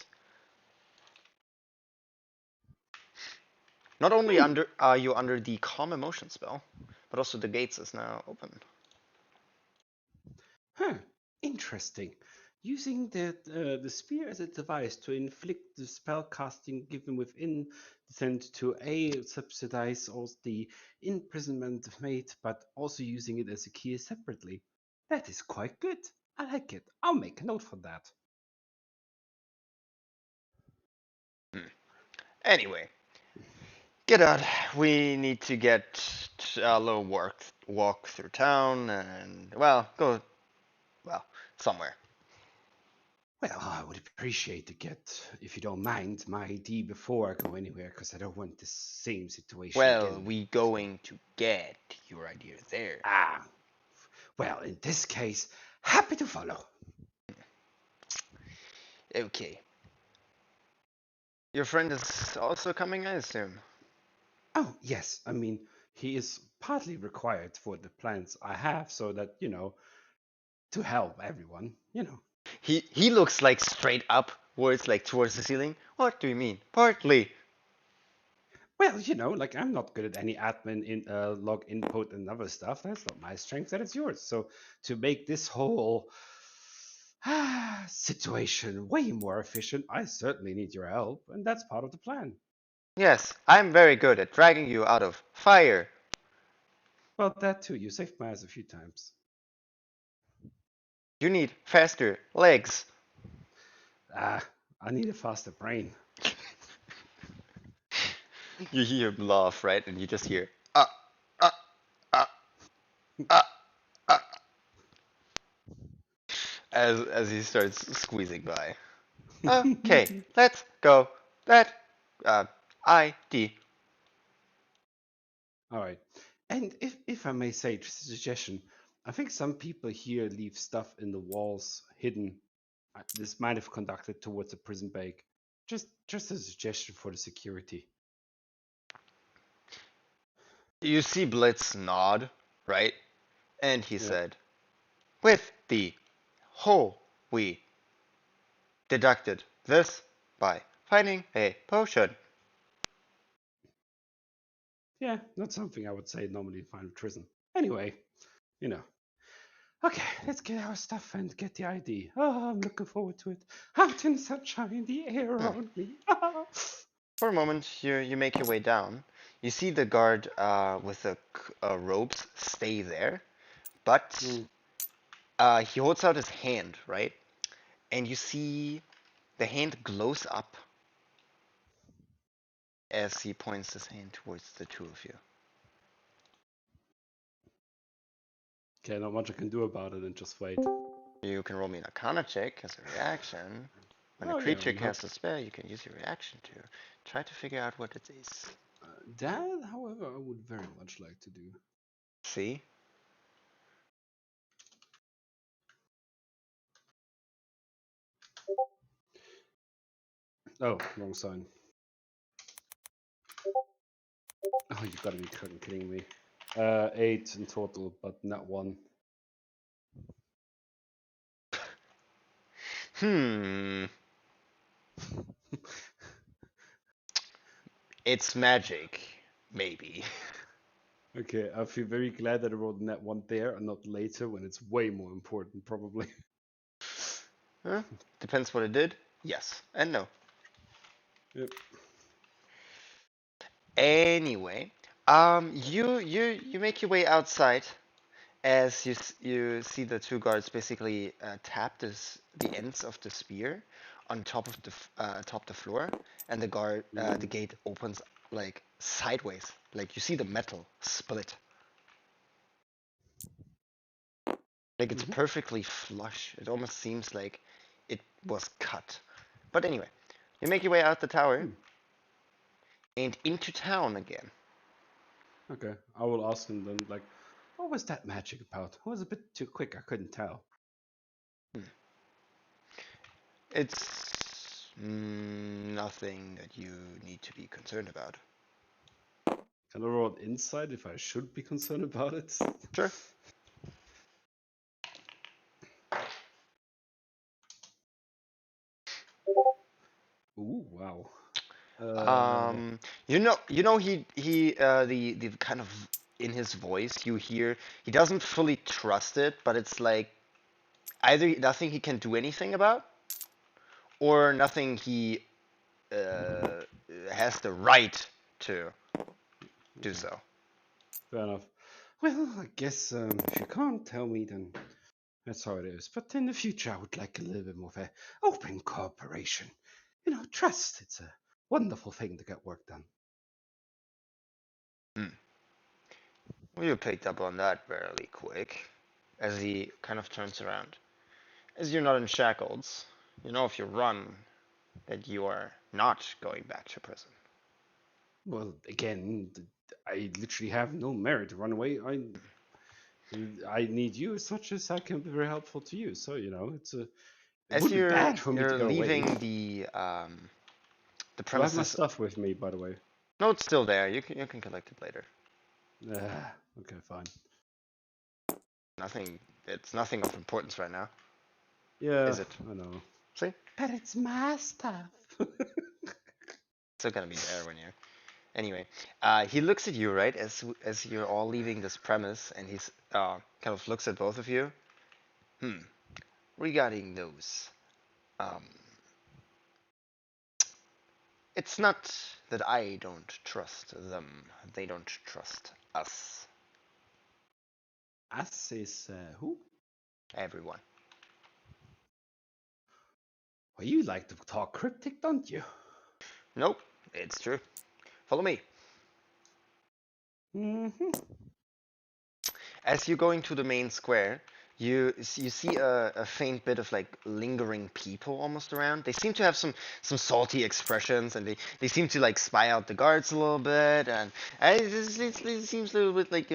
Not only Hmm. are you under the calm emotion spell, but also the gates is now open. Huh. Interesting. Using the spear as a device to inflict the spell casting given within descent to A subsidize also the imprisonment of mate, but also using it as a key separately. That is quite good. I like it. I'll make a note for that. Hmm. Anyway, get out. We need to get a little walk through town and well, go somewhere. Well, I would appreciate to get, if you don't mind, my ID before I go anywhere, because I don't want the same situation Well, again. we going to get your idea there. Ah, well, in this case, happy to follow. Okay. Your friend is also coming, I assume. Oh, yes. I mean, he is partly required for the plans I have so that, to help everyone. He looks like straight upwards, like towards the ceiling. What do you mean? Partly. Well, like I'm not good at any admin in log input and other stuff. That's not my strength, that is yours. So to make this whole situation way more efficient, I certainly need your help, and that's part of the plan. Yes, I'm very good at dragging you out of fire. Well, that too. You saved my ass a few times. You need faster legs. Ah, I need a faster brain. You hear him laugh, right? And you just hear ah ah ah ah ah as he starts squeezing by. Okay, let's go. That ID. All right. And if I may say, just a suggestion, I think some people here leave stuff in the walls hidden. This might have conducted towards a prison break. Just a suggestion for the security. You see Blitz nod, right? And he Yeah. said, with the whole we deducted this by finding a potion. Yeah, not something I would say normally find in prison. Anyway, you know. Okay, let's get our stuff and get the ID. Oh, I'm looking forward to it. Out in the sunshine, the air Hmm. around me. Ah. For a moment, you make your way down. You see the guard with the robes stay there, but Mm, he holds out his hand, right? And you see the hand glows up as he points his hand towards the two of you. okay, not much I can do about it and just wait. You can roll me an Arcana check as a reaction. When a Oh, yeah, creature I'm casts a spell, you can use your reaction to try to figure out what it is. That, however, I would very much like to do. See? Oh, wrong sign. Oh, you gotta be kidding me. 8 in total, but not 1. Hmm. It's magic, maybe. Okay, I feel very glad that I wrote net 1 there and not later when it's way more important, probably. Huh? Depends what it did. Yes and no. Yep. Anyway, you make your way outside as you see the two guards basically tap the ends of the spear on top of the floor, and the gate opens like sideways, like you see the metal split, like it's Mm-hmm. perfectly flush. It almost seems like it was cut. But anyway, you make your way out the tower and into town again. Okay, I will ask him then, like, what was that magic about? It was a bit too quick, I couldn't tell. It's nothing that you need to be concerned about. Can I roll insight if I should be concerned about it? Sure. Ooh, wow. The kind of in his voice you hear he doesn't fully trust it, but it's like either nothing he can do anything about, or nothing he has the right to do Okay, so. fair enough. Well, I guess if you can't tell me, then that's how it is. But in the future, I would like a little bit more of an open cooperation. Trust. It's a wonderful thing to get work done. Hmm. Well, you picked up on that fairly quick, as he kind of turns around. As you're not in shackles, you know if you run that you are not going back to prison. Well, again, I literally have no merit to run away. I need you as much as I can be very helpful to you. So it As would be bad for me to you're go away. leaving the Do I have my premises. stuff with me, by the way? No, it's still there. You can collect it later. Okay, fine. Nothing. It's nothing of importance right now, Yeah, is it? I know. See, But it's my stuff. still gonna be there when you. Anyway, he looks at you right as you're all leaving this premise, and he's kind of looks at both of you. Regarding those, um, it's not that I don't trust them; they don't trust us. Us is who? Everyone. Well, you like to talk cryptic, don't you? Nope, it's true. Follow me. Mm-hmm. As you're going to the main square, you see a faint bit of like lingering people almost around. They seem to have some salty expressions, and they seem to like spy out the guards a little bit, and it seems a little bit like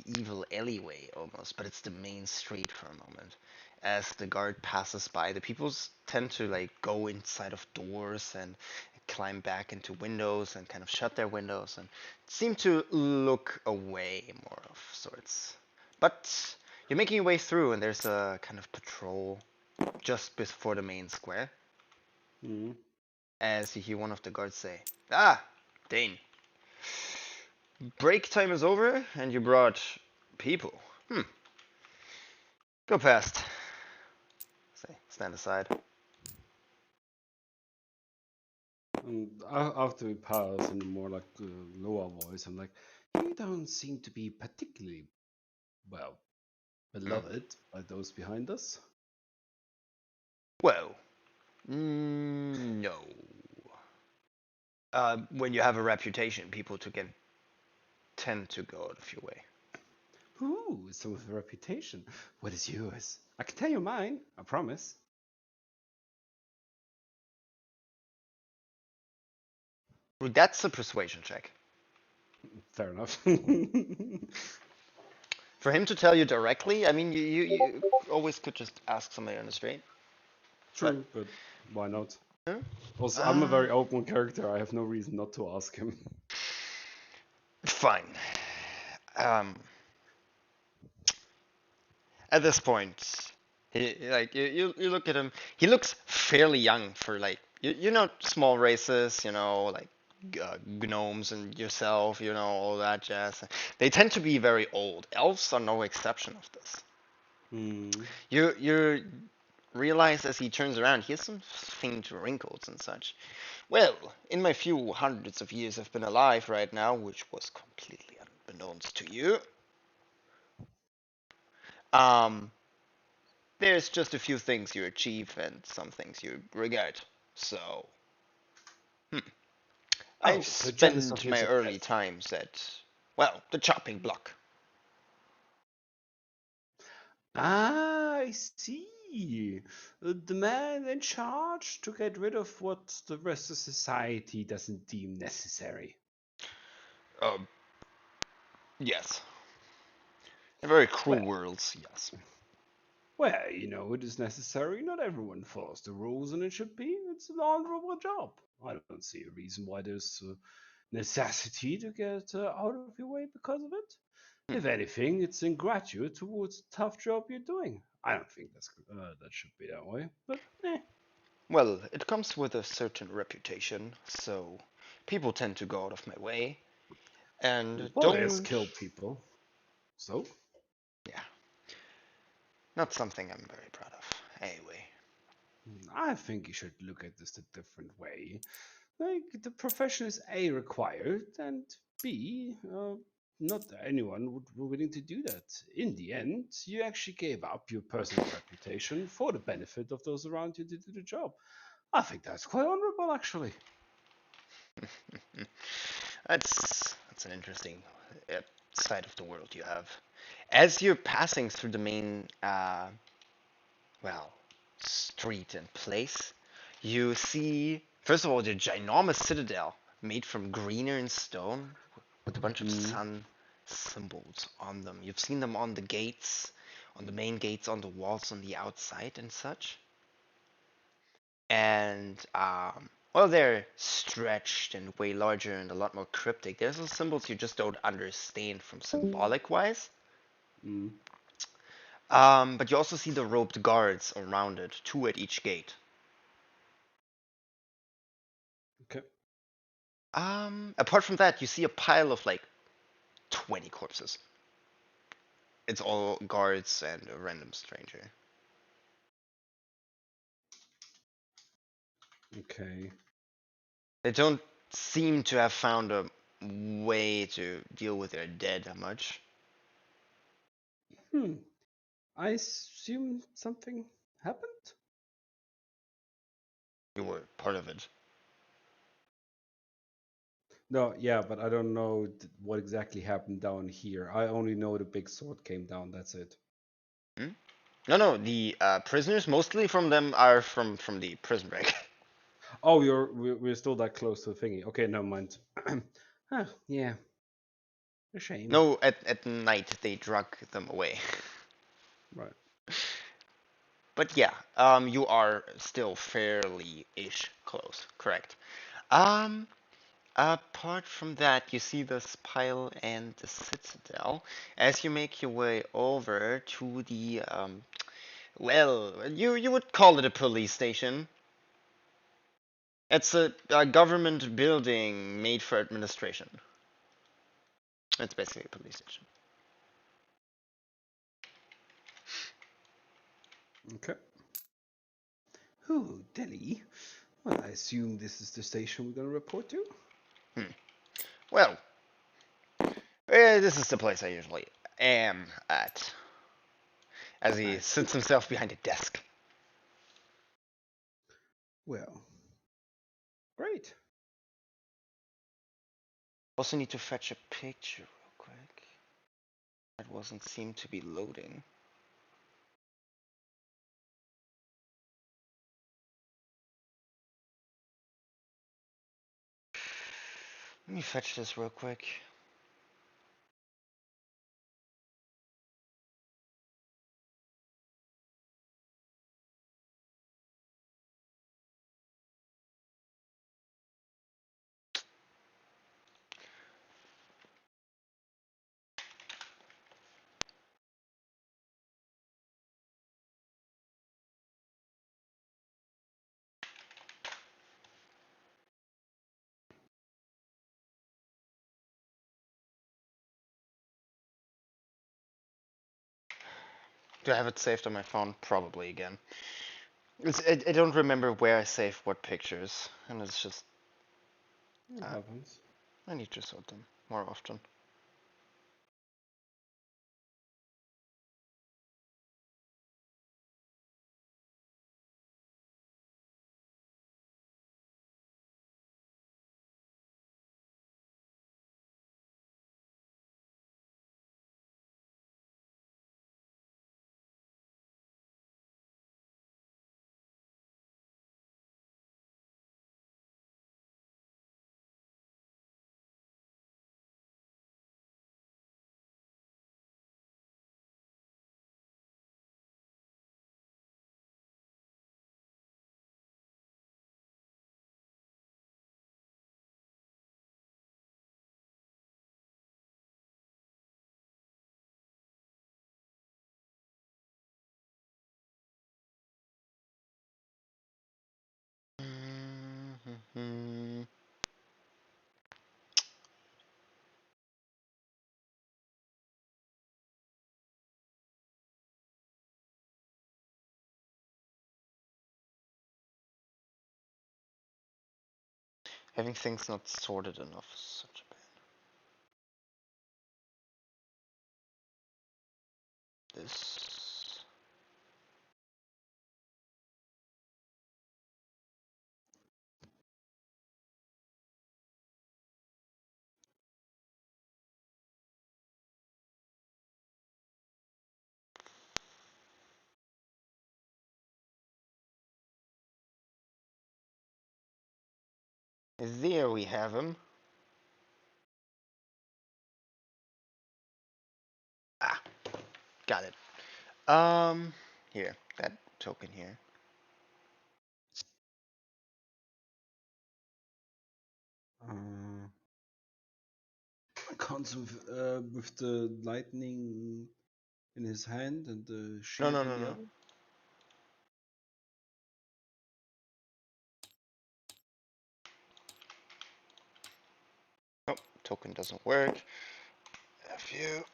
evil alleyway almost, but it's the main street for a moment. As the guard passes by, the people tend to like go inside of doors and climb back into windows and kind of shut their windows and seem to look away more of sorts. But you're making your way through, and there's a kind of patrol just before the main square. Mm-hmm. As you hear one of the guards say, "Ah, Dane, break time is over, and you brought people. Go past. Say, stand aside." And after we pass in a more like lower voice, I'm like, you don't seem to be particularly well Hmm. beloved by those behind us. Well, no. When you have a reputation, people to get tend to go out of your way. Ooh, some of a reputation. What is yours? I can tell you mine. I promise. Well, that's a persuasion check. Fair enough. For him to tell you directly, I mean, you always could just ask somebody on the street. But True, but Why not? Huh? Also, I'm a very open character. I have no reason not to ask him. Fine. Um, at this point, you look at him. He looks fairly young for like you know small races. You know like gnomes and yourself. You know all that jazz. They tend to be very old. Elves are no exception of this. Hmm. You realize as he turns around, he has some faint wrinkles and such. Well, in my few hundreds of years I've been alive right now, which was completely unbeknownst to you, um, there's just a few things you achieve and some things you regret. So, I've Oh, so jealous of spent your my early success. times at, well, the chopping block. Ah, I see. The man in charge to get rid of what the rest of society doesn't deem necessary. Um, yes. In very cruel Well, worlds, yes. well, it is necessary. Not everyone follows the rules, and it should be. It's an honorable job. I don't see a reason why there's a necessity to get out of your way because of it. Hmm. If anything, it's in gratitude towards the tough job you're doing. I don't think that should be that way, but Well, it comes with a certain reputation, so people tend to go out of my way. And bullies don't, kill people. So yeah, not something I'm very proud of. Anyway. I think you should look at this a different way. Like the profession is A required and B not anyone would be willing to do that. In the end, you actually gave up your personal reputation for the benefit of those around you to do the job. I think that's quite honorable, actually. That's an interesting side of the world you have. As you're passing through the main, well, street and place, you see first of all the ginormous citadel made from greener stone with a bunch of Mm, sun symbols on them. You've seen them on the gates, on the main gates, on the walls on the outside and such. And well, they're stretched and way larger and a lot more cryptic. There's some symbols you just don't understand from symbolic wise. mm, But you also see the roped guards around it, two at each gate. okay. Apart from that, you see a pile of like 20 corpses. It's all guards and a random stranger. Okay. They don't seem to have found a way to deal with their dead much. Hmm. I assume something happened? You were part of it. No, yeah, but I don't know what exactly happened down here. I only know the big sword came down, that's it. Hmm? No, the prisoners, mostly from them, are from the prison break. Oh, we're still that close to the thingy. Okay, never mind. Huh, yeah, a shame. No, at night they drug them away. Right. But yeah, you are still fairly-ish close, correct. Apart from that, you see the spire and the citadel. As you make your way over to the, well, you would call it a police station. It's a government building made for administration. It's basically a police station. Okay. Ooh, Delhi. Well, I assume this is the station we're gonna report to. Hmm. Well, this is the place I usually am at. As he I see. sits himself behind a desk. Well, great. Also need to fetch a picture real quick. That wasn't seem to be loading. Let me fetch this real quick. Do I have it saved on my phone? Probably again. I don't remember where I saved what pictures, and it's just It uh, happens. I need to sort them more often. Mhm. Having things not sorted enough is such a pain. This. There we have him. Ah, got it. Here, that token here. Uh, Counts with the lightning in his hand and the No, shield no, in no, the no. other. Oh, token doesn't work. F you.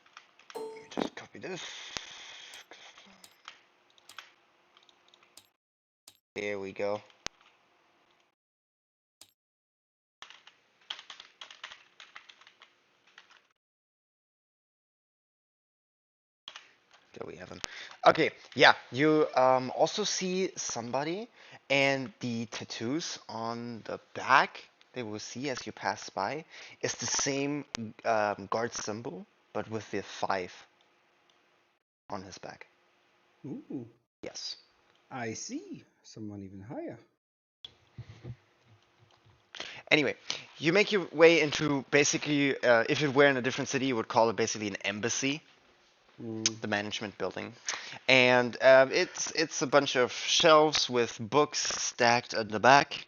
Let me just copy this. There we go. There we have him. Okay, yeah, you also see somebody, and the tattoos on the back they will see as you pass by is the same guard symbol, but with the 5 on his back. Ooh, Yes. I see. Someone even higher. Anyway, you make your way into basically, if it were in a different city, you would call it basically an embassy, Mm, the management building, and it's a bunch of shelves with books stacked at the back.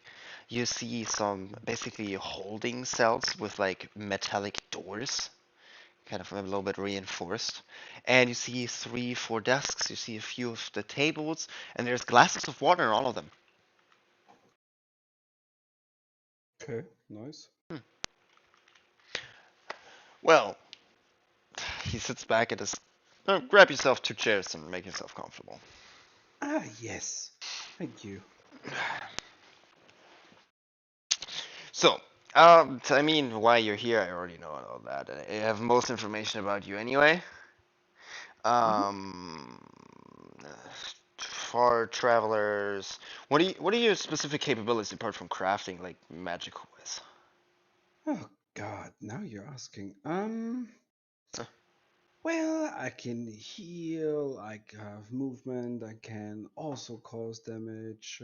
You see some basically holding cells with like metallic doors, kind of a little bit reinforced, and you see 3, 4 desks. You see a few of the tables, and there's glasses of water in all of them. okay, nice. Well, he sits back at his. Grab yourself 2 chairs and make yourself comfortable. Ah, yes. Thank you. So, I mean, why you're here, I already know all that. I have most information about you anyway. Hmm. Um, for travelers, what are your specific capabilities apart from crafting, like magic wise? Oh God, now you're asking. Huh. Well, I can heal, I have movement, I can also cause damage.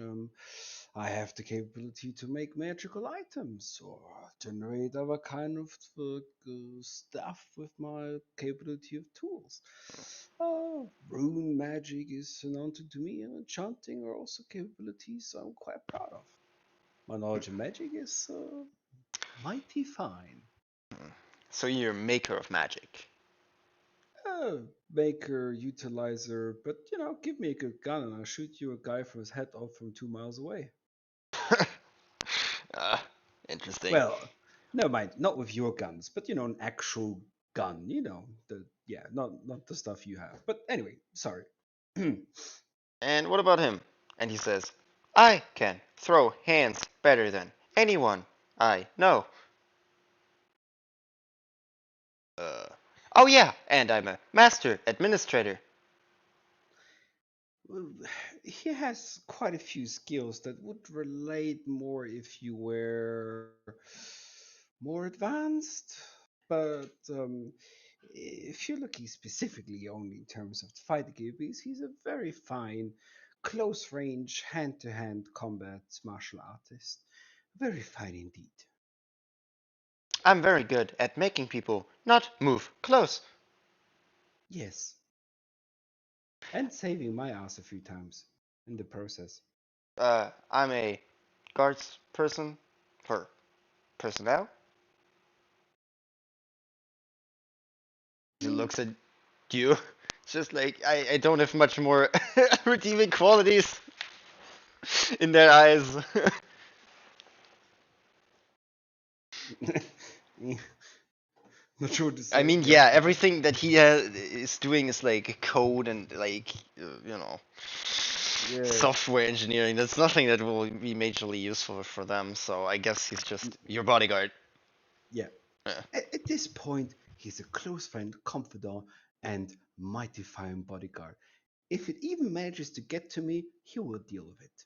I have the capability to make magical items or generate other kind of stuff with my capability of tools. Rune magic is known to me, and enchanting are also capabilities I'm quite proud of. My knowledge of magic is mighty fine. So you're a maker of magic. Maker, utilizer, but give me a good gun and I'll shoot you a guy for his head off from 2 miles away. uh, Interesting. Well, never mind, not with your guns, but an actual gun. The not the stuff you have. But anyway, sorry. And what about him? And he says, I can throw hands better than anyone I know. Uh, oh yeah, and I'm a master administrator. Well, he has quite a few skills that would relate more if you were more advanced. But if you're looking specifically only in terms of the fighting abilities, he's a very fine close range, hand to hand combat martial artist. Very fine indeed. I'm very good at making people not move close. Yes. And saving my ass a few times in the process. I'm a guards person for personnel. He Hmm. looks at you. It's just like I don't have much more redeeming qualities in their eyes. Not sure what to I say. mean, Yes. yeah, everything that he is doing is like code and like you know Yeah. software engineering. That's nothing that will be majorly useful for them. So I guess he's just your bodyguard. Yeah. Yeah. At this point, he's a close friend, confidant, and mighty fine bodyguard. If it even manages to get to me, he will deal with it.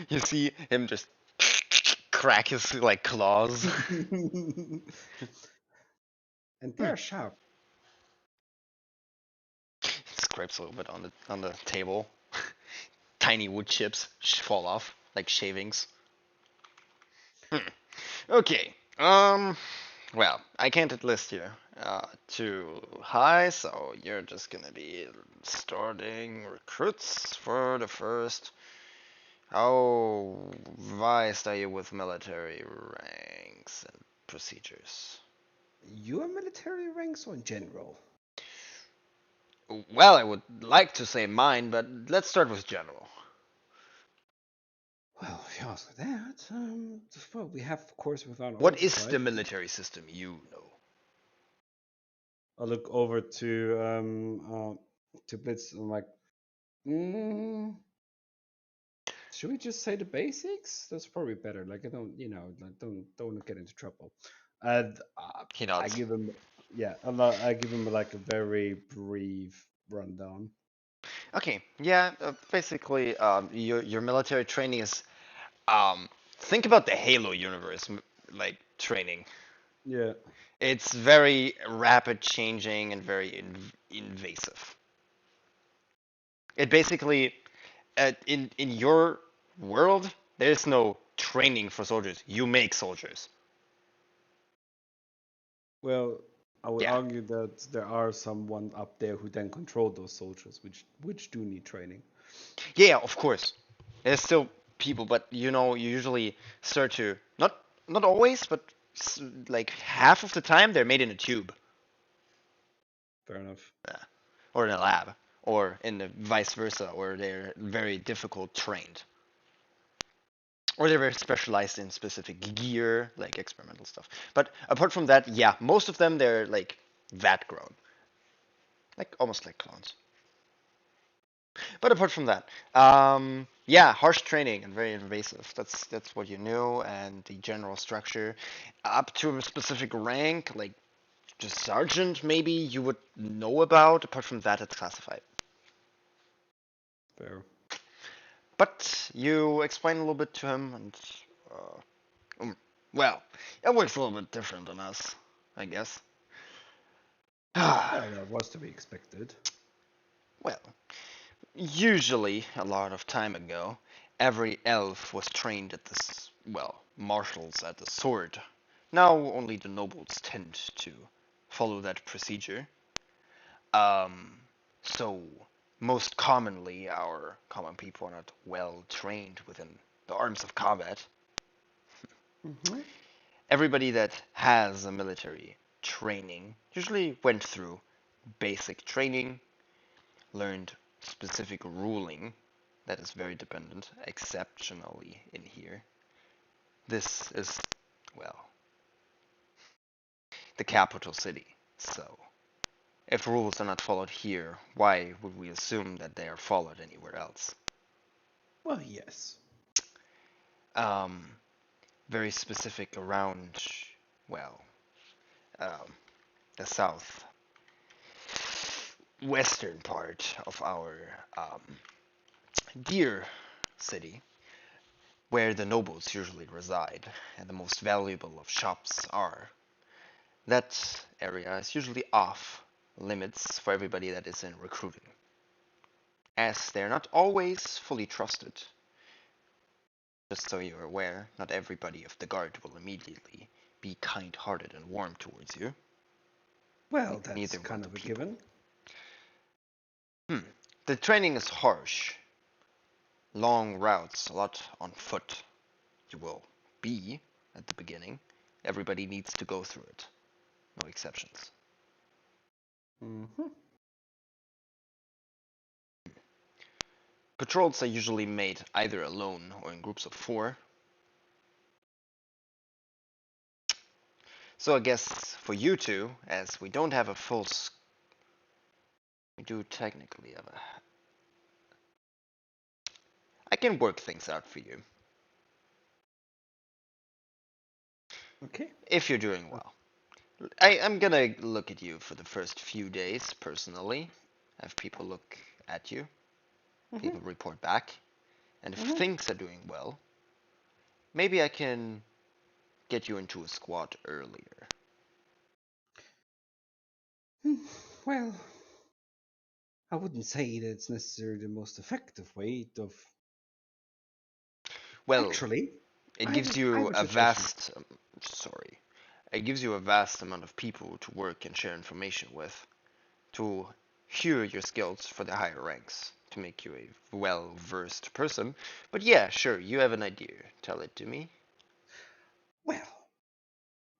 You see him just crack his like claws. And Hmm. they're sharp. Scrapes a little bit on the table. Tiny wood chips fall off like shavings. Hmm. Okay. Well, I can't enlist you too high, so you're just gonna be starting recruits for the first. How vised are you with military ranks and procedures? Your military ranks or in general? Well, I would like to say mine, but let's start with general. Well, if you ask that, well, we have, of course, with our own What is supply. the military system you know? I look over to Blitz. I'm like, mm, should we just say the basics? That's probably better. Like I don't, like don't get into trouble. And He I nods. give him, yeah, I give him like a very brief rundown. Okay, yeah, basically, your military training is um, think about the Halo universe, like training. Yeah. It's very rapid changing and very invasive. It basically, in your world, there's no training for soldiers. You make soldiers. Well, I would Yeah, argue that there are someone up there who then control those soldiers, which do need training. yeah, of course. There's still people, but you usually start to not always, but like half of the time they're made in a tube. Fair enough. Yeah. Or in a lab, or in the vice versa, or they're very difficult trained, or they're very specialized in specific gear, like experimental stuff. But apart from that, yeah, most of them they're like vat grown, like almost like clones. But apart from that, yeah, harsh training and very invasive. That's what you knew, and the general structure, up to a specific rank, like just sergeant, maybe you would know about. Apart from that, it's classified. Fair. But you explain a little bit to him, and well, it works a little bit different than us, I guess. Well, that was to be expected. Well, usually, a lot of time ago, every elf was trained at this, well, martials at the sword. Now only the nobles tend to follow that procedure. Um, so most commonly, our common people are not well trained within the arms of combat. Mm-hmm. Everybody that has a military training usually went through basic training, learned specific ruling that is very dependent, exceptionally in here. This is, well, the capital city, so If rules are not followed here, why would we assume that they are followed anywhere else? Well, yes. Very specific around, well, um, the south western part of our dear city, where the nobles usually reside and the most valuable of shops are. That area is usually off limits for everybody that is in recruiting, as they're not always fully trusted. Just so you're aware, not everybody of the guard will immediately be kind-hearted and warm towards you. Well, that's Neither will kind the of a people. given. The training is harsh. Long routes, a lot on foot. You will be at the beginning. Everybody needs to go through it. No exceptions. Mm-hmm. Patrols are usually made either alone or in groups of 4. So I guess for you two, as we don't have a full... We do technically have a... I can work things out for you. Okay. If you're doing well. I'm gonna look at you for the first few days, personally. Have people look at you. People report back. And if things are doing well, maybe I can get you into a squad earlier. Well, I wouldn't say that it's necessarily the most effective way of. Well, Actually, it I gives have you a a suggestion. vast... sorry. It gives you a vast amount of people to work and share information with, to hear your skills for the higher ranks, to make you a well-versed person. But yeah, sure, you have an idea. Tell it to me. Well,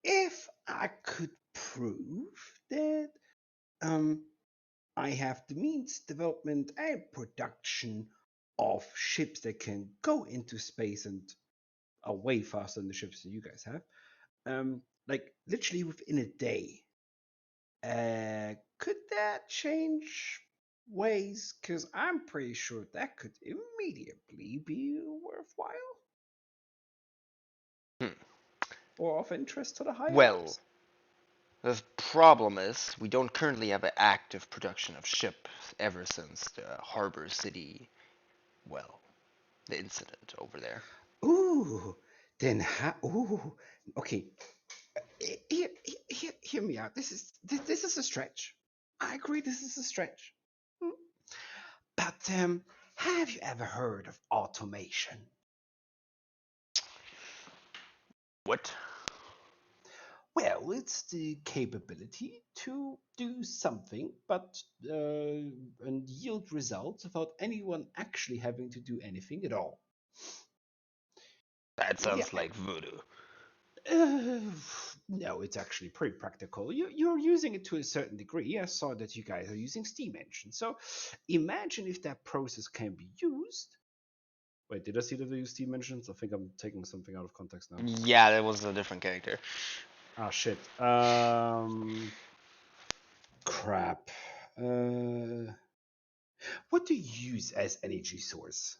if I could prove that um I have the means, development, and production of ships that can go into space and are way faster than the ships that you guys have, like literally within a day, could that change ways? Because I'm pretty sure that could immediately be worthwhile Hmm. or of interest to the higher Well, ups. the problem is we don't currently have an active production of ships ever since the harbor city, well, the incident over there. Ooh, then ooh, okay. Hear me out. This is a stretch. I agree. This is a stretch. Hmm. But have you ever heard of automation? What? Well, it's the capability to do something, but and yield results without anyone actually having to do anything at all. That Yeah. sounds like voodoo. Uh, no, it's actually pretty practical. You're using it to a certain degree. I saw that you guys are using steam engines. So imagine if that process can be used. Wait, did I see that they use steam engines? I think I'm taking something out of context now. Yeah, that was a different character. Ah, shit. Crap. What do you use as energy source?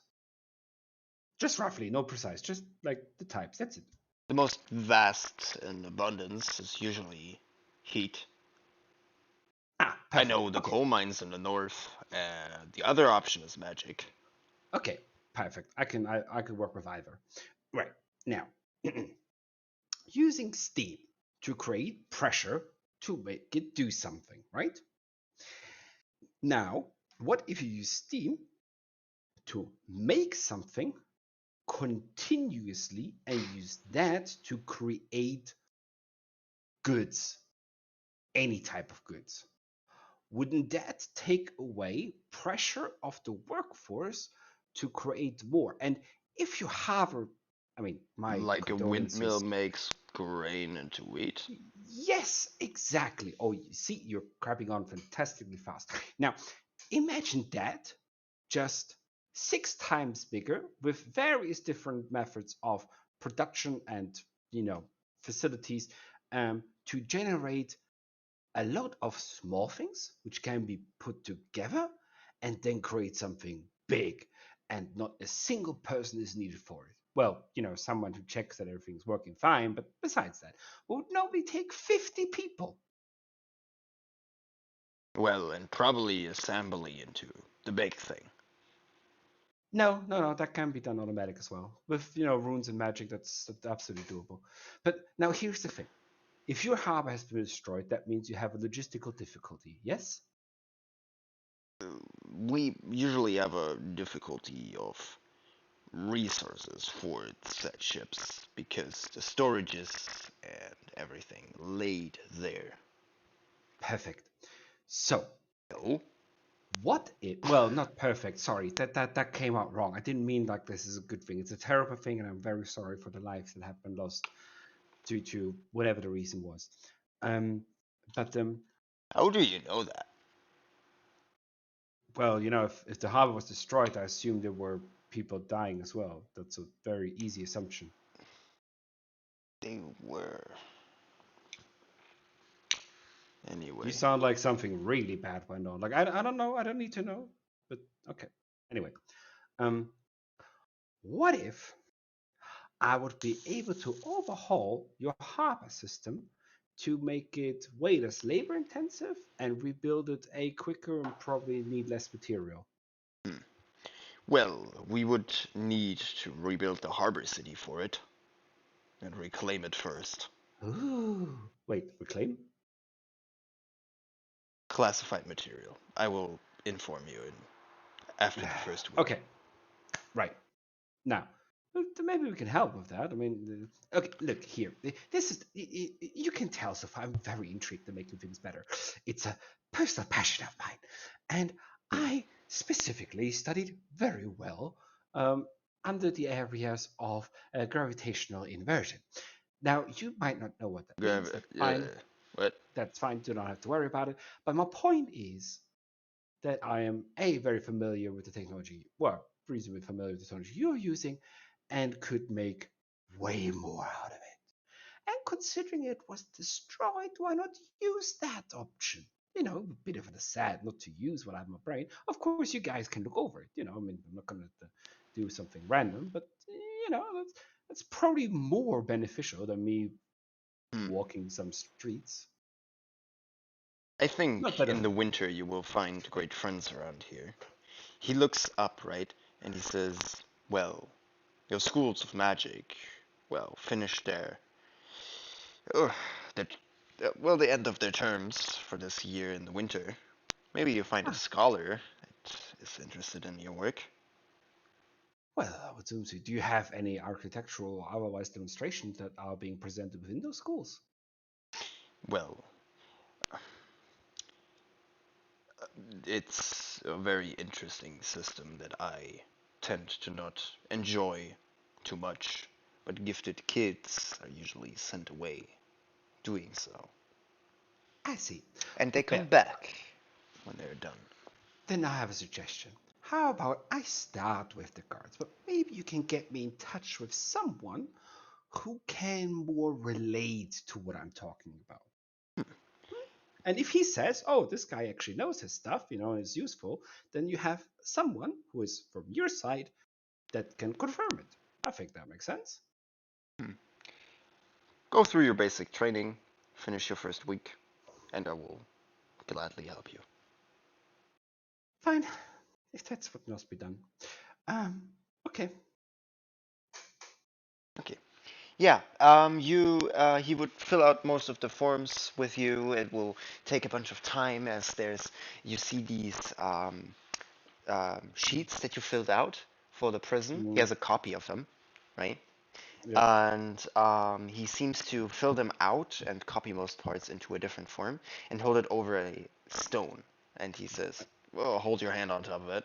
Just roughly, no precise. Just like the types. That's it. The most vast in abundance is usually heat. Ah, I perfect. know the Okay. coal mines in the north, and the other option is magic. Okay. Perfect. I can work with either. Right. Now, using steam to create pressure to make it do something, right? Now, what if you use steam to make something continuously and use that to create goods, any type of goods? Wouldn't that take away pressure of the workforce to create more? And if you have a, I mean, my Like a windmill condolences. makes grain into wheat. Yes, exactly. Oh, you see, you're crapping on fantastically fast. Now, imagine that just 6 times bigger with various different methods of production and, facilities to generate a lot of small things which can be put together and then create something big, and not a single person is needed for it. Well, someone who checks that everything's working fine, but besides that, would nobody take 50 people? Well, and probably assembly into the big thing. No, that can be done automatic as well. With, runes and magic, that's absolutely doable. But now here's the thing. If your harbor has been destroyed, that means you have a logistical difficulty, yes? We usually have a difficulty of resources for said ships because the storages and everything laid there. Perfect. So, No? what if, well, not perfect, sorry, that came out wrong. I didn't mean like this is a good thing. It's a terrible thing, and I'm very sorry for the lives that have been lost due to whatever the reason was. But How do you know that? well, if the harbor was destroyed, I assume there were people dying as well. That's a very easy assumption. They were. Anyway. You sound like something really bad went on. Like I don't know. I don't need to know. But okay. Anyway, what if I would be able to overhaul your harbor system to make it way less labor intensive and rebuild it a quicker and probably need less material? Well, we would need to rebuild the harbor city for it and reclaim it first. Ooh. Wait, reclaim? Classified material. I will inform you after the first week. Okay, right. Now, maybe we can help with that. I mean, okay, look here. This is, you can tell so far I'm very intrigued in making things better. It's a personal passion of mine. And I specifically studied very well under the areas of gravitational inversion. Now, you might not know what that means. That's fine. What? That's fine. Do not have to worry about it. But my point is that I am very familiar with the technology, well, reasonably familiar with the technology you're using, and could make way more out of it. And considering it was destroyed, why not use that option? A bit of a sad not to use what I have in my brain. Of course, you guys can look over it. I mean, I'm not going to do something random, but that's probably more beneficial than me walking some streets. I Not think that in the winter you will find great friends around here. He looks up, right, and he says, well, your schools of magic, well, finished uh, their, the end of their terms for this year in the winter. Maybe you find a scholar that is interested in your work. Well, I would assume so. Do you have any architectural or otherwise demonstrations that are being presented within those schools? Well, it's a very interesting system that I tend to not enjoy too much, but gifted kids are usually sent away doing so. I see. And they come Well, back when they're done. then I have a suggestion. How about I start with the guards, but maybe you can get me in touch with someone who can more relate to what I'm talking about. And if he says, oh, this guy actually knows his stuff, and is useful, then you have someone who is from your side that can confirm it. I think that makes sense. Go through your basic training, finish your first week, and I will gladly help you. Fine, if that's what must be done. Okay. Okay. Yeah, he would fill out most of the forms with you. It will take a bunch of time as you see these sheets that you filled out for the prison. He has a copy of them, right? Yeah. And he seems to fill them out and copy most parts into a different form and hold it over a stone. And he says, well, hold your hand on top of it.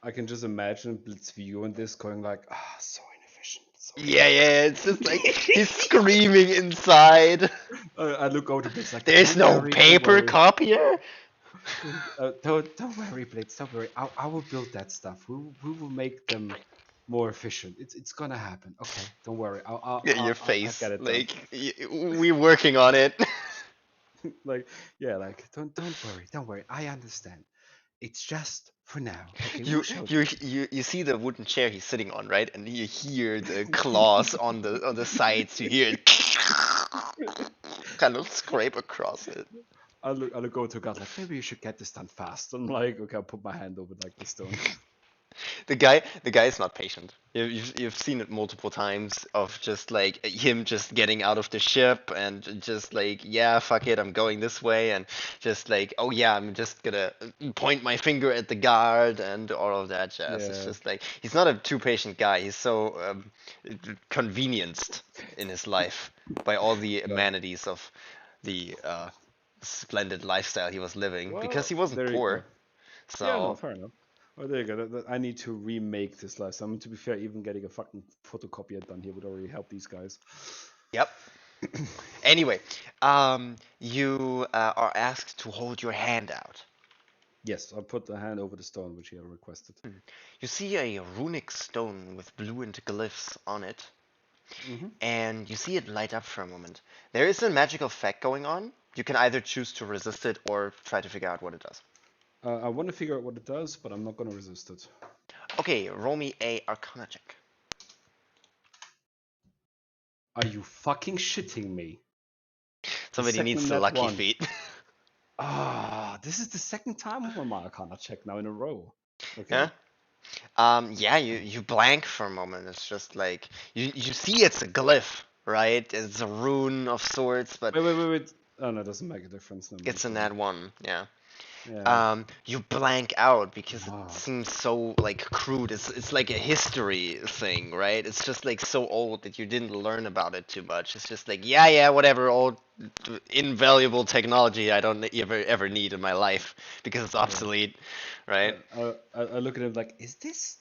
I can just imagine Blitz viewing this going like, so inefficient. So Yeah, it's just like he's screaming inside. I look over to Blitz like, There's don't no worry, don't paper worry. copier? Don't worry, Blitz, don't worry. I will build that stuff. We will make them more efficient. It's gonna happen. Okay, don't worry. Yeah, your I'll face. get it done. Like, we're working on it. like, yeah, like don't worry, I understand. It's just for now. Okay, we'll You show you you see the wooden chair he's sitting on, right? And you hear the claws on the sides. You hear it kind of scrape across it. I'll go to God like maybe you should get this done fast. I'm like, okay, I'll put my hand over like the stone. The guy is not patient. You've seen it multiple times of just like him just getting out of the ship and just like, yeah, fuck it, I'm going this way, and just like, oh yeah, I'm just gonna point my finger at the guard and all of that jazz. It's Yeah, just like he's not a too patient guy. He's so convenienced in his life by all the yeah. amenities of the splendid lifestyle he was living because Well, he wasn't there you poor. go. Yeah, no, So, fair enough. Well, there you go. I need to remake this last. I mean, to be fair, even getting a fucking photocopier done here would already help these guys. yep. Anyway, you are asked to hold your hand out. Yes, I put the hand over the stone which he had requested. You see a runic stone with fluent glyphs on it, Mm-hmm. and you see it light up for a moment. There is a magical effect going on. You can either choose to resist it or try to figure out what it does. I want to figure out what it does, but I'm not going to resist it. Okay, roll me a Arcana check. Are you fucking shitting me? The Somebody needs second the net lucky one. feet. Ah, this is the second time on my Arcana check now in a row. Yeah. Okay. Yeah, you blank for a moment. It's just like you see it's a glyph, right? It's a rune of sorts, but Wait. Oh no, it doesn't make a difference. Never mind. it's a Sorry. nat one. Yeah. Yeah. You blank out because it Ah. seems so like crude. It's like a history thing, right? It's just like so old that you didn't learn about it too much. It's just like, yeah, whatever, old invaluable technology I don't ever need in my life because it's Yeah. obsolete, right? I look at him like, is this?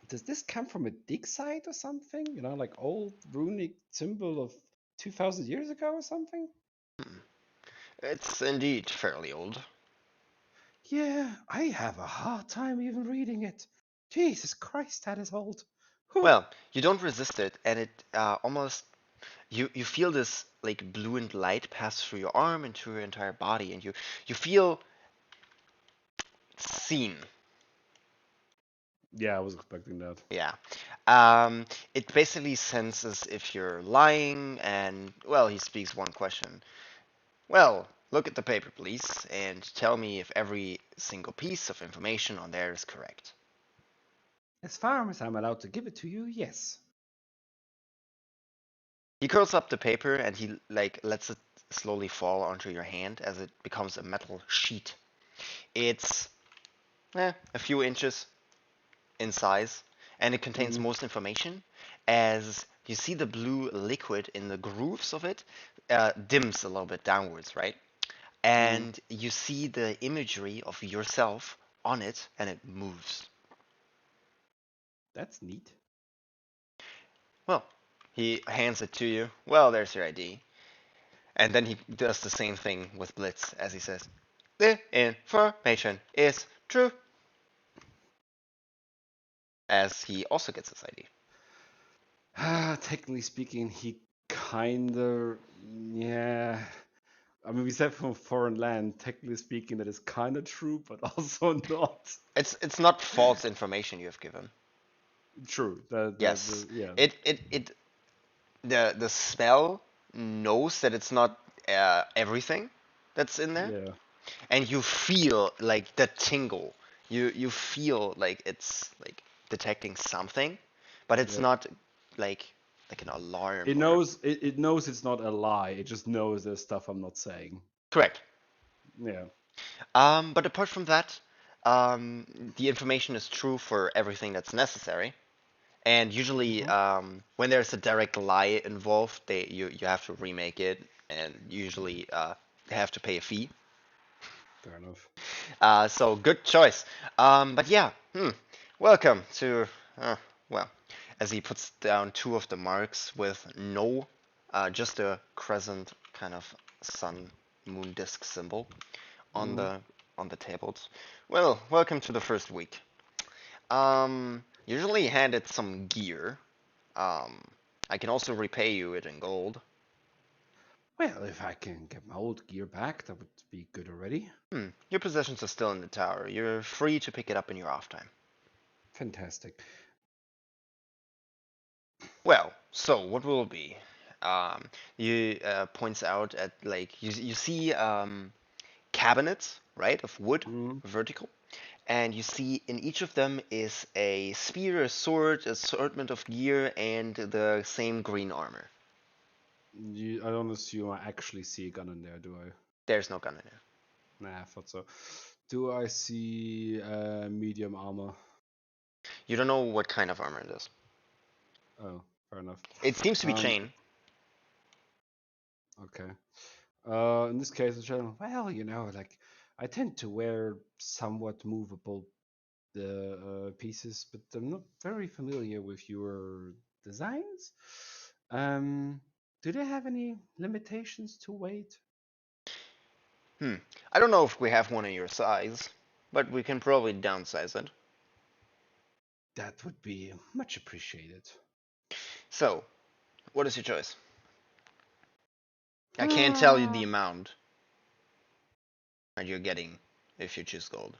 Does this come from a dig site or something? You know, like old runic symbol of 2,000 years ago or something? It's indeed fairly old. Yeah, I have a hard time even reading it. Jesus Christ, that is old. Whew. Well, you don't resist it, and it almost you feel this like blue and light pass through your arm and through your entire body, and you feel seen. Yeah, I was expecting that. Yeah. It basically senses if you're lying, and, well, he speaks one question. Well, look at the paper, please, and tell me if every single piece of information on there is correct. As far as I'm allowed to give it to you, yes. He curls up the paper and he, like, lets it slowly fall onto your hand as it becomes a metal sheet. It's a few inches in size, and it contains Mm, most information. As you see, the blue liquid in the grooves of it dims a little bit downwards, right? mm. And you see the imagery of yourself on it, and it moves. That's neat. Well, he hands it to you. Well, there's your ID. And then he does the same thing with Blitz, as he says, the information is true. As he also gets his ID. Technically speaking, he kinda, yeah. I mean, we said from foreign land. Technically speaking, that is kind of true, but also not. It's not false information you have given. True. Yes. Yeah, It the spell knows that it's not everything that's in there, yeah, and you feel like the tingle. You feel like it's like detecting something, but it's yeah. not like like an alarm It or knows. It knows it's not a lie. It just knows there's stuff I'm not saying. correct. Yeah. But apart from that, the information is true for everything that's necessary. And usually, Hmm. when there's a direct lie involved, you have to remake it, and usually they have to pay a fee. Fair enough. So good choice. But yeah, welcome to well, as he puts down two of the marks with no, just a crescent kind of sun moon disk symbol on Mm. the tables. Well, welcome to the first week. Usually handed some gear. Um, I can also repay you it in gold. Well, if I can get my old gear back, that would be good already. Your possessions are still in the tower. You're free to pick it up in your off time. Fantastic. Well, so what will it be? You points out at like you see cabinets, right, of wood, Mm, vertical, and you see in each of them is a spear, a sword, assortment of gear, and the same green armor. I don't assume I actually see a gun in there, do I? There's no gun in it. Nah, I thought so. Do I see medium armor? You don't know what kind of armor it is. Oh, fair enough. It seems to be Um, chain. okay. In this case, well, like I tend to wear somewhat movable pieces, but I'm not very familiar with your designs. Um, do they have any limitations to weight? I don't know if we have one in your size, but we can probably downsize it. That would be much appreciated. So, what is your choice? I can't tell you the Ah, amount that you're getting if you choose gold.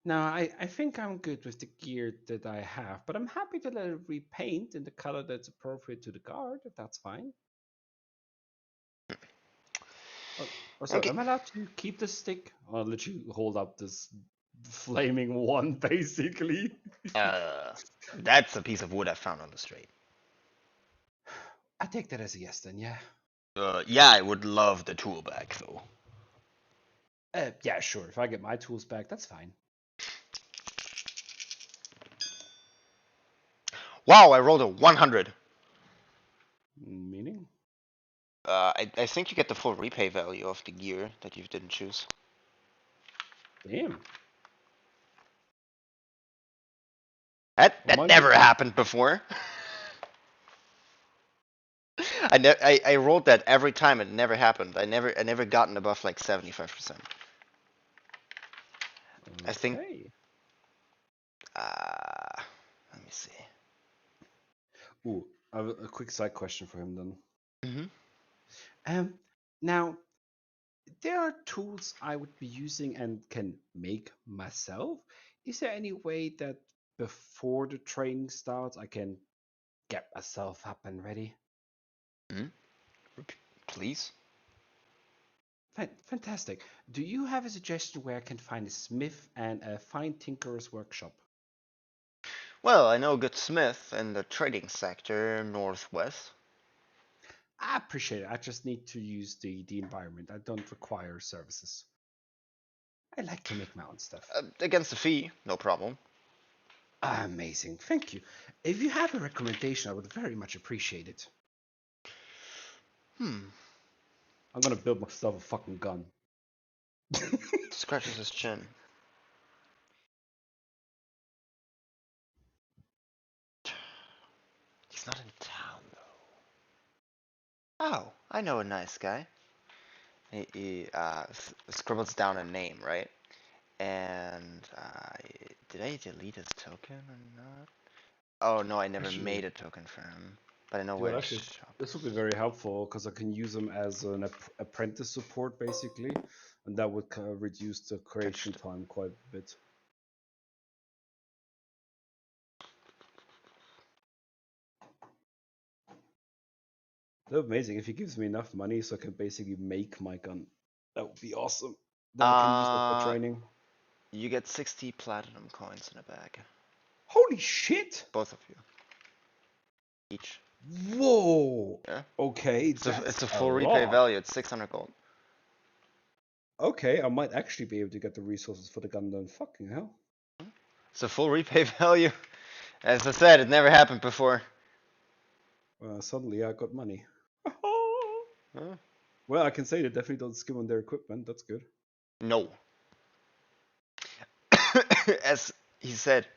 no, I think I'm good with the gear that I have, but I'm happy to let it repaint in the color that's appropriate to the guard, if that's fine. Also, Okay. am I allowed to keep the stick? I'll let you hold up this flaming one, basically. Uh, that's a piece of wood I found on the street. I take that as a yes then, yeah. Yeah, I would love the tool back though. Yeah, sure. If I get my tools back, that's fine. Wow, I rolled a 100. Meaning? I think you get the full repay value of the gear that you didn't choose. Damn. That Well, that mine never would. happened before. I rolled that every time. It never happened. I never gotten above like 75%. I think. Okay. Uh, Let me see. Ooh, I have a quick side question for him then. hmm Um, now there are tools I would be using and can make myself. Is there any way that before the training starts, I can get myself up and ready? hmm Please. Fantastic. Do you have a suggestion where I can find a smith and a fine tinkerer's workshop? Well, I know a good smith in the trading sector northwest. I appreciate it. I just need to use the environment. I don't require services. I like to make my own stuff. Against the fee, no problem. Amazing. Thank you. If you have a recommendation, I would very much appreciate it. Hmm. I'm gonna build myself a fucking gun. Scratches his chin. He's not in town though. Oh, I know a nice guy. He scribbles down a name, right? And did I delete his token or not? Oh no, I never Actually, made a token for him. But I know well, where his actually, shop this would be is. very helpful because I can use them as an apprentice support, basically, and that would reduce the creation time quite a bit. That'd be amazing if he gives me enough money so I can basically make my gun. That would be awesome. Then I can use that for Uh, training. you get 60 platinum coins in a bag. Holy shit! Both of you. Each. Whoa! Yeah. Okay, It's a, that's it's a a full repay lot. value. It's 600 gold. Okay, I might actually be able to get the resources for the gun then. Fucking hell. It's a full repay value. As I said, it never happened before. Suddenly I got money. Huh? Well, I can say they definitely don't skim on their equipment. That's good. No. As he said,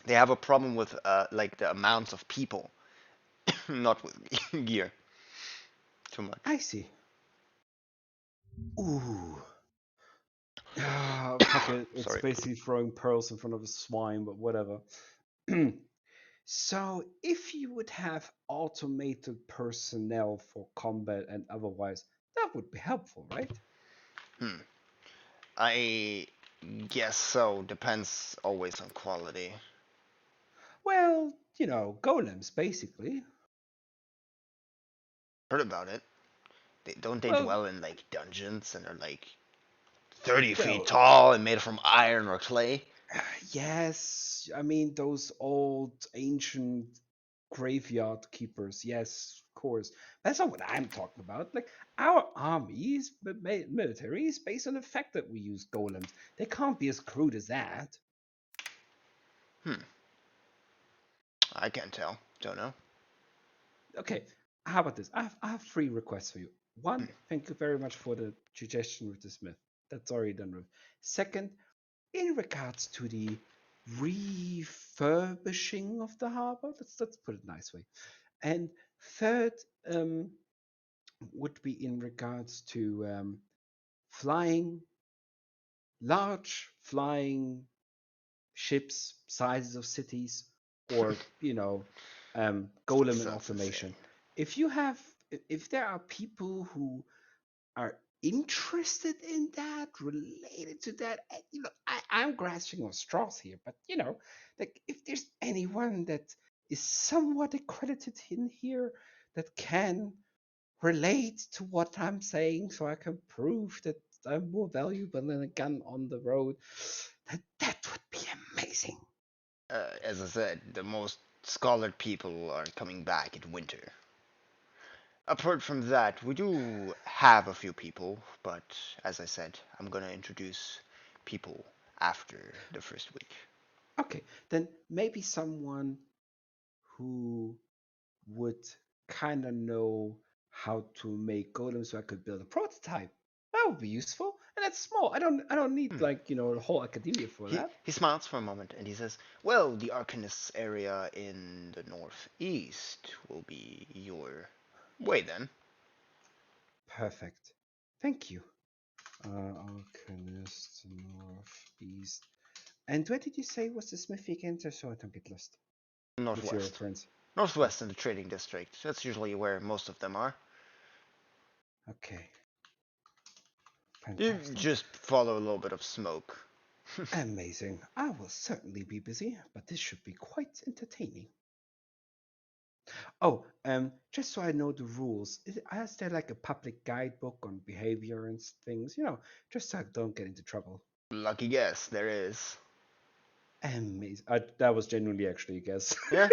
they have a problem with like the amounts of people, not with gear. Too much. I see. Ooh. Fuck it. It's Sorry. basically throwing pearls in front of a swine, but whatever. So, if you would have automated personnel for combat and otherwise, that would be helpful, right? I guess so. Depends always on quality. Well, golems, basically. Heard about it. Don't they Well, dwell in like dungeons and are like 30 feet well, tall and made from iron or clay? yes. I mean, those old ancient graveyard keepers. Yes, of course. That's not what I'm talking about. Like, our armies, military, is based on the fact that we use golems. They can't be as crude as that. Hmm. I can't tell. Don't know. Okay, how about this? I have three requests for you. One, thank you very much for the suggestion with the Smith. That's already done with. Second, in regards to the refurbishing of the harbor, let's put it nice way. And third, um, would be in regards to flying large flying ships, sizes of cities, or golem and Sounds insane. automation. If you have, if there are people who are interested in that, related to that, I'm grasping on straws here, but like if there's anyone that is somewhat accredited in here that can relate to what I'm saying, so I can prove that I'm more valuable than a gun on the road, that would be amazing. As I said, the most scholar people are coming back in winter. Apart from that, we do have a few people, but as I said, I'm gonna introduce people after the first week. Okay, then maybe someone who would kind of know how to make golems so I could build a prototype. That would be useful. And that's small. I don't need Hmm. like, the whole academia for that. He smiles for a moment and he says, "Well, the Arcanist area in the northeast will be your way then." Perfect. Thank you. Arcanist Northeast. And where did you say was the smithy again? Just so I don't get lost with your Northwest. reference. Oh, Northwest in the trading district. That's usually where most of them are. okay. You Fantastic. just follow a little bit of smoke. Amazing. I will certainly be busy, but this should be quite entertaining. Oh, just so I know the rules, is there like a public guidebook on behavior and things? Just so I don't get into trouble. Lucky guess, there is. Amazing. That was genuinely actually a guess. Yeah.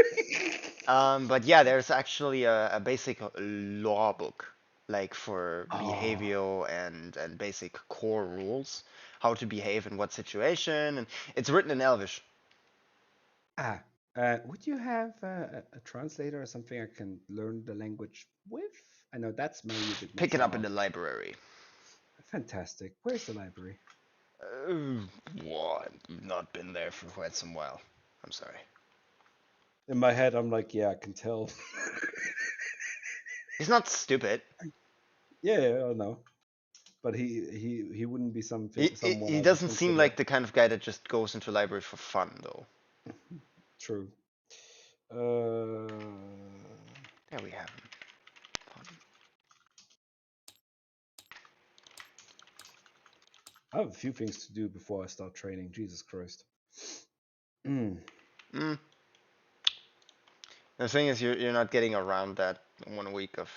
But yeah, there's actually a basic law book, like for Oh, behavioral and basic core rules, how to behave in what situation, and it's written in Elvish. ah, would you have a translator or something I can learn the language with? I know that's maybe a bit Pick much it to up in ask. the library. Fantastic. Where's the library? Uh, well, I've not been there for quite some while. I'm sorry. In my head, I'm like, yeah, I can tell. He's not stupid. Yeah, I know. But he wouldn't be someone He I would doesn't seem consider. like the kind of guy that just goes into library for fun, though. True. Uh, There we have him. I have a few things to do before I start training. Jesus Christ. Mm. Mm. The thing is, you're not getting around that 1 week of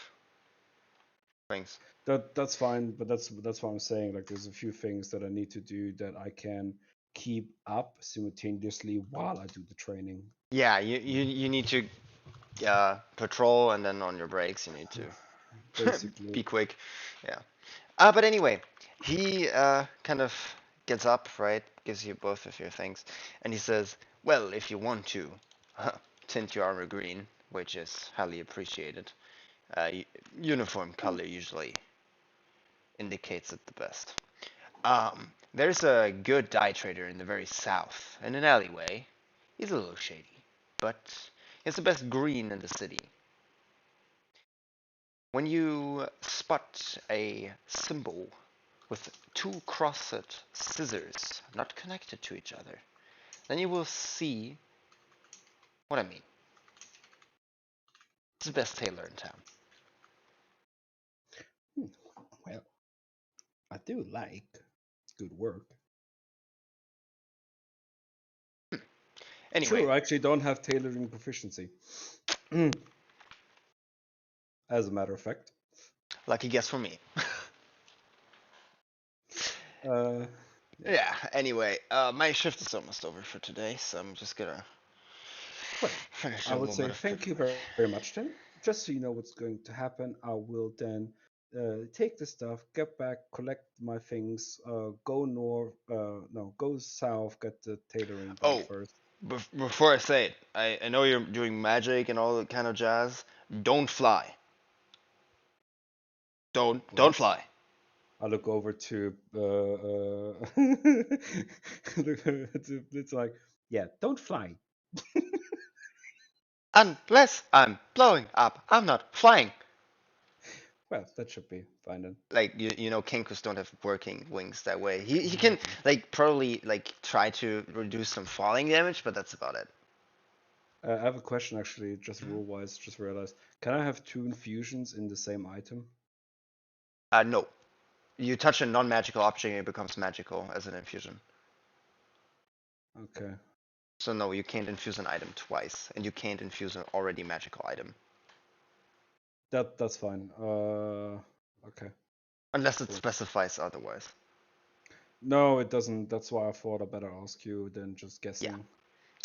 things. That's fine, but that's what I'm saying. Like, there's a few things that I need to do that I can keep up simultaneously while I do the training. Yeah, you need to patrol, and then on your breaks you need to Basically. be quick. Yeah. But anyway, he kind of gets up, right? Gives you both of your things, and he says, "Well, if you want to tint your armor green, which is highly appreciated, uh, uniform color usually indicates it the best. There's a good dye trader in the very south, in an alleyway. He's a little shady, but he's the best green in the city. When you spot a symbol with two crossed scissors not connected to each other, then you will see what I mean. It's the best tailor in town. Well, I do like good work. Anyway, True, I actually don't have tailoring proficiency. As a matter of fact. lucky guess for me. Uh, Yeah, anyway, my shift is almost over for today, so I'm just gonna well, finish I a would little bit say of thank you very, very much then. Just so you know what's going to happen, I will then take the stuff, get back, collect my things, go north, no, go south, get the tailoring done Oh, first. before I say it, I know you're doing magic and all that kind of jazz. Don't fly. Don't What? fly. I look over to it's like, yeah, don't fly. Unless I'm blowing up, I'm not flying. Well, that should be fine then. Like you know, Kinkus don't have working wings that way. He Mm-hmm. can like probably like try to reduce some falling damage, but that's about it. I have a question actually, just Mhm. rule wise, just realized. Can I have two infusions in the same item? No. You touch a non-magical object and it becomes magical as an infusion. Okay. So no, you can't infuse an item twice, and you can't infuse an already magical item. That's fine. Okay, Unless it cool. specifies otherwise. No, it doesn't. That's why I thought I better ask you than just Yeah, guessing.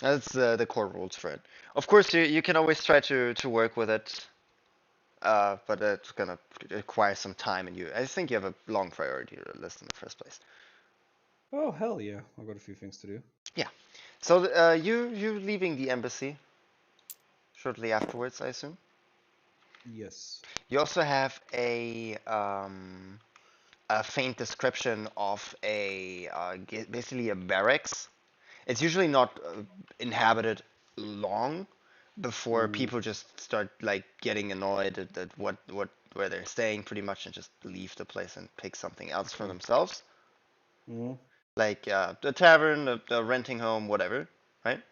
that's the core rules for it. Of course, you can always try to work with it, but it's gonna require some time, and I think you have a long priority list in the first place. Oh hell yeah! I've got a few things to do. Yeah. So you leaving the embassy shortly afterwards, I assume. Yes. You also have a faint description of basically a barracks. It's usually not inhabited long before Mm-hmm. people just start like getting annoyed at what where they're staying pretty much and just leave the place and pick something else for Okay. themselves. Mm-hmm. Like the tavern, the renting home, whatever, right?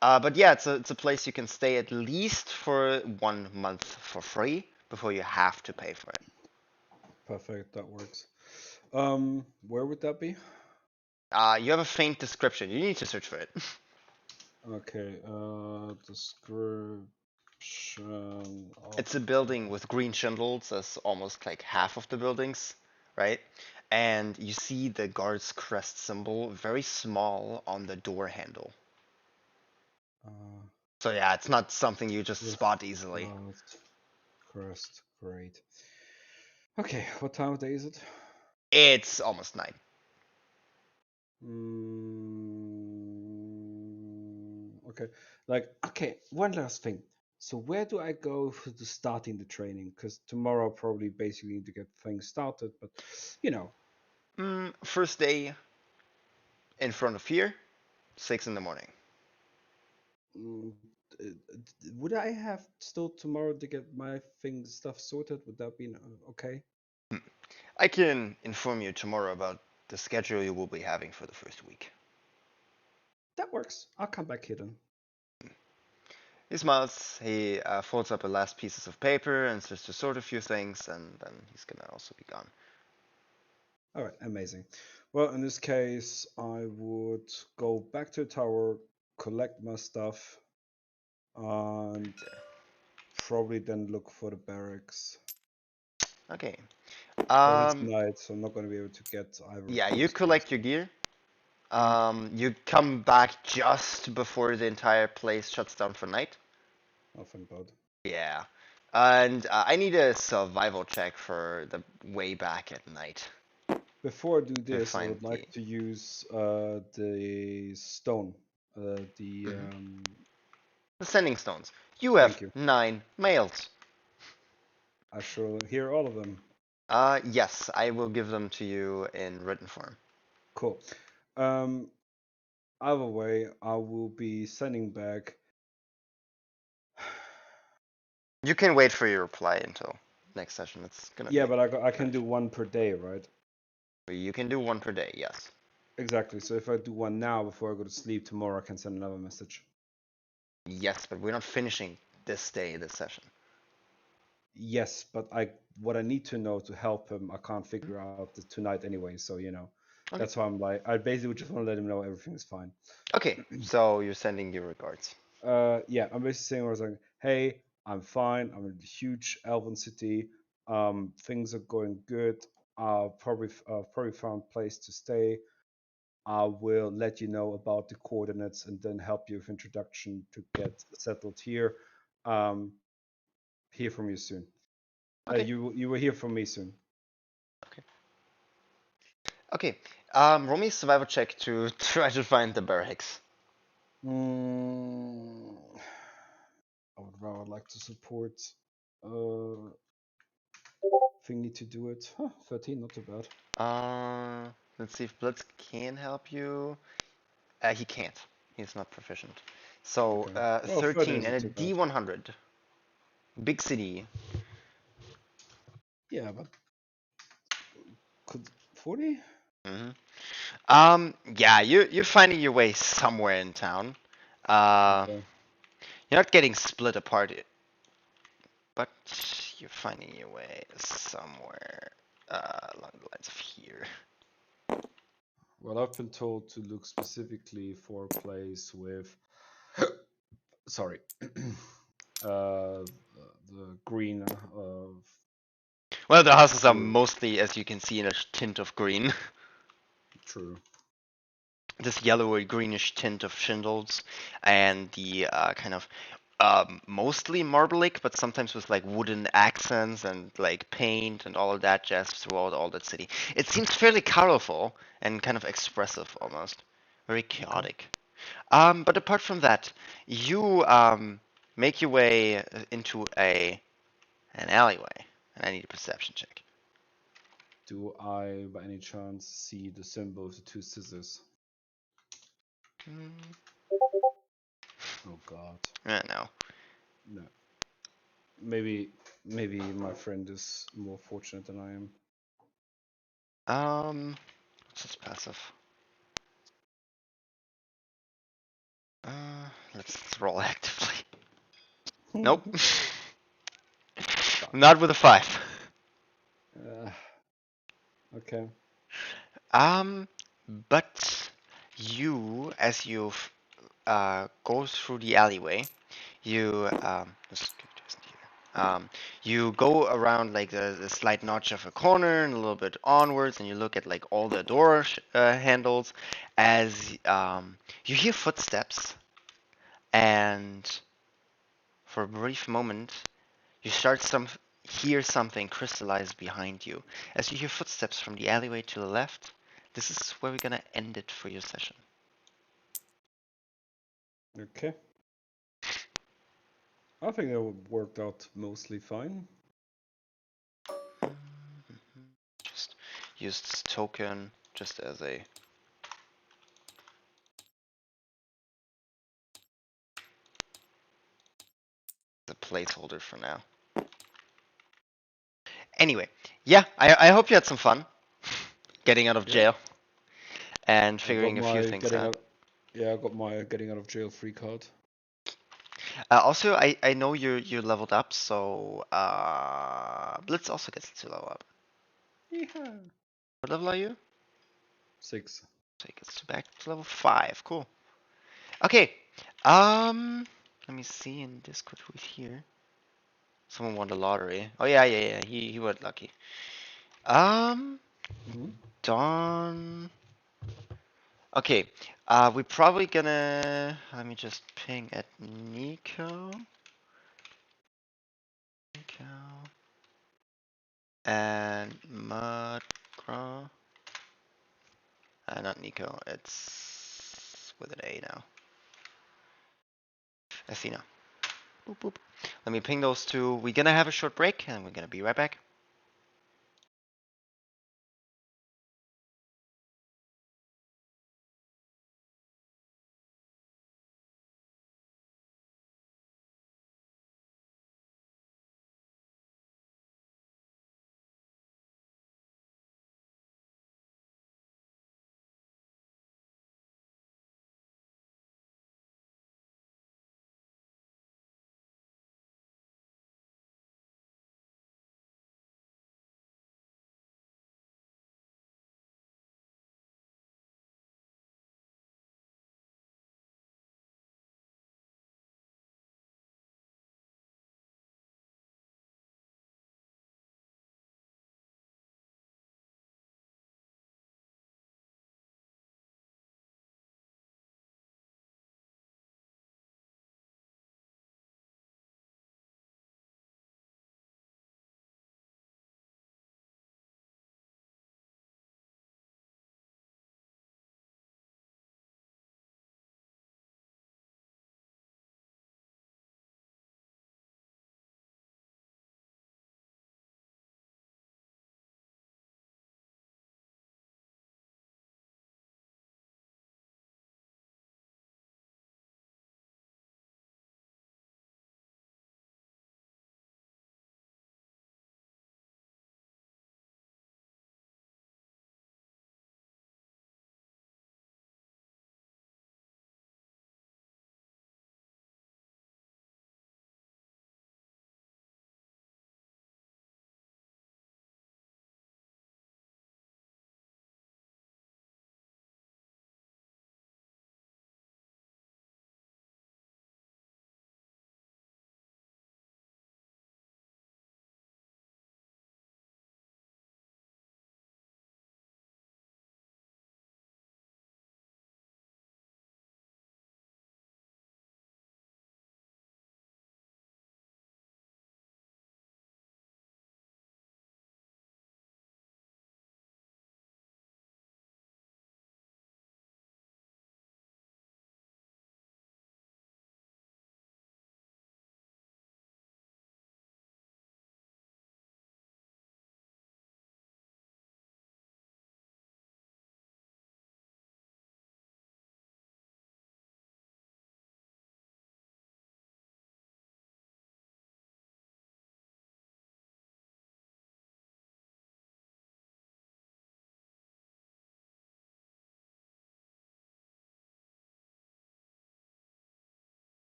But yeah, it's a place you can stay at least for 1 month for free before you have to pay for it. Perfect. That works. Where would that be? You have a faint description. You need to search for it. Okay. Description of. It's a building with green shingles as almost like half of the buildings, right? And you see the guard's crest symbol very small on the door handle. Uh, So yeah, it's not something you just with spot easily. God's crest. Great. Okay. What time of day is it? It's almost night. Okay. Like, okay, one last thing. So where do I go for the starting the training? Because tomorrow I'll probably basically need to get things started, but you know. First day in front of here, 6 in the morning. mm, would I have still tomorrow to get my things stuff sorted? Would that be okay? Hmm. I can inform you tomorrow about the schedule you will be having for the first week. That works. I'll come back here then. He smiles, he folds up the last pieces of paper and starts to sort a few things, and then he's gonna also be gone. All right, amazing. Well, in this case, I would go back to the tower, collect my stuff, and probably then look for the barracks. Okay. But it's Um, night, so I'm not going to be able to get either of yeah, you those things. collect your gear. Mhm. You come back just before the entire place shuts down for night. Nothing bad. Yeah. And I need a survival check for the way back at night Before I do to this, I find would the. like to use the stone. The Mhm. The sending stones. You have Thank you. 9 mails. I shall hear all of them. Yes, I will give them to you in written form. Cool. Um, Either way, I will be sending back. You can wait for your reply until next session. It's gonna Yeah, take but I a can do minute. one per day, right? You can do one per day, yes. Exactly. So if I do one now before I go to sleep tomorrow, I can send another message. Yes, but we're not finishing this day, this session. Yes, but what I need to know to help him, I can't figure out tonight anyway. So Okay. that's why I'm like, I basically just want to let him know everything's fine. Okay. So you're sending your regards. Yeah, I'm basically saying I was like, hey, I'm fine. I'm in a huge Elven city. Things are going good. Probably found place to stay. I will let you know about the coordinates and then help you with introduction to get settled here. Hear from you soon. Okay. You will hear from me soon. Okay. Okay. Roll me a survival check to try to find the barracks. Mm, I would rather like to support thingy to do it. Huh, 13, not too bad. Let's see if Blitz can help you. He can't. He's not proficient. So, Okay. Well, 13 13 isn't and a too bad. D100. Big city. Yeah, but could 40? Hmm. Yeah, you're finding your way somewhere in town. Okay. You're not getting split apart, but you're finding your way somewhere along the lines of here. Well, I've been told to look specifically for a place with, sorry, the green of Well, the houses are wood. mostly, as you can see, in a tint of green. True. This yellowy greenish tint of shingles, and the kind of mostly marbleic, but sometimes with like wooden accents and like paint and all of that jazz throughout all that city. It seems fairly colorful and kind of expressive almost. Very Okay. chaotic. But apart from that, you make your way into an alleyway, and I need a perception check. Do I, by any chance, see the symbol of the two scissors? Mm, Oh God. no. No. Maybe my friend is more fortunate than I am. What's this passive? Let's roll actively. Nope. Fuck. Not with a 5. Uh, okay. Um, but you, as you go through the alleyway, you this character isn't here. You go around like the slight notch of a corner and a little bit onwards, and you look at like all the door handles, as you hear footsteps, and for a brief moment, you hear something crystallize behind you. As you hear footsteps from the alleyway to the left, this is where we're gonna end it for your session. Okay. I think that worked out mostly fine. Just use this token just as a placeholder for now. Anyway, yeah, I hope you had some fun getting out of Yeah. jail and I got figuring a few my things getting out. out. Yeah, I got my getting out of jail free card. Also, I know you're leveled up, so Blitz also gets to level up. Yeah. What level are you? 6. So he gets back to level 5. Cool. Okay. Let me see in Discord who's here. Someone won the lottery. Oh yeah. He was lucky. Um, Mm-hmm. Dawn. Okay. We're probably gonna. Let me just ping at Nico. Nico. And Mudgra. Not Nico. It's with an A now. Athena. Boop boop. Let me ping those two. We're gonna have a short break, and we're gonna be right back.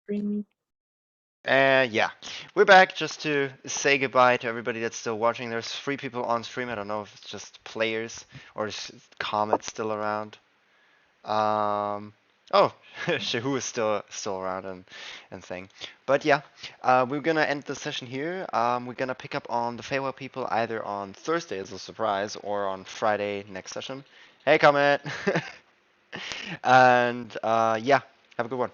Bring. Yeah, we're back just to say goodbye to everybody that's still watching. There's 3 people on stream. I don't know if it's just players or is Comet still around. Oh, Shahu is still around and thing. But yeah, we're gonna end the session here. We're gonna pick up on the Feywild people either on Thursday as a surprise or on Friday next session. Hey, Comet. And yeah, have a good one.